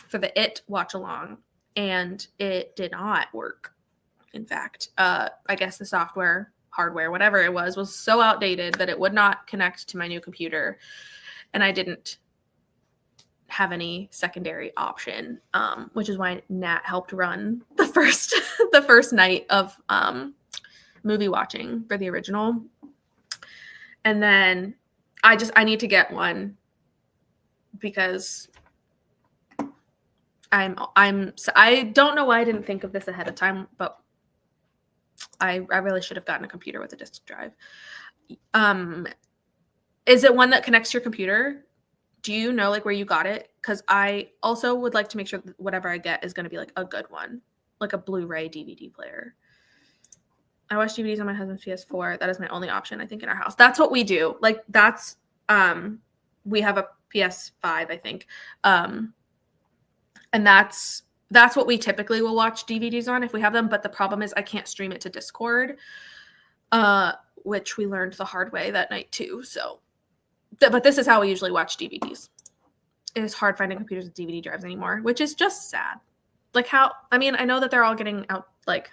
for the It watch along, and it did not work. In fact, I guess the software, hardware, whatever it was so outdated that it would not connect to my new computer, and I didn't have any secondary option, which is why Nat helped run the first the first night of movie watching for the original. And then I need to get one because I don't know why I didn't think of this ahead of time, but I really should have gotten a computer with a disk drive. Is it one that connects to your computer? Do you know like where you got it? Because I also would like to make sure that whatever I get is going to be like a good one, like a Blu-ray DVD player. I watch DVDs on my husband's PS4. That is my only option, I think, in our house. That's what we do. Like that's we have a PS5, I think. And that's what we typically will watch DVDs on if we have them. But the problem is I can't stream it to Discord, which we learned the hard way that night too. So, but this is how we usually watch DVDs. It is hard finding computers with DVD drives anymore, which is just sad. Like I know that they're all getting out, like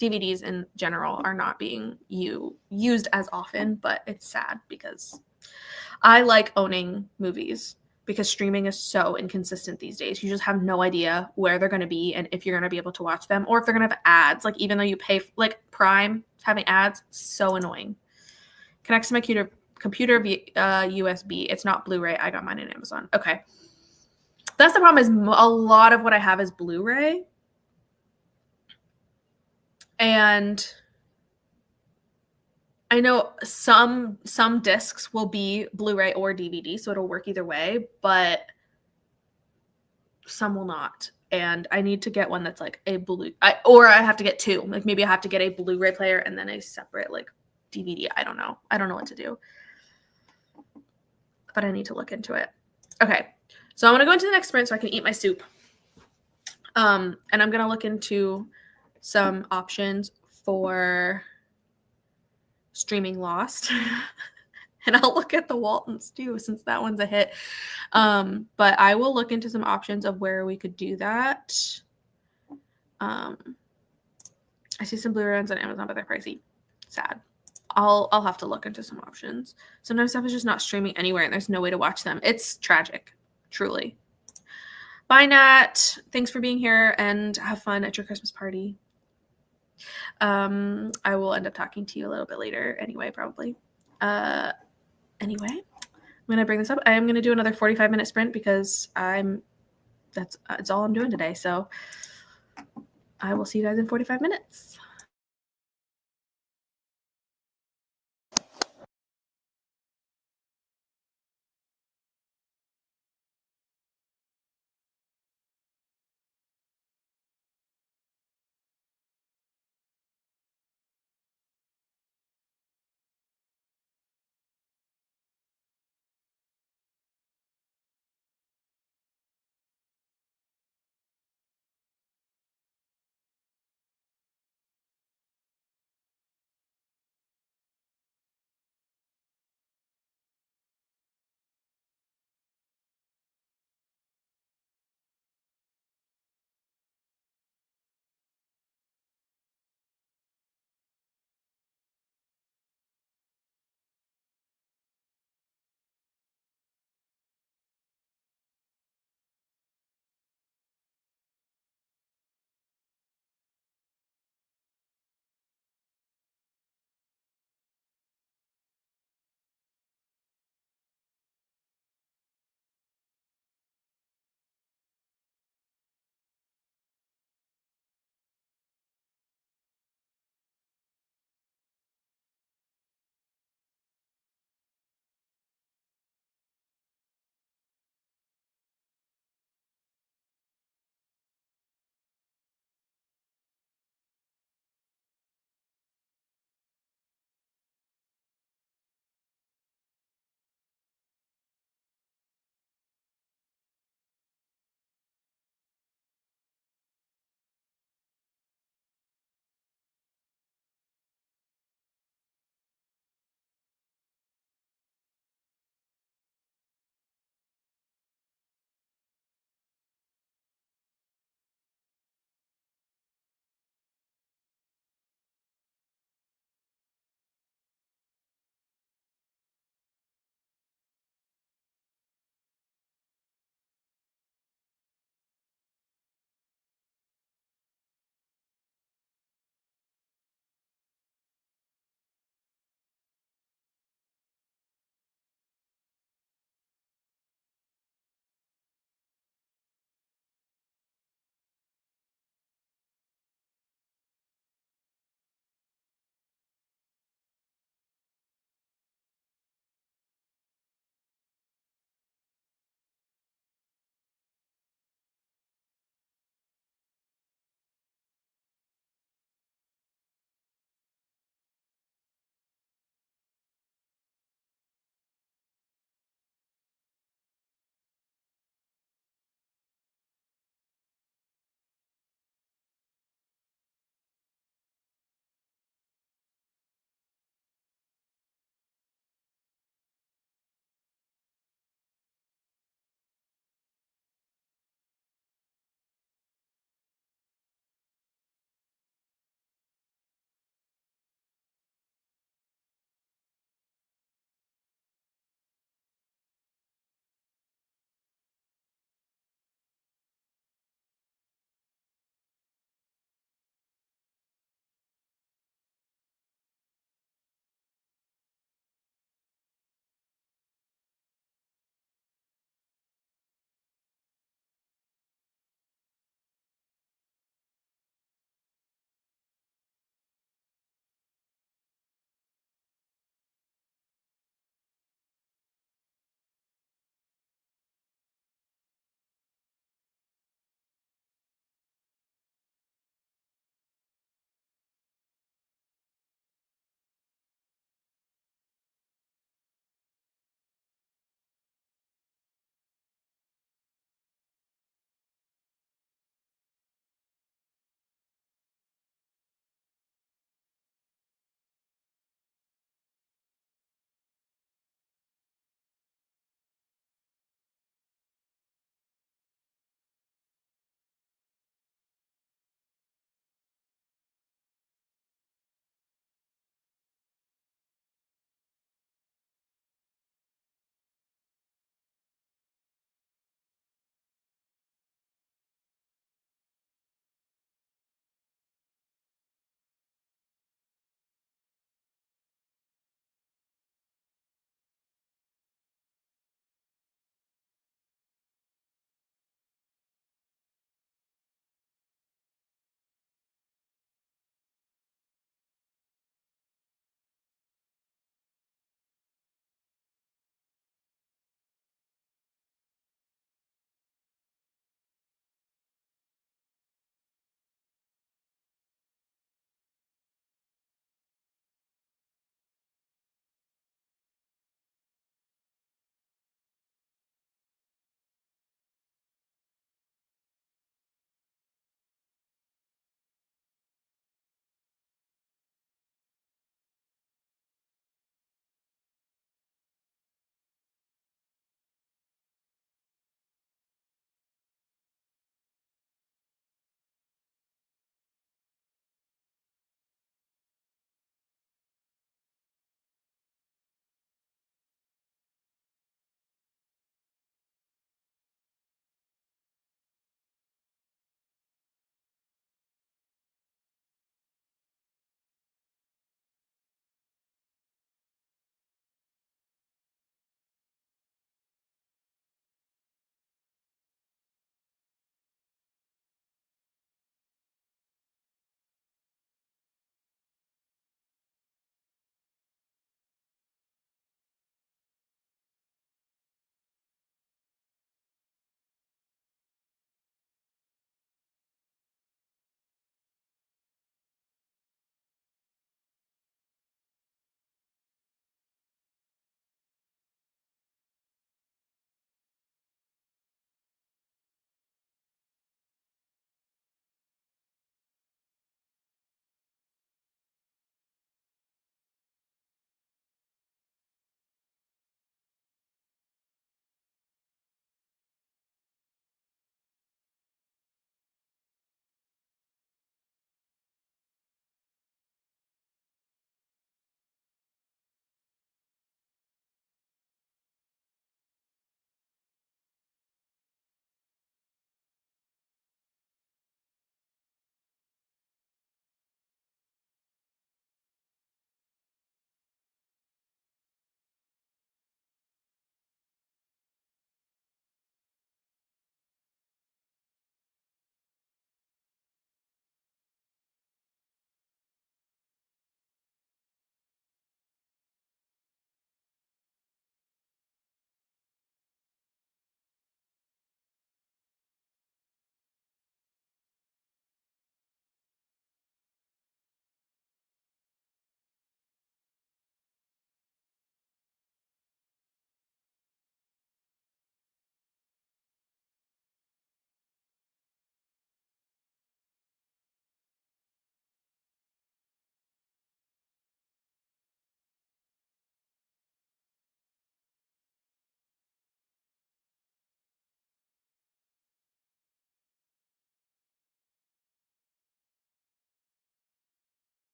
DVDs in general are not being used as often, but it's sad because I like owning movies because streaming is so inconsistent these days. You just have no idea where they're going to be and if you're going to be able to watch them or if they're going to have ads. Like even though you pay like Prime, having ads, so annoying. Connects to my computer via USB. It's not Blu-ray. I got mine on Amazon. Okay. That's the problem is a lot of what I have is Blu-ray. And I know some discs will be Blu-ray or DVD, so it'll work either way, but some will not. And I need to get one that's like a or I have to get two. Like maybe I have to get a Blu-ray player and then a separate like DVD. I don't know. I don't know what to do. But I need to look into it. Okay. So I'm going to go into the next sprint so I can eat my soup. And I'm going to look into some options for streaming Lost. And I'll look at the Waltons too, since that one's a hit. But I will look into some options of where we could do that. I see some Blu-ray ones on Amazon, but they're pricey. Sad. I'll have to look into some options. Sometimes stuff is just not streaming anywhere and there's no way to watch them. It's tragic, truly. Bye, Nat. Thanks for being here and have fun at your Christmas party. I will end up talking to you a little bit later anyway, probably. Anyway, I'm going to bring this up. I am going to do another 45-minute sprint because that's all I'm doing today. So I will see you guys in 45 minutes.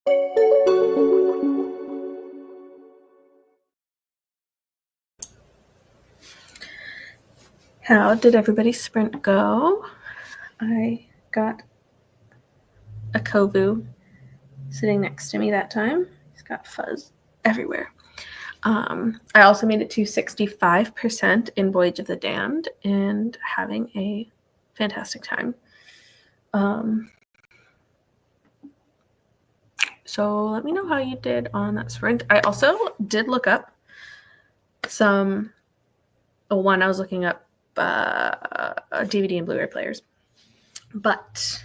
How did everybody's sprint go? I got a Kovu sitting next to me that time. He's got fuzz everywhere. I also made it to 65% in Voyage of the Damned and having a fantastic time. So let me know how you did on that sprint. I also did look up I was looking up DVD and Blu-ray players. But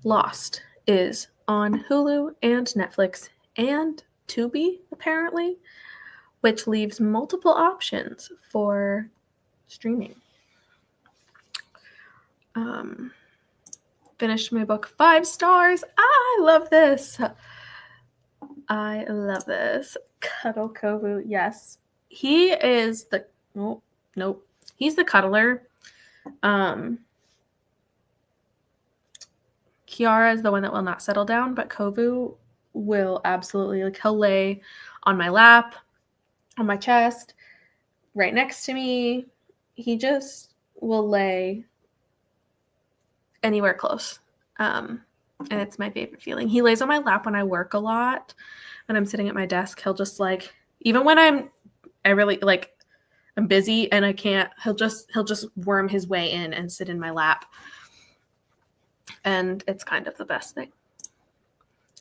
Lost is on Hulu and Netflix and Tubi, apparently, which leaves multiple options for streaming. Finished my book 5 stars. I love this. I love this. Cuddle Kovu, yes. He is the nope. He's the cuddler. Kiara is the one that will not settle down, but Kovu will absolutely, like, he'll lay on my lap, on my chest, right next to me. He just will lay anywhere close. And it's my favorite feeling. He lays on my lap when I work a lot. When I'm sitting at my desk, he'll just, like, even when I'm busy and I can't, he'll just worm his way in and sit in my lap. And it's kind of the best thing.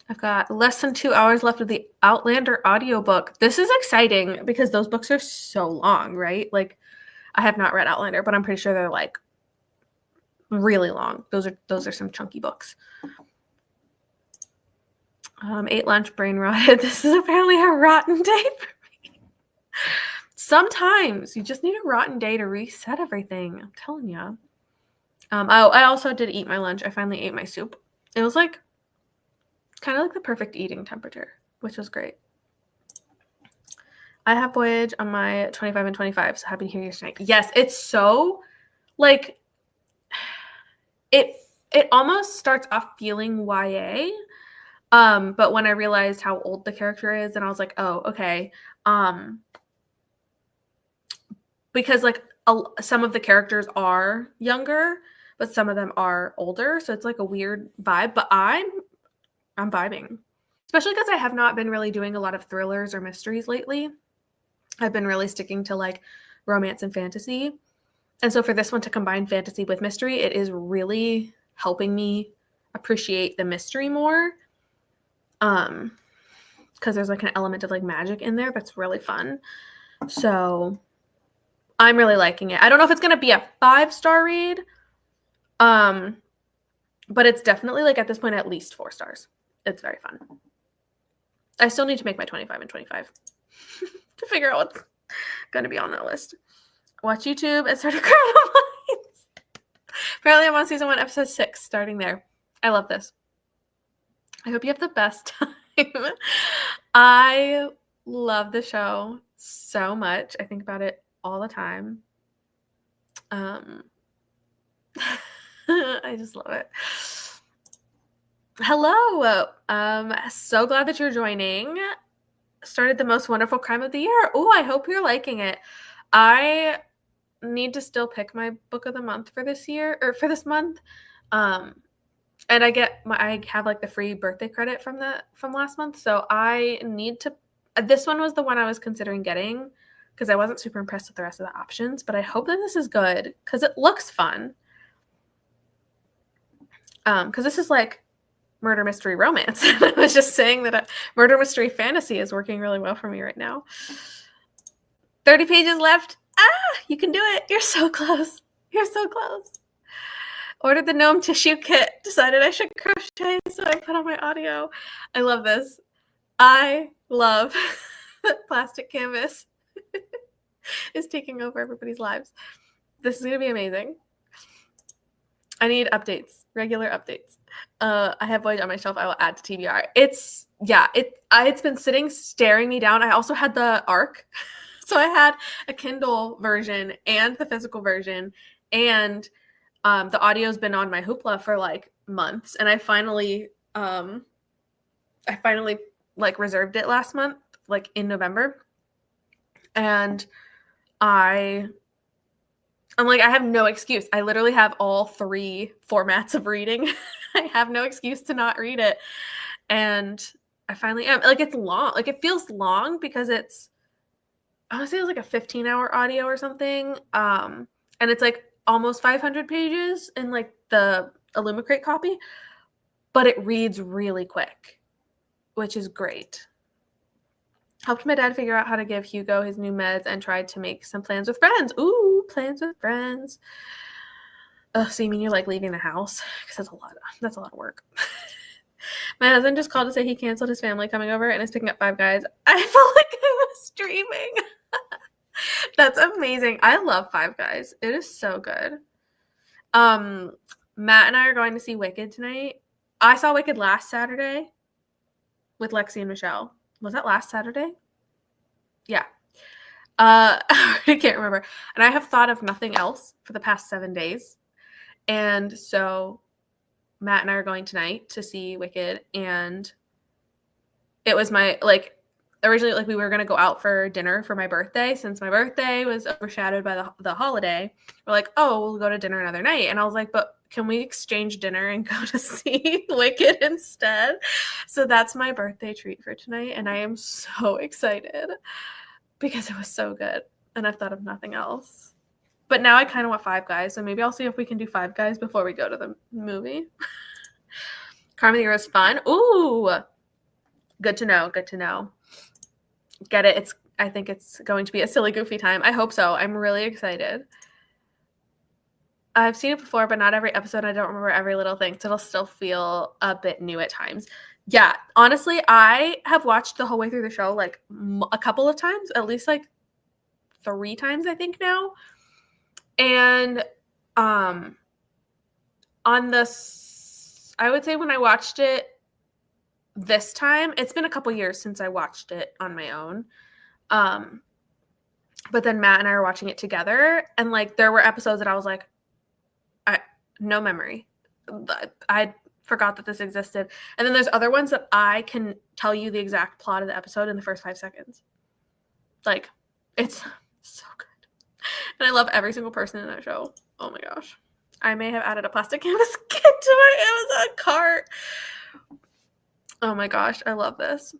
I've got less than 2 hours left of the Outlander audiobook. This is exciting because those books are so long, right? Like, I have not read Outlander, but I'm pretty sure they're, like, really long. Those are some chunky books. Ate lunch, brain rotted. This is apparently a rotten day for me. Sometimes you just need a rotten day to reset everything. I'm telling you. I also did eat my lunch. I finally ate my soup. It was like kind of like the perfect eating temperature, which was great. I have Voyage on my 25 and 25, so happy to hear your snack. Yes, it's so, like, it almost starts off feeling YA. But when I realized how old the character is, and I was like, oh, okay. Because, like, some of the characters are younger, but some of them are older, so it's like a weird vibe. But I'm vibing, especially because I have not been really doing a lot of thrillers or mysteries lately. I've been really sticking to, like, romance and fantasy. And so for this one to combine fantasy with mystery, it is really helping me appreciate the mystery more. Because there's, like, an element of, like, magic in there that's really fun. So I'm really liking it. I don't know if it's going to be a 5-star read. But it's definitely, like, at this point, at least 4 stars. It's very fun. I still need to make my 25 and 25 to figure out what's going to be on that list. Watch YouTube and start a Criminal Minds. Apparently I'm on season 1, episode 6, starting there. I love this. I hope you have the best time. I love the show so much. I think about it all the time. I just love it. Hello. So glad that you're joining. Started the most wonderful crime of the year. Oh, I hope you're liking it. I need to still pick my book of the month for this year, or for this month. And I have, like, the free birthday credit from last month. So I need to, this one was the one I was considering getting because I wasn't super impressed with the rest of the options, but I hope that this is good because it looks fun. Because this is, like, murder mystery romance. I was just saying that murder mystery fantasy is working really well for me right now. 30 pages left. You can do it. You're so close. You're so close. Ordered the gnome tissue kit. Decided I should crochet, so I put on my audio. I love this. I love that plastic canvas is taking over everybody's lives. This is going to be amazing. I need updates, regular updates. I have Voyage on my shelf. I will add to TBR. It's been sitting, staring me down. I also had the ARC. So I had a Kindle version and the physical version, and the audio's been on my Hoopla for, like, months. And I finally I finally like reserved it last month, like in November. And I'm like, I have no excuse. I literally have all 3 formats of reading. I have no excuse to not read it. And I finally am. Like, it's long. Like, it feels long because it's, I want to say it was like a 15-hour audio or something. And it's like almost 500 pages in like the Illumicrate copy, but it reads really quick, which is great. Helped my dad figure out how to give Hugo his new meds and tried to make some plans with friends. Ooh, plans with friends. Oh, so you mean you're like leaving the house? Because that's a lot of work. My husband just called to say he canceled his family coming over and is picking up Five Guys. I felt like I was dreaming. That's amazing. I love Five Guys. It is so good. Matt and I are going to see Wicked tonight. I saw Wicked last Saturday with Lexi and Michelle. Was that last Saturday? Yeah. I can't remember. And I have thought of nothing else for the past 7 days. And so Matt and I are going tonight to see Wicked. And it was my, like, originally, like, we were going to go out for dinner for my birthday. Since my birthday was overshadowed by the holiday, we're like, oh, we'll go to dinner another night. And I was like, but can we exchange dinner and go to see Wicked instead? So that's my birthday treat for tonight. And I am so excited because it was so good. And I've thought of nothing else. But now I kind of want Five Guys. So maybe I'll see if we can do Five Guys before we go to the movie. Carmen the Hero is fun. Ooh, good to know. Good to know. Get it. I think it's going to be a silly, goofy time. I hope so. I'm really excited. I've seen it before, but not every episode. I don't remember every little thing, so it'll still feel a bit new at times. Yeah, honestly, I have watched the whole way through the show like a couple of times, at least like 3 times, I think now. And on this, I would say when I watched it this time, it's been a couple years since I watched it on my own. But then Matt and I were watching it together, and like there were episodes that I was like, no memory. I forgot that this existed. And then there's other ones that I can tell you the exact plot of the episode in the first 5 seconds. Like, it's so good. And I love every single person in that show. Oh my gosh. I may have added a plastic canvas kit to my Amazon cart. Oh my gosh, I love this.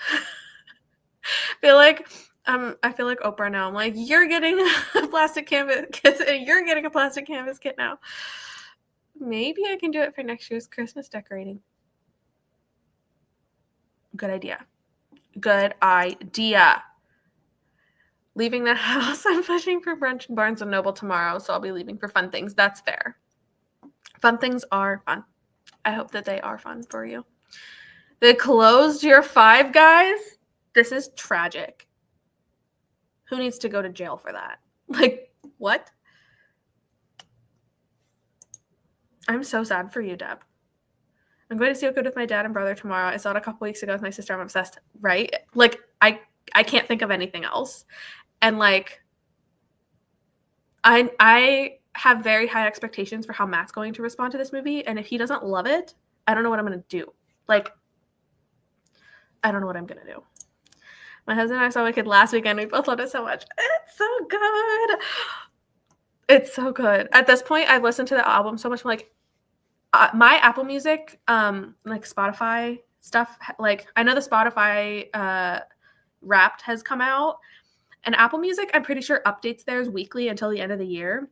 I feel like Oprah now. I'm like, you're getting a plastic canvas kit and you're getting a plastic canvas kit now. Maybe I can do it for next year's Christmas decorating. Good idea. Good idea. Leaving the house. I'm pushing for brunch in Barnes & Noble tomorrow, so I'll be leaving for fun things. That's fair. Fun things are fun. I hope that they are fun for you. They closed your Five Guys? This is tragic. Who needs to go to jail for that? Like, what? I'm so sad for you, Deb. I'm going to see Wicked with my dad and brother tomorrow. I saw it a couple weeks ago with my sister. I'm obsessed, right? Like, I can't think of anything else. And, like, I have very high expectations for how Matt's going to respond to this movie. And if he doesn't love it, I don't know what I'm going to do. Like, I don't know what I'm going to do. My husband and I saw Wicked last weekend. We both loved it so much. It's so good. It's so good. At this point, I've listened to the album so much. I'm like, my Apple Music, like Spotify stuff, like I know the Spotify Wrapped has come out, and Apple Music, I'm pretty sure updates theirs weekly until the end of the year.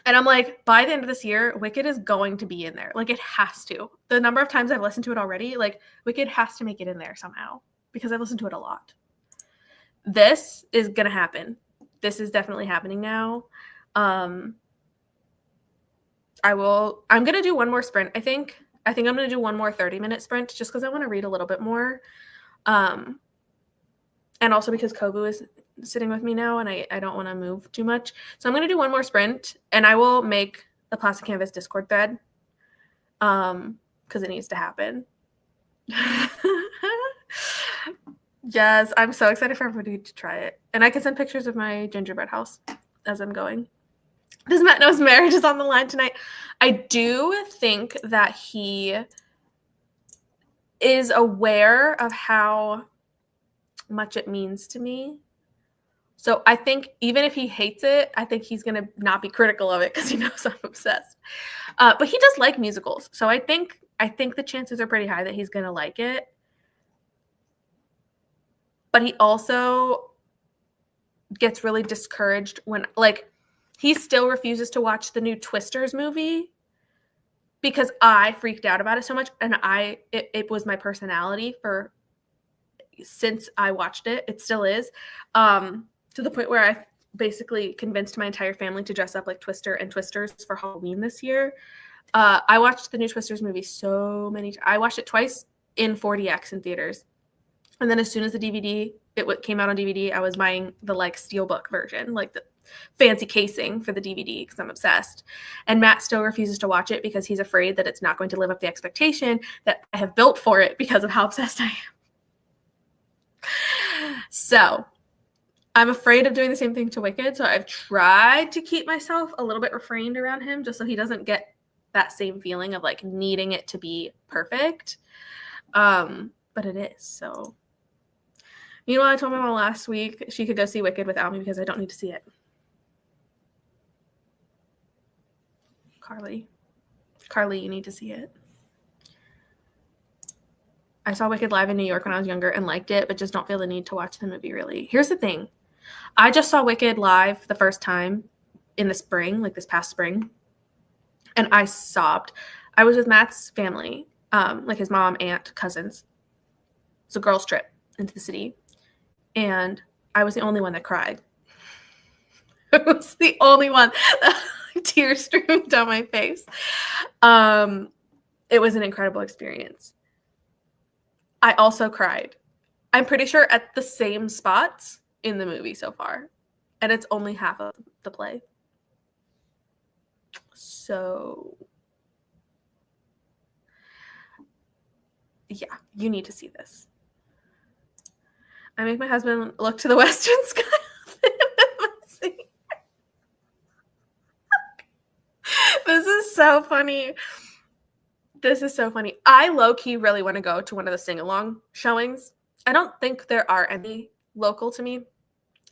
And I'm like, by the end of this year, Wicked is going to be in there. Like, it has to. The number of times I've listened to it already, like, Wicked has to make it in there somehow because I've listened to it a lot. This is going to happen. This is definitely happening now. I'm going to do one more sprint. I think I'm going to do one more 30-minute sprint just because I want to read a little bit more. And also because Kobu is sitting with me now and I don't want to move too much. So I'm going to do one more sprint and I will make the Plastic Canvas Discord thread because it needs to happen. Yes, I'm so excited for everybody to try it. And I can send pictures of my gingerbread house as I'm going. Does Matt know his marriage is on the line tonight? I do think that he is aware of how much it means to me. So I think even if he hates it, I think he's going to not be critical of it because he knows I'm obsessed. But he does like musicals. So I think the chances are pretty high that he's going to like it. But he also gets really discouraged when, like, he still refuses to watch the new Twisters movie because I freaked out about it so much. And it was my personality since I watched it. It still is. To the point where I basically convinced my entire family to dress up like Twister and Twisters for Halloween this year. I watched the new Twisters movie so many times. I watched it twice in 4DX in theaters. And then as soon as the DVD, came out on DVD, I was buying the like steelbook version, like the fancy casing for the DVD because I'm obsessed. And Matt still refuses to watch it because he's afraid that it's not going to live up to the expectation that I have built for it because of how obsessed I am. So I'm afraid of doing the same thing to Wicked. So I've tried to keep myself a little bit refrained around him just so he doesn't get that same feeling of like needing it to be perfect. But it is. So meanwhile, I told my mom last week she could go see Wicked without me because I don't need to see it. Carly, you need to see it. I saw Wicked live in New York when I was younger and liked it, but just don't feel the need to watch the movie really. Here's the thing. I just saw Wicked live the first time in the spring, like this past spring, and I sobbed. I was with Matt's family, like his mom, aunt, cousins. It's a girls' trip into the city, and I was the only one that cried. I was the only one that tears streamed down my face. It was an incredible experience. I also cried. I'm pretty sure at the same spots in the movie so far. And it's only half of the play. So, yeah, you need to see this. I make my husband look to the western sky. This is so funny. I low-key really want to go to one of the sing-along showings. I don't think there are any local to me,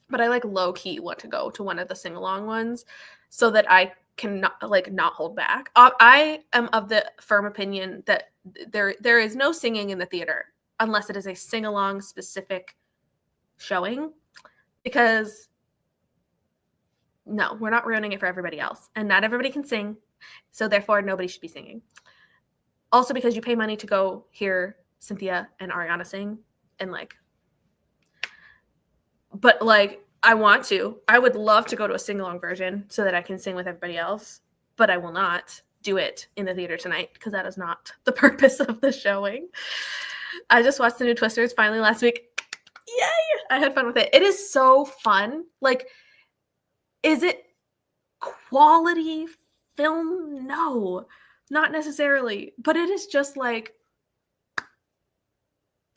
but I like low-key want to go to one of the sing-along ones so that I can not hold back. I am of the firm opinion that there is no singing in the theater unless it is a sing-along specific showing, because no, we're not ruining it for everybody else, and not everybody can sing, so therefore nobody should be singing. Also, because you pay money to go hear Cynthia and Ariana sing, and but I would love to go to a sing-along version so that I can sing with everybody else, but I will not do it in the theater tonight because that is not the purpose of the showing. I just watched the new Twisters finally last week. Yay! I had fun with it. It is so fun. Like, is it quality film? No, not necessarily. But it is just like,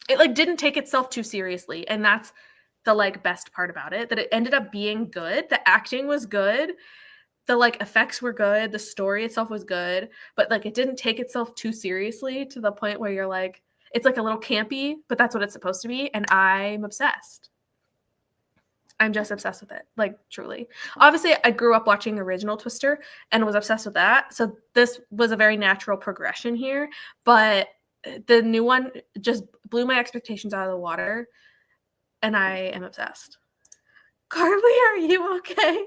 it didn't take itself too seriously. And that's the best part about it, that it ended up being good. The acting was good. The effects were good. The story itself was good. But it didn't take itself too seriously to the point where you're like, it's a little campy, but that's what it's supposed to be. And I'm obsessed. I'm just obsessed with it, truly. Obviously, I grew up watching original Twister and was obsessed with that. So this was a very natural progression here. But the new one just blew my expectations out of the water. And I am obsessed. Carly, are you okay?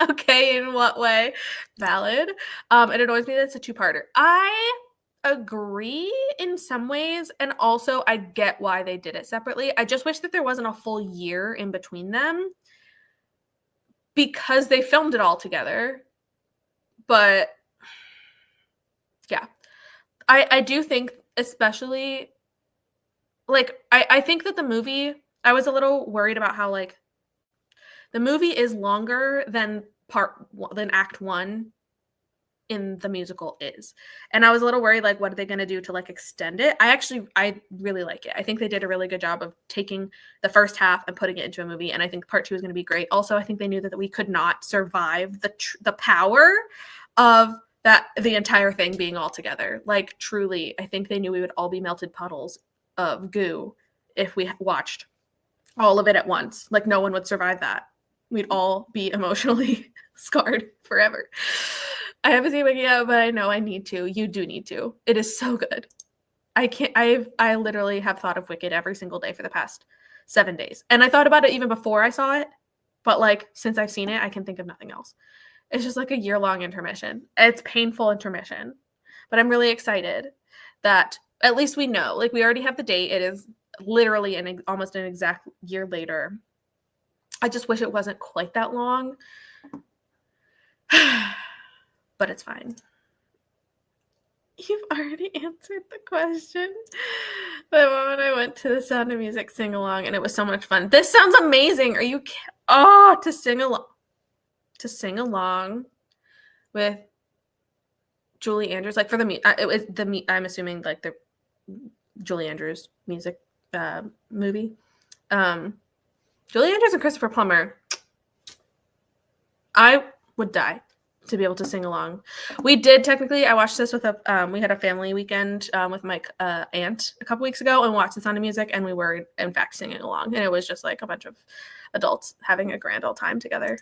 Okay, in what way? Valid. It annoys me that it's a two-parter. I agree in some ways, and also I get why they did it separately. I just wish that there wasn't a full year in between them because they filmed it all together. But yeah, I do think, especially I think that the movie, I was a little worried about how the movie is longer than act one in the musical is. And I was a little worried, what are they going to do to extend it? I really like it. I think they did a really good job of taking the first half and putting it into a movie. And I think part two is going to be great. Also, I think they knew that we could not survive the power of that the entire thing being all together. Like, truly, I think they knew we would all be melted puddles of goo if we watched all of it at once. Like, no one would survive that. We'd all be emotionally scarred forever. I haven't seen Wicked yet, but I know I need to. You do need to. It is so good. I literally have thought of Wicked every single day for the past 7 days. And I thought about it even before I saw it. But like, since I've seen it, I can think of nothing else. It's just like a year-long intermission. It's painful intermission. But I'm really excited that at least we know. Like, we already have the date. It is literally almost an exact year later. I just wish it wasn't quite that long. But it's fine. You've already answered the question. The moment I went to the Sound of Music sing-along, and it was so much fun. This sounds amazing. Are you to sing along with Julie Andrews, like for I'm assuming like the Julie Andrews music movie. Julie Andrews and Christopher Plummer. I would die to be able to sing along. We did technically. I watched this with we had a family weekend with my aunt a couple weeks ago and watched The Sound of Music, and we were in fact singing along, and it was just like a bunch of adults having a grand old time together.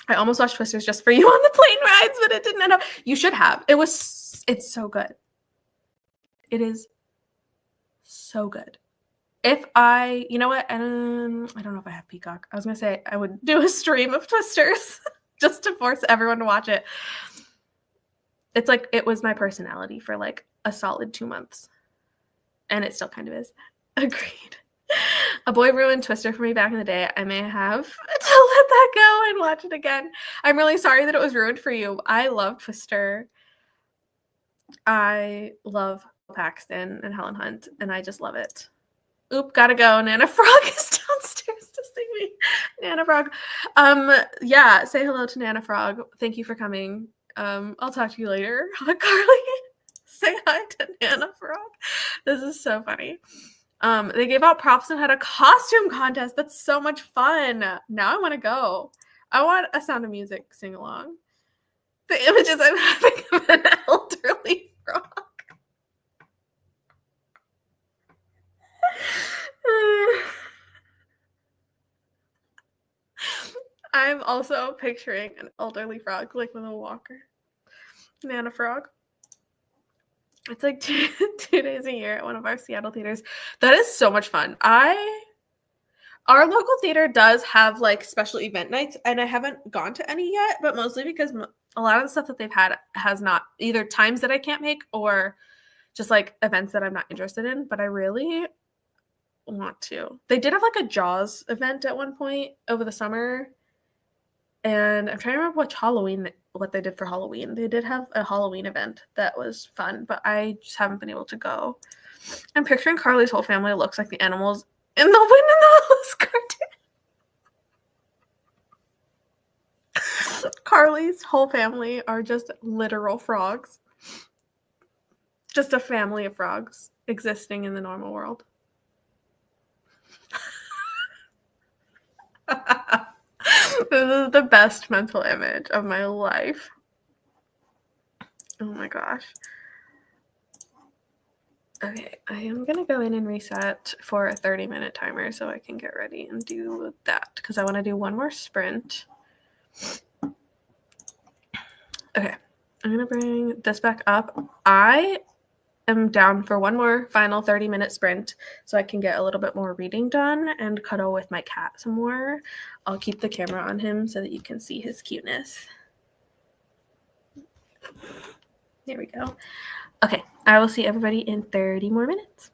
I almost watched Twisters just for you on the plane rides, but it didn't end up. You should have. It's so good. It is so good. You know what? I don't know if I have Peacock. I was going to say I would do a stream of Twisters just to force everyone to watch it. It's like, it was my personality for like a solid 2 months. And it still kind of is. Agreed. A boy ruined Twister for me back in the day. I may have to let that go and watch it again. I'm really sorry that it was ruined for you. I love Twister. I love Paxton and Helen Hunt, and I just love it. Oop, gotta go. Nana Frog is downstairs to see me. Nana Frog. Yeah, say hello to Nana Frog. Thank you for coming. I'll talk to you later. Carly, say hi to Nana Frog. This is so funny. They gave out props and had a costume contest. That's so much fun. Now I want to go. I want a Sound of Music sing along. The images I'm having of an elderly frog. I'm also picturing an elderly frog, like with a walker. Nana Frog. It's like 2 days a year at one of our Seattle theaters. That is so much fun. Our local theater does have like special event nights, and I haven't gone to any yet, but mostly because a lot of the stuff that they've had has not either times that I can't make or just like events that I'm not interested in, but I really want to. They did have like a Jaws event at one point over the summer, and I'm trying to remember what they did for Halloween. They did have a Halloween event that was fun, but I just haven't been able to go. I'm picturing Carly's whole family looks like the animals in the Wind in the Willows cartoon. Carly's whole family are just literal frogs. Just a family of frogs existing in the normal world. This is the best mental image of my life. Oh my gosh. Okay, I am going to go in and reset for a 30-minute timer so I can get ready and do that because I want to do one more sprint. Okay, I'm going to bring this back up. I am down for one more final 30-minute sprint so I can get a little bit more reading done and cuddle with my cat some more. I'll keep the camera on him so that you can see his cuteness. There we go. Okay, I will see everybody in 30 more minutes.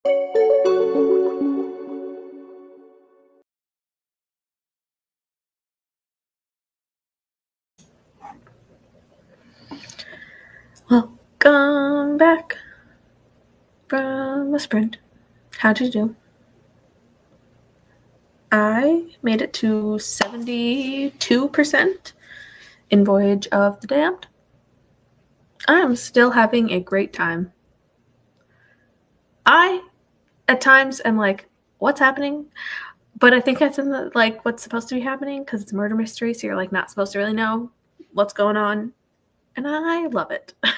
Welcome back from a sprint. How'd you do? I made it to 72% in Voyage of the Damned. I'm still having a great time. I, at times, am like, what's happening? But I think that's in the, like, what's supposed to be happening because it's a murder mystery, so you're, like, not supposed to really know what's going on. And I love it. I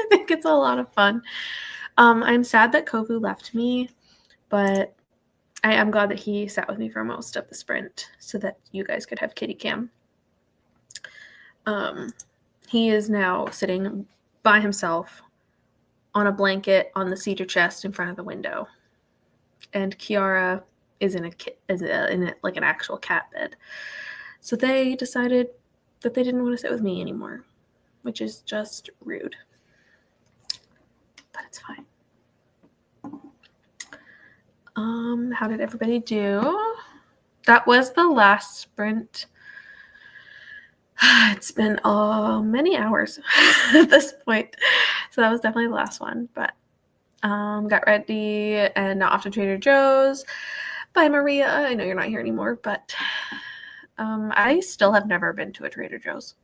think it's a lot of fun. I'm sad that Kovu left me, but I am glad that he sat with me for most of the sprint so that you guys could have kitty cam. He is now sitting by himself on a blanket on the cedar chest in front of the window, and Kiara is in like an actual cat bed. So they decided that they didn't want to sit with me anymore, which is just rude. But it's fine. How did everybody do? That was the last sprint. It's been many hours at this point. So that was definitely the last one. But got ready and now off to Trader Joe's. Bye, Maria. I know you're not here anymore, but I still have never been to a Trader Joe's.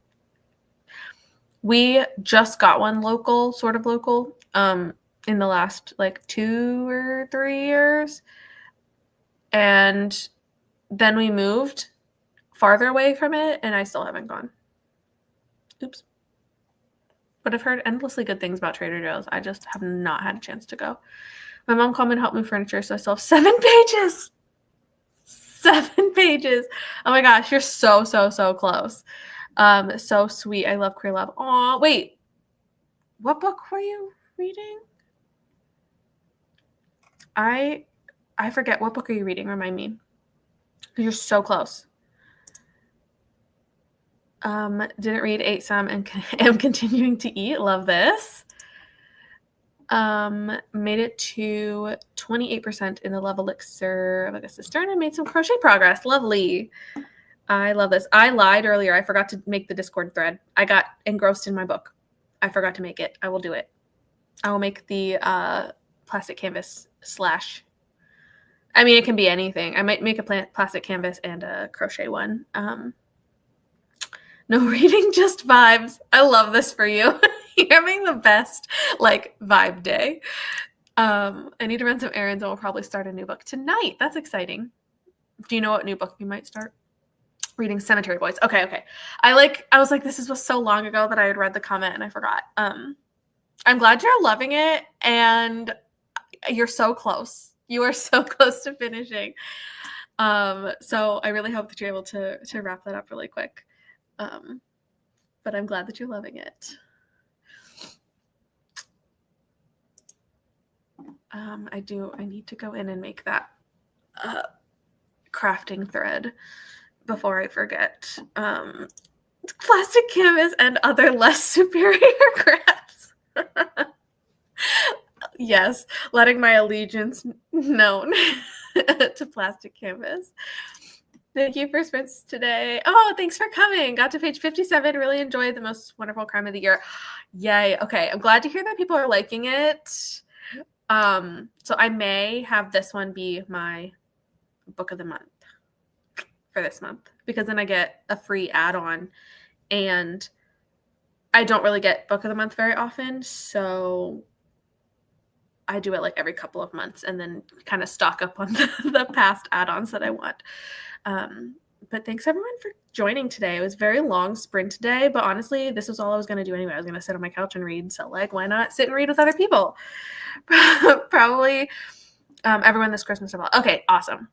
We just got one local, sort of local, in the last like 2 or 3 years. And then we moved farther away from it, and I still haven't gone. Oops. But I've heard endlessly good things about Trader Joe's. I just have not had a chance to go. My mom called me and helped me furniture, so I still have 7 pages. 7 pages. Oh my gosh, you're so close. So sweet. I love Queer Love. Aw, wait. What book were you reading? I forget. What book are you reading? Remind me. You're so close. Didn't read, ate some, and am continuing to eat. Love this. Made it to 28% in the Love Elixir of Augusta Stern and made some crochet progress. Lovely. I love this. I lied earlier. I forgot to make the Discord thread. I got engrossed in my book. I forgot to make it. I will do it. I will make the plastic canvas / I mean, it can be anything. I might make a plastic canvas and a crochet one. No reading, just vibes. I love this for you. You're having the best, like, vibe day. I need to run some errands and we'll probably start a new book tonight. That's exciting. Do you know what new book you might start? Reading Cemetery Boys. Okay. I was like, this was so long ago that I had read the comment and I forgot. I'm glad you're loving it and you're so close. You are so close to finishing. So I really hope that you're able to wrap that up really quick. But I'm glad that you're loving it. I need to go in and make that crafting thread before I forget. Plastic canvas and other less superior crafts. Yes, letting my allegiance known to plastic canvas. Thank you for sprints today. Oh, thanks for coming. Got to page 57. Really enjoyed the most wonderful crime of the year. Yay. Okay. I'm glad to hear that people are liking it. So I may have this one be my book of the month for this month because then I get a free add-on and I don't really get book of the month very often. So I do it like every couple of months and then kind of stock up on the past add-ons that I want. But thanks everyone for joining today. It was a very long sprint day, but honestly, this was all I was going to do anyway. I was going to sit on my couch and read. So like, why not sit and read with other people? Probably everyone this Christmas. Okay, awesome.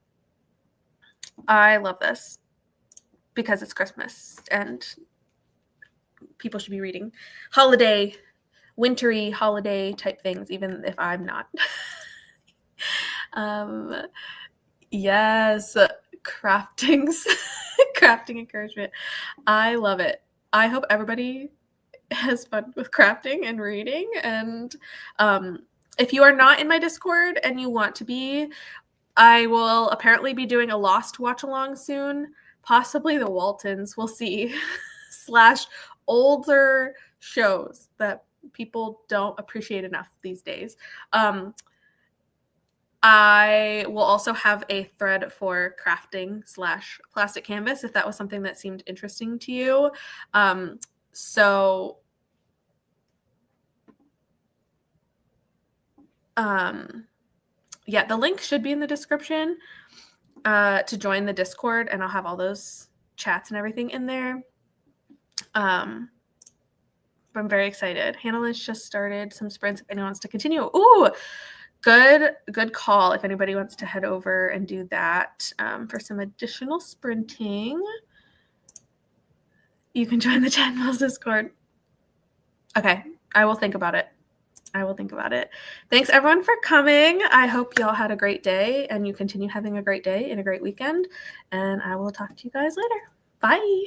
I love this because it's Christmas and people should be reading holiday, wintry holiday type things, even if I'm not. Yes, crafting encouragement. I love it. I hope everybody has fun with crafting and reading. And If you are not in my Discord and you want to be, I will apparently be doing a Lost watch along soon, possibly the Waltons, we'll see, / older shows that people don't appreciate enough these days. I will also have a thread for crafting / plastic canvas if that was something that seemed interesting to you. Yeah, the link should be in the description to join the Discord, and I'll have all those chats and everything in there. But I'm very excited. Hannah-Liz just started some sprints if anyone wants to continue. Ooh, good call if anybody wants to head over and do that for some additional sprinting. You can join the Chat Mills Discord. Okay, I will think about it. Thanks everyone for coming. I hope y'all had a great day and you continue having a great day and a great weekend. And I will talk to you guys later. Bye.